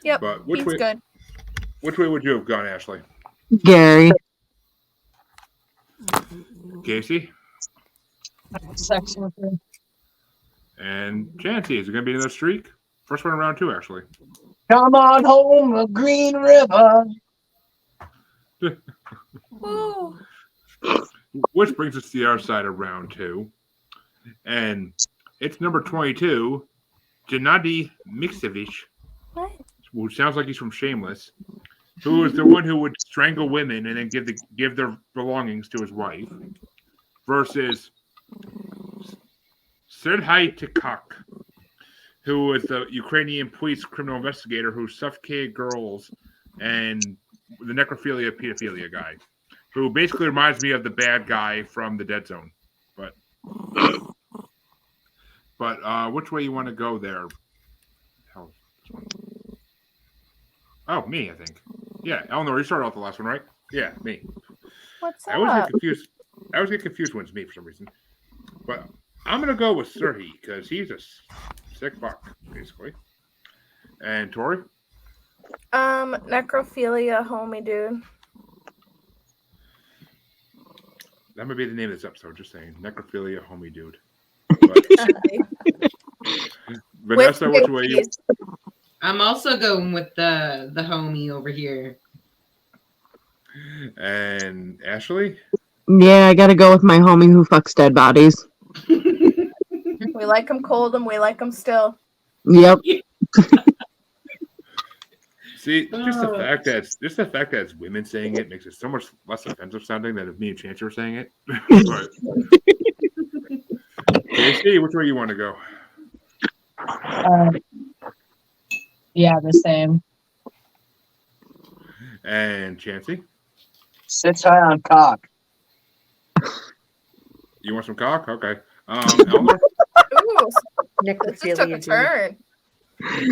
S4: Yep,
S3: But
S4: he's good.
S3: Which way would you have gone, Ashley?
S6: Gary.
S3: Casey?
S7: Sex worker.
S3: And Chancy, is it going to be another streak? First one in round 2, actually.
S1: Come on home, a Green River.
S4: Woo.
S3: Which brings us to the other side of round 2. And it's number 22, Gennady Miksevich,
S4: What?
S3: who sounds like he's from Shameless, who is the one who would strangle women and then give their belongings to his wife, versus Serhii Tikak, who was the Ukrainian police criminal investigator who suffocated girls and the necrophilia pedophilia guy, who basically reminds me of the bad guy from the Dead Zone. But which way you want to go there? Oh, me, I think. Yeah, Eleanor, you started off the last one, right? Yeah, me.
S4: What's
S3: I always get
S4: up?
S3: confused. I always get confused when it's me for some reason. But I'm gonna go with Serhi because he's a sick fuck, basically. And Tori?
S4: Necrophilia, homie dude.
S3: That might be the name of this episode, just saying. Necrophilia, homie dude. But, Vanessa, which way you?
S8: I'm also going with the homie over here.
S3: And Ashley?
S6: Yeah, I gotta go with my homie who fucks dead bodies.
S4: We like them cold and we like them still.
S6: Yep.
S3: See, just the fact that it's women saying it makes it so much less offensive sounding than if me and Chance were saying it. But Casey, which way you want to go?
S7: Yeah, the same.
S3: And Chancy?
S1: Sits high on cock.
S3: You want some cock? Okay. Eleanor?
S4: Ooh, this just took a
S2: Necrophilia.
S4: turn.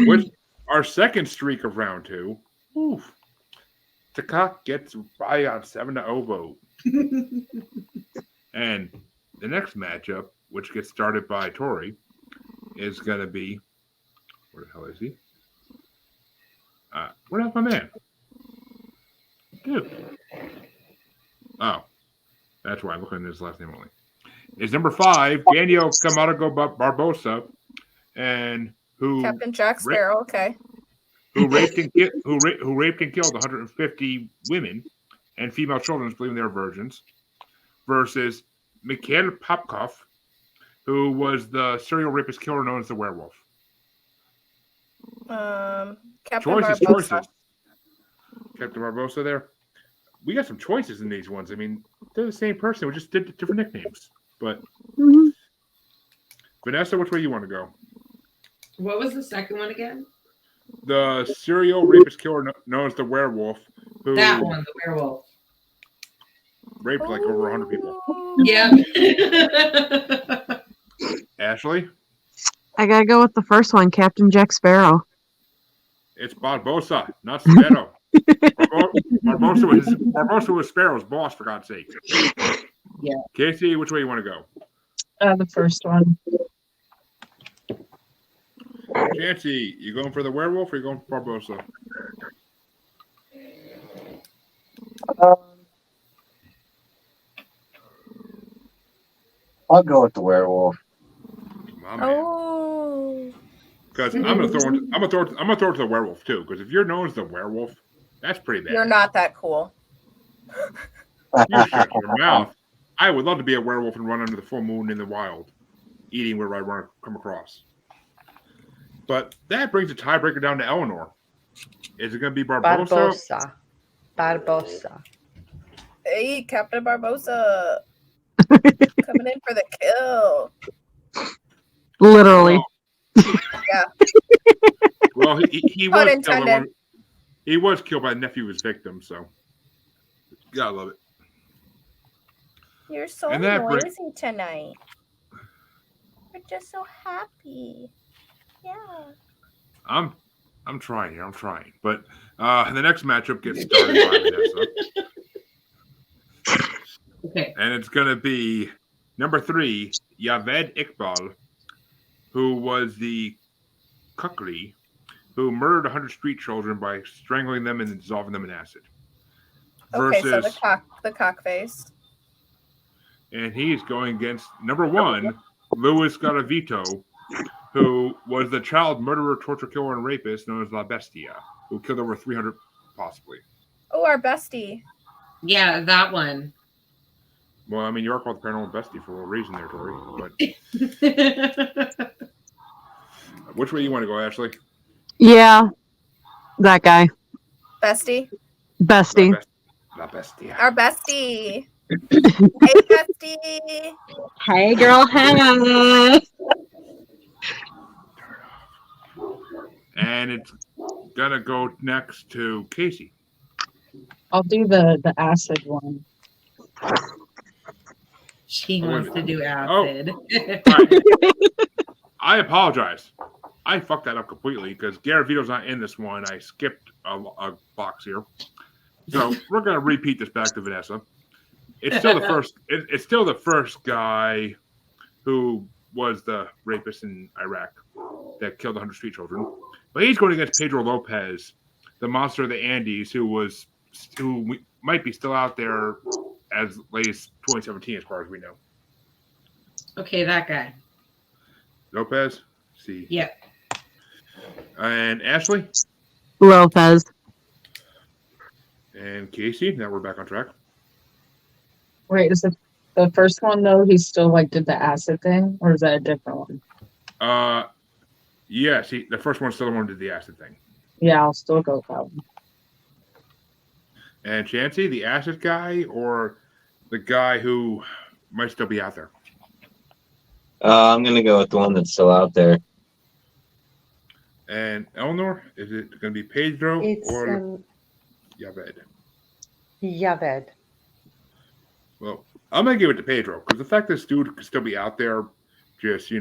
S3: With our second streak of round 2, oof, the cock gets by on 7-0 vote. And the next matchup, which gets started by Tori, is going to be, where the hell is he? Where's my man? Dude. Oh, that's why I'm looking at his last name only. Is number 5, Daniel Camargo Barbosa, and who
S4: Captain Jack Sparrow, okay.
S3: who raped and killed 150 women and female children, believing they were virgins, versus Mikhail Popkov, who was the serial rapist killer known as the werewolf.
S4: Captain
S3: Choices.
S4: Barbosa.
S3: Captain Barbosa there. We got some choices in these ones. I mean, they're the same person. We just did different nicknames. But Vanessa, which way you want to go?
S8: What was the second one again?
S3: The serial rapist killer known as the werewolf. Who
S8: That one, the werewolf.
S3: Raped like over 100 people.
S8: Yeah.
S3: Ashley?
S6: I gotta go with the first one, Captain Jack Sparrow.
S3: It's Barbosa, not Sparrow. Barbosa was Sparrow's boss, for God's sake.
S7: Yeah.
S3: Casey, which way you want to go?
S7: The first one.
S3: Chancy, you going for the werewolf or you going for Barbosa?
S1: I'll go with the werewolf.
S3: My man.
S4: Oh.
S3: Because I'm gonna throw it to the werewolf too. Because if you're known as the werewolf, that's pretty bad.
S4: You're not that cool.
S3: You shut your mouth. I would love to be a werewolf and run under the full moon in the wild, eating wherever I want to come across. But that brings the tiebreaker down to Eleanor. Is it going to be Barbosa?
S2: Barbosa.
S4: Hey, Captain Barbosa. Coming in for the kill.
S6: Literally.
S4: Yeah.
S3: Well, he
S4: Pun
S3: was
S4: intended.
S3: he was killed by the nephew of his victim, so gotta love it.
S4: You're so
S3: And that
S4: noisy tonight. We're just so happy. Yeah.
S3: I'm trying here. I'm trying, but the next matchup gets started by Vanessa.
S8: Okay.
S3: And it's going to be number 3, Javed Iqbal, who was the Kukri, who murdered 100 street children by strangling them and dissolving them in acid.
S4: Okay, so
S3: Versus,
S4: the cock face.
S3: and he's going against number 1, Louis Garavito, who was the child murderer, torture killer, and rapist known as La Bestia, who killed over 300 possibly.
S4: Oh, our bestie.
S8: Yeah, that one.
S3: Well, I mean, you are called the paranormal bestie for a reason there, Tori. But which way you want to go, Ashley?
S6: Yeah. That guy.
S4: Bestie.
S6: Bestie.
S3: La Bestia.
S4: Our bestie. Hey, bestie.
S6: Hey, girl. Hey.
S3: And it's going to go next to Casey.
S7: I'll do the acid one.
S8: She wants to do
S3: Oh.
S8: acid.
S3: Right. I apologize. I fucked that up completely because Garavito's not in this one. I skipped a box here. So we're going to repeat this back to Vanessa. It's still the first. It's still the first guy who was the rapist in Iraq that killed 100 street children. But he's going against Pedro Lopez, the monster of the Andes, who might be still out there as late as 2017, as far as we know.
S8: Okay, that guy.
S3: Lopez, see.
S8: Yep.
S3: And Ashley
S6: Lopez.
S3: and Casey. Now we're back on track.
S7: Wait, is it the first one though? He still like did the acid thing, or is that a different one?
S3: Yeah. See, the first one still the one who did the acid thing.
S7: Yeah, I'll still go with that one.
S3: And Chancy, the acid guy, or the guy who might still be out there?
S1: I'm gonna go with the one that's still out there.
S3: And Eleanor, is it going to be Pedro
S2: It's
S3: or Yaved?
S2: Yaved.
S3: Well, I'm going to give it to Pedro because the fact this dude could still be out there just,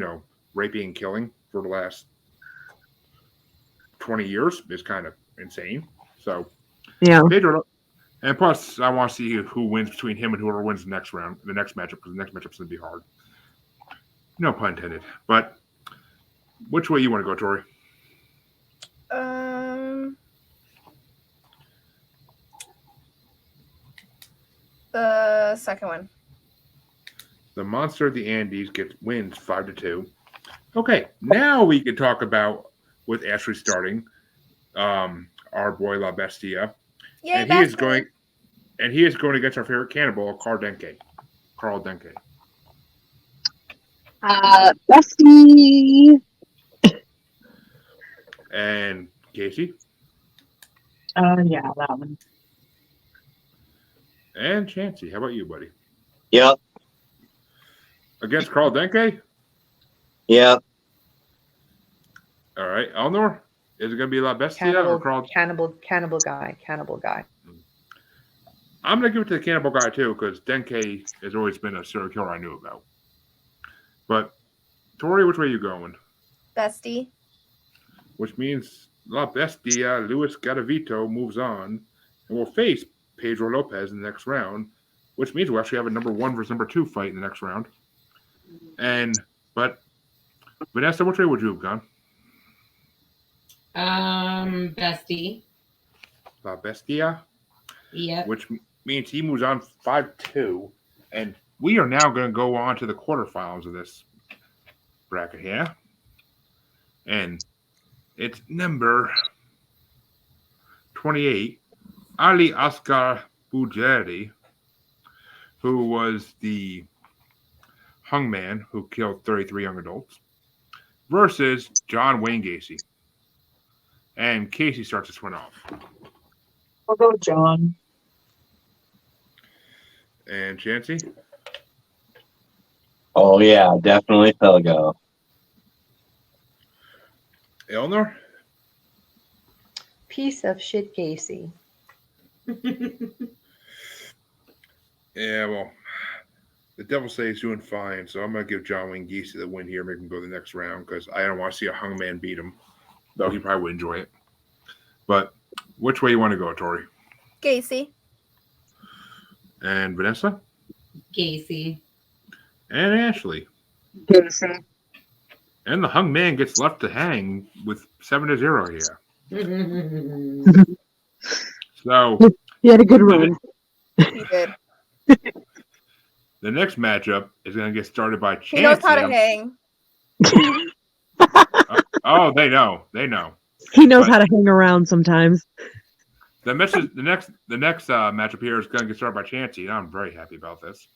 S3: raping and killing for the last 20 years is kind of insane. So,
S6: Yeah.
S3: Pedro. And plus, I want to see who wins between him and whoever wins the next round, the next matchup, because the next matchup's going to be hard. No pun intended. But which way you want to go, Tori?
S4: The second one.
S3: The monster of the Andes wins 5-2. Okay, now we can talk about with Ashley starting, our boy La Bestia,
S4: Yay,
S3: and he is going against our favorite cannibal, Carl Denke.
S6: Bestie.
S3: And Casey
S7: Yeah, that one.
S3: and Chancy. How about you, buddy?
S1: Yep.
S3: Against Carl Denke?
S1: Yep.
S3: All right, Eleanor, is it going to be La Bestia or Carl?
S2: Cannibal guy.
S3: I'm going to give it to the cannibal guy too, because Denke has always been a serial killer I knew about. But Tori, which way are you going?
S4: Bestie.
S3: Which means La Bestia, Luis Garavito moves on and will face Pedro Lopez in the next round, which means we'll actually have a number 1 versus number 2 fight in the next round. But Vanessa, which way would you have gone?
S8: Bestie.
S3: La Bestia.
S8: Yep.
S3: Which means he moves on 5-2, and we are now going to go on to the quarterfinals of this bracket here, and it's number 28, Ali Oscar Bujeri, who was the hung man who killed 33 young adults, versus John Wayne Gacy. And Casey starts this one off.
S7: I'll go with John.
S3: And Chancy?
S1: Oh yeah, definitely Pogo.
S3: Eleanor?
S2: Piece of shit, Gacy.
S3: Yeah, well, the devil says he's doing fine, so I'm going to give John Wayne Gacy the win here, make him go to the next round, because I don't want to see a hung man beat him, though he probably would enjoy it. But which way you want to go, Tori?
S4: Gacy.
S3: And Vanessa?
S8: Gacy.
S3: And Ashley.
S6: Gacy.
S3: And the hung man gets left to hang with 7-0 here. So
S6: He had a good run.
S4: He did.
S3: the next matchup is going to get started by Chancy.
S4: He knows how to hang.
S3: Oh, they know. They know.
S6: He knows how to hang around sometimes.
S3: The next matchup here is going to get started by Chancy, and I'm very happy about this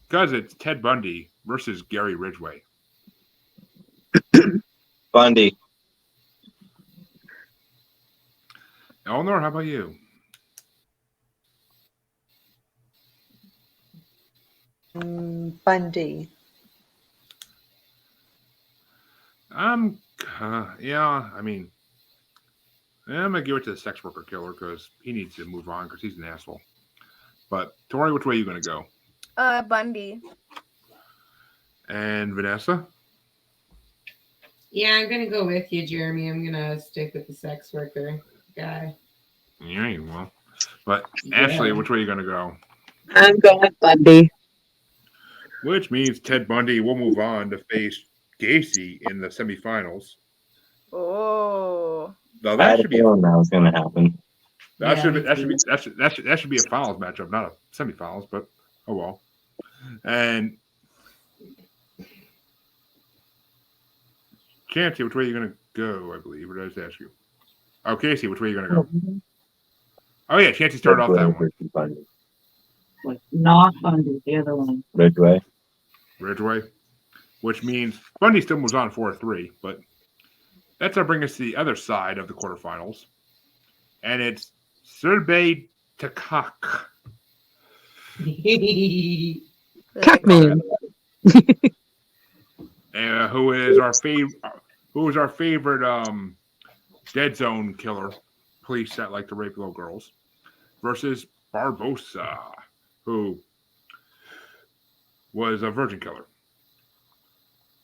S3: because it's Ted Bundy versus Gary Ridgway.
S1: Bundy.
S3: Eleanor, how about you?
S2: Bundy.
S3: I'm gonna give it to the sex worker killer because he needs to move on because he's an asshole. But Tori, which way are you gonna go?
S4: Bundy.
S3: And Vanessa?
S8: Yeah, I'm gonna go with you, Jeremy. I'm gonna stick with the sex worker guy.
S3: Yeah, you will. But Ashley, which way are you gonna go?
S6: I'm going with Bundy.
S3: Which means Ted Bundy will move on to face Gacy in the semifinals.
S4: Oh.
S3: Now
S1: I
S3: that
S1: had a
S3: should be
S1: feeling that was going to happen.
S3: that
S8: Yeah,
S3: should be
S8: me
S3: that should
S8: too.
S3: be that should be a finals matchup, not a semifinals. But oh well. And Chancy, which way are you gonna go? I believe. Or did I just ask you? Oh, Casey, which way are you gonna go? Oh yeah, Chancy started off that one.
S7: Like, not Bundy, the other one.
S1: Ridgeway.
S3: Ridgeway, which means Bundy still moves on 4-3, but that's gonna bring us to the other side of the quarterfinals, and it's Serbe Takak.
S6: Cockman.
S3: Who is our favorite dead zone killer, police that like to rape little girls, versus Barbosa, who was a virgin killer.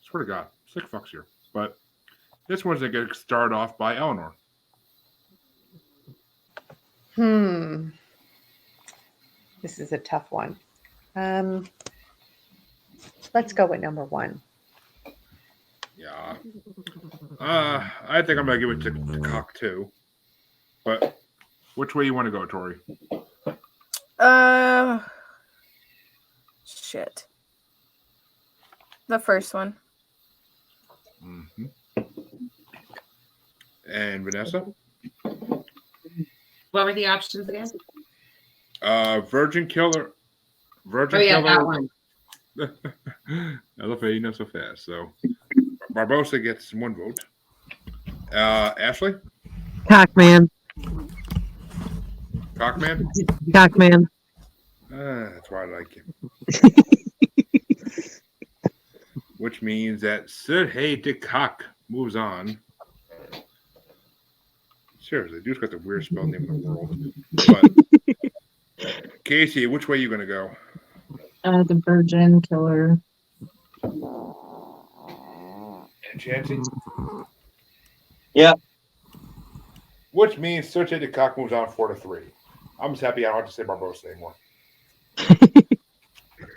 S3: Swear to God, sick fucks here. But this one's going to get started off by Eleanor.
S2: This is a tough one. Let's go with number one.
S3: Yeah. I think I'm going to give it to Cock too. But which way you want to go, Tori?
S4: Shit. The first one.
S3: Mm-hmm. And Vanessa?
S8: What were the options again?
S3: Virgin killer.
S8: That one.
S3: I love how you know so fast. So Barbosa gets one vote. Ashley?
S6: Cockman.
S3: Cockman?
S6: Cockman.
S3: That's why I like him. Which means that Sergei Cock moves on. Seriously, dude's got the weirdest spell name in the world. But Casey, which way are you going to go?
S7: The virgin killer.
S3: And Chancy?
S1: Yeah.
S3: Which means Sergei Cock moves on 4-3. I'm just happy I don't have to say Barbosa anymore.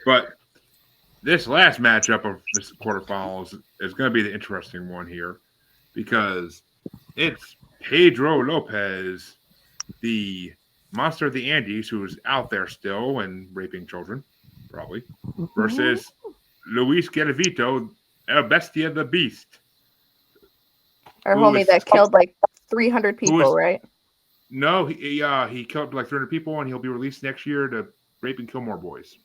S3: But this last matchup of this quarterfinals is going to be the interesting one here because it's Pedro Lopez, the monster of the Andes, who's out there still and raping children, probably, versus Luis Garavito, El Bestia the Beast.
S4: Our homie that killed like 300 people, right?
S3: No, he killed like 300 people, and he'll be released next year to rape and kill more boys.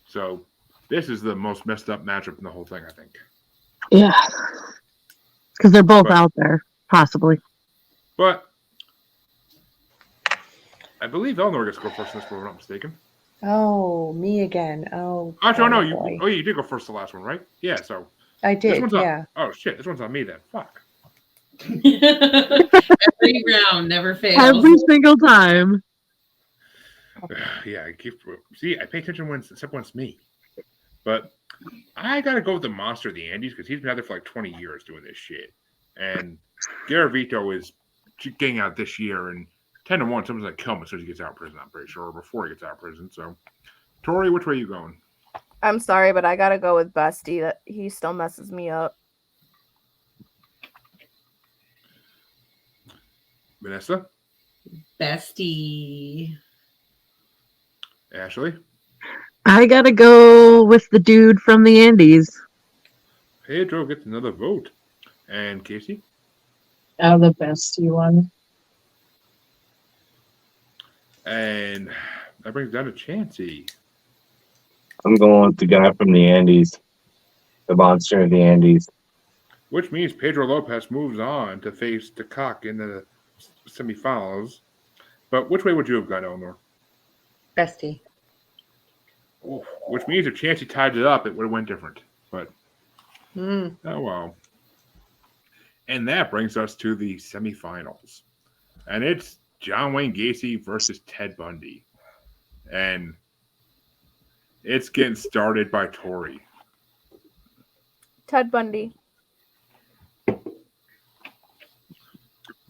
S3: So this is the most messed up matchup in the whole thing, I think.
S6: Yeah. Because they're both out there, possibly.
S3: But I believe Eleanor gets to go first in this, if I'm not mistaken.
S2: Oh, me again. Oh,
S3: Actually, no,
S2: boy.
S3: you did go first the last one, right? Yeah, so.
S2: I did,
S3: this one's
S2: yeah.
S3: Oh, shit, this one's on me then. Fuck.
S8: Every round never fails.
S6: Every single time.
S3: Yeah, I pay attention except when it's me. But I gotta go with the monster of the Andes because he's been out there for like 20 years doing this shit. And Garavito is getting out this year, and 10-1, someone's gonna kill him as soon as he gets out of prison, I'm pretty sure, or before he gets out of prison. So, Tori, which way are you going?
S4: I'm sorry, but I gotta go with Busty. That he still messes me up.
S3: Vanessa?
S8: Bestie.
S3: Ashley?
S6: I gotta go with the dude from the Andes.
S3: Pedro gets another vote. And Casey?
S7: The bestie one.
S3: And that brings down to Chancy.
S1: I'm going with the guy from the Andes. The monster of the Andes.
S3: Which means Pedro Lopez moves on to face Cock in the semifinals. But which way would you have gone, Eleanor?
S2: Bestie.
S3: Oof. Which means if Chancy tied it up, it would have went different. But, oh well. And that brings us to the semifinals. And it's John Wayne Gacy versus Ted Bundy. And it's getting started by Tori.
S4: Ted Bundy.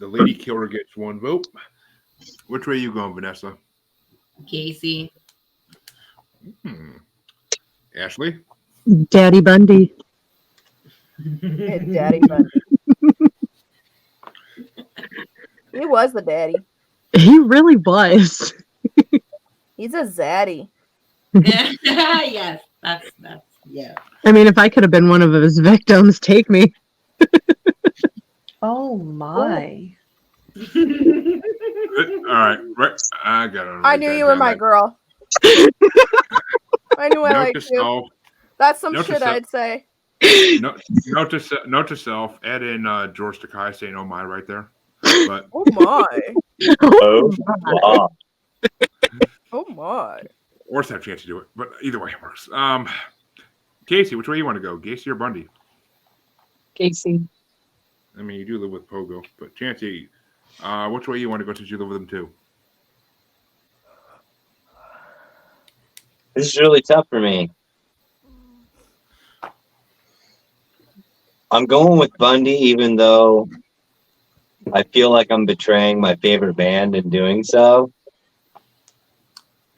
S3: The lady killer gets 1 vote. Which way are you going, Vanessa?
S8: Casey.
S3: Ashley?
S6: Daddy Bundy.
S4: Daddy Bundy. He was the daddy.
S6: He really was.
S4: He's a zaddy.
S8: Yes, that's yeah.
S6: I mean, if I could have been one of his victims, take me.
S2: Oh my.
S3: All right. I got it.
S4: I knew you were my girl. I knew I liked you. That's some shit I'd say.
S3: Note to self. Add in George Takei saying "Oh my" right there. But
S4: oh my.
S1: Oh wow.
S4: Oh my.
S3: Or have a chance to do it, but either way it works. Casey, which way you want to go, Gacy or Bundy?
S7: Casey.
S3: I mean, you do live with Pogo, but Chancy, which way you want to go since you live with him too?
S1: This is really tough for me. I'm going with Bundy, even though I feel like I'm betraying my favorite band in doing so.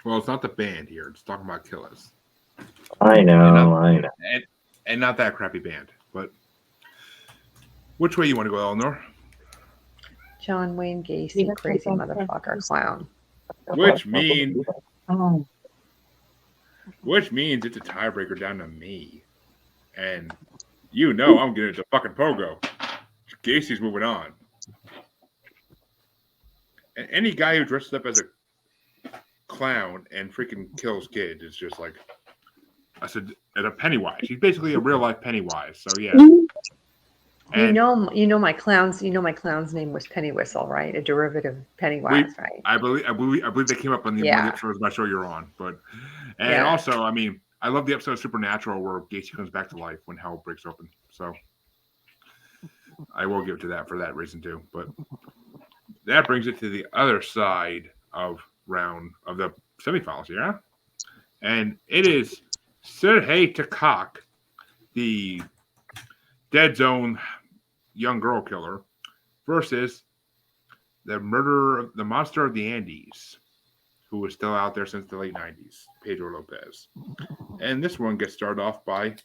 S3: Well, it's not the band here. It's talking about killers.
S1: I know.
S3: And not that crappy band. But which way you want to go, Eleanor?
S2: John Wayne Gacy, crazy motherfucker clown.
S3: Which means it's a tiebreaker down to me. And I'm getting it to fucking Pogo. Gacy's moving on. And any guy who dresses up as a clown and freaking kills kids is just like at a Pennywise. He's basically a real life Pennywise. So yeah. And
S2: you know my clown's name was Pennywhistle, right? A derivative of Pennywise, right?
S3: I believe they came up on the one of the episodes of my show you're on. But also, I mean, I love the episode of Supernatural where Gacy comes back to life when hell breaks open. So I will give it to that for that reason too. But that brings it to the other side of the semifinals, yeah? And it is Sergei Takak, the Dead Zone young girl killer, versus the monster of the Andes, who was still out there since the late 90s, Pedro Lopez. And this one gets started off by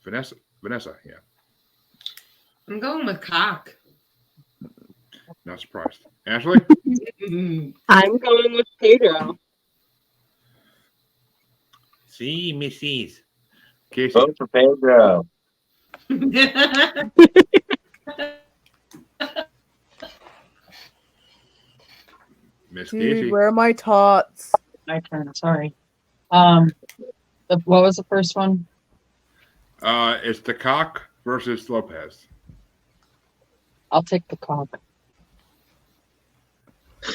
S3: Vanessa, yeah.
S8: I'm going with cock.
S3: Not surprised. Ashley?
S6: I'm going with Pedro.
S3: See, Mrs. Casey.
S1: Vote for Pedro.
S3: Miss
S4: Dude,
S3: Casey.
S4: where are my tots?
S7: My turn. Sorry. What was the first one?
S3: It's the cock versus Lopez.
S7: I'll take the cock.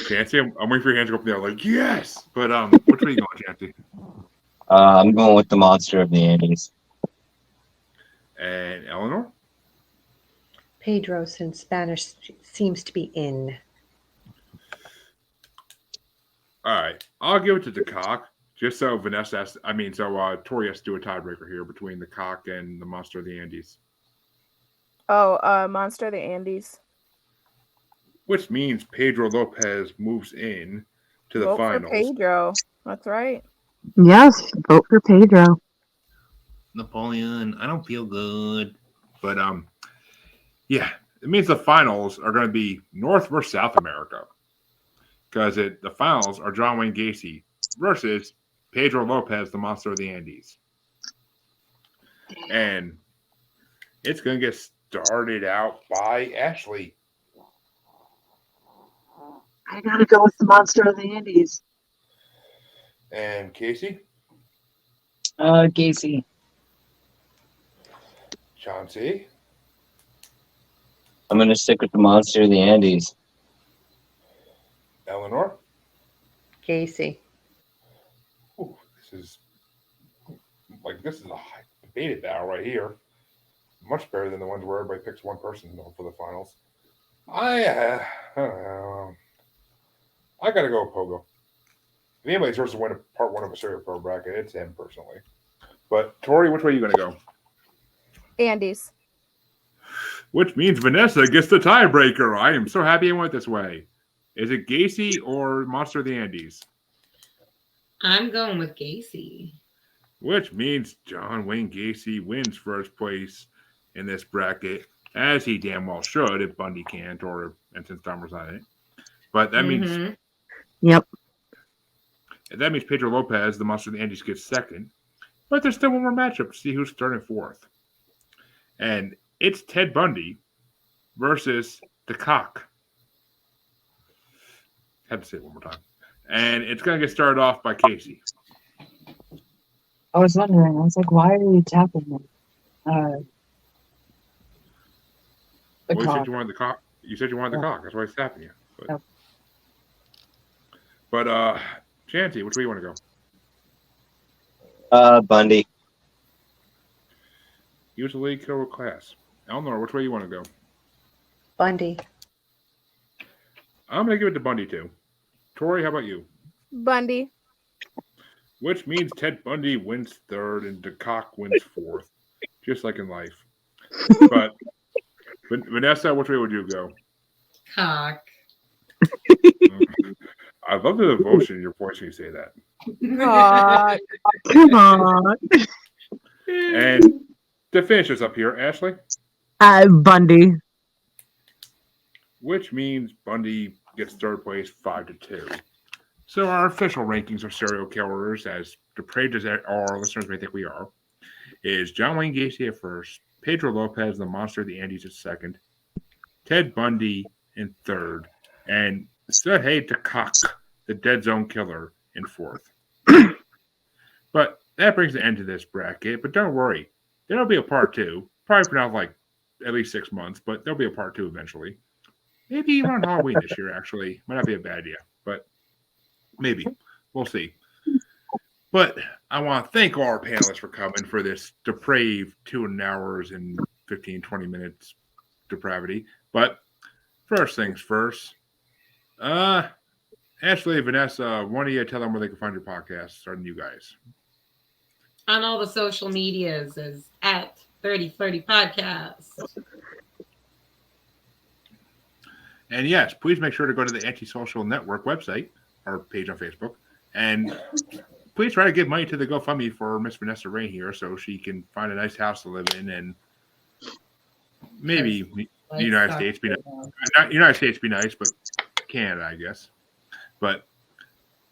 S3: Chancy, I'm waiting for your hands to go up there. Like, yes! But which way are you going, Chancy?
S1: I'm going with the monster of the Andes.
S3: And Eleanor?
S2: Pedro, since Spanish seems to be in.
S3: All right. I'll give it to the cock. Just so Tori has to do a tiebreaker here between the cock and the monster of the Andes.
S4: Oh, Monster of the Andes.
S3: Which means Pedro Lopez moves in to the
S4: Vote
S3: finals.
S4: for Pedro. That's right.
S6: Yes, vote for Pedro.
S3: Napoleon, I don't feel good. But it means the finals are going to be North versus South America. Because the finals are John Wayne Gacy versus Pedro Lopez, the monster of the Andes. And it's going to get started out by Ashley.
S6: I gotta go with the monster of the Andes.
S3: And Casey?
S7: Gacy.
S3: Chauncey?
S1: I'm going to stick with the monster of the Andes.
S3: Eleanor?
S2: Gacy.
S3: Ooh, this is a debated battle right here. Much better than the ones where everybody picks one person for the finals. I gotta go with Pogo. If anybody's supposed to win part one of a Serial Pro bracket, it's him personally. But Tori, which way are you going to go?
S4: Andy's.
S3: Which means Vanessa gets the tiebreaker. I am so happy I went this way. Is it Gacy or Monster of the Andes?
S8: I'm going with Gacy.
S3: Which means John Wayne Gacy wins first place in this bracket, as he damn well should if Bundy can't, or and since Dahmer's on it. But that means
S6: Yep.
S3: that means Pedro Lopez, the Monster of the Andes, gets second. But there's still one more matchup to see who's starting fourth. And it's Ted Bundy versus the Cock. Had to say it one more time. And it's going to get started off by Casey.
S7: I was wondering. I was like, why are you tapping me? The
S3: Well, you
S7: cock.
S3: said you wanted the cock. You said you wanted the cock. That's why he's tapping you. But,
S7: Yep.
S3: but Chancy, which way you want to go?
S1: Bundy.
S3: He was the lead killer of class. Eleanor, which way you want to go?
S2: Bundy.
S3: I'm going to give it to Bundy, too. Tori, how about you?
S4: Bundy.
S3: Which means Ted Bundy wins third and the Cock wins fourth. Just like in life. But Vanessa, which way would you go?
S8: Cock.
S3: I love the devotion in your voice when you say that.
S6: Come on.
S3: And to finish us up here, Ashley?
S6: Bundy.
S3: Which means Bundy gets third place 5-2. So our official rankings of serial killers, as depraved as our listeners may think we are, is John Wayne Gacy at first, Pedro Lopez, the Monster of the Andes, at second, Ted Bundy in third, and Sergei Cock, the Dead Zone Killer, in fourth. But that brings the end to this bracket. But don't worry, there'll be a part two. Probably for now, like at least 6 months, but there'll be a part two eventually. Maybe even on Halloween this year, actually. Might not be a bad idea, but maybe. We'll see. But I want to thank all our panelists for coming for this depraved 2 hours and 15, 20 minutes depravity. But first things first. Ashley, Vanessa, why don't you tell them where they can find your podcast, starting you guys?
S8: On all the social medias is at 3030 Podcast.
S3: And yes, please make sure to go to the Antisocial Network website, our page on Facebook, and please try to give money to the GoFundMe for Miss Vanessa Rayne here so she can find a nice house to live in and maybe the United States be nice. Not United States be nice, but Canada, I guess. But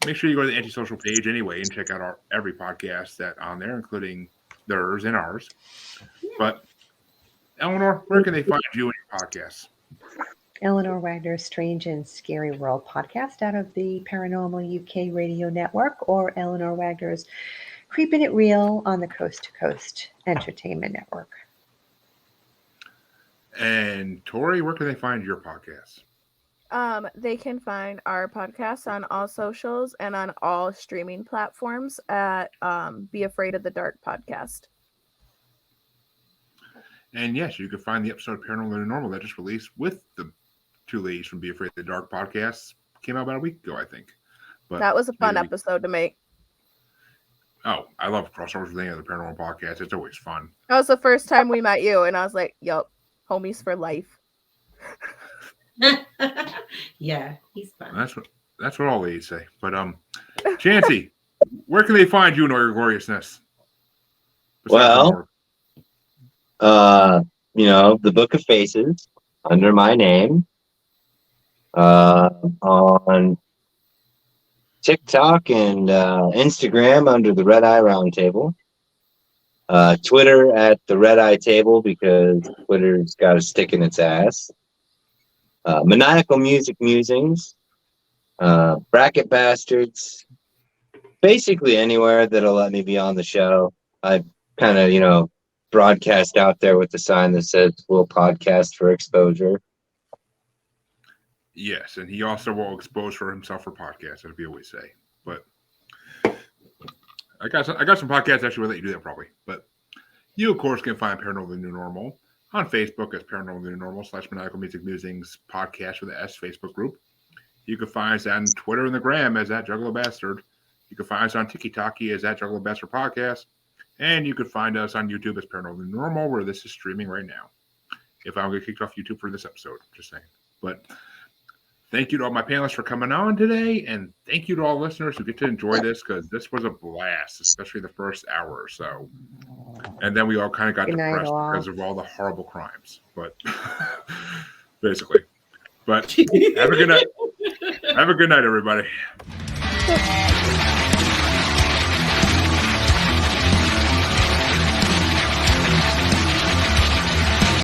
S3: make sure you go to the Antisocial page anyway and check out every podcast that's on there, including theirs and ours. But Eleanor, where can they find you and your podcasts?
S2: Eleanor Wagner's Strange and Scary World podcast out of the Paranormal UK Radio Network, or Eleanor Wagner's Creepin' It Real on the Coast to Coast Entertainment Network.
S3: And Tori, where can they find your podcasts?
S4: They can find our podcast on all socials and on all streaming platforms at Be Afraid of the Dark podcast.
S3: And yes, you can find the episode of Paranormal Normal that just released with the two ladies from Be Afraid of the Dark podcast. Came out about a week ago, I think. But
S4: that was a fun episode to make.
S3: Oh, I love crossovers with any other paranormal podcast. It's always fun.
S4: That was the first time we met you, and I was like, yup, homies for life.
S8: Yeah, he's fun.
S3: That's what all ladies say. But Chancy, where can they find you in all your gloriousness?
S1: Well, the Book of Faces under my name. On TikTok and Instagram under the Red Eye Roundtable. Twitter at the Red Eye Table because Twitter's got a stick in its ass. Maniacal Music Musings. Bracket Bastards. Basically anywhere that'll let me be on the show. I kind of, broadcast out there with the sign that says we'll podcast for exposure.
S3: Yes, and he also will expose for himself for podcasts, as we always say. But I got some podcasts actually will let you do that probably. But you, of course, can find Paranormal the New Normal on Facebook as Paranormal the New Normal / Maniacal Music Musings Podcast with the S Facebook group. You can find us on Twitter and the Gram as that Juggalo Bastard. You can find us on TikTok as that Juggalo Bastard Podcast. And you can find us on YouTube as Paranormal Normal, where this is streaming right now. If I don't get kicked off YouTube for this episode, just saying. But thank you to all my panelists for coming on today, and thank you to all listeners who get to enjoy this, because this was a blast, especially the first hour or so. And then we all kind of got depressed because of all the horrible crimes. But basically. But have a good night. Have a good night, everybody.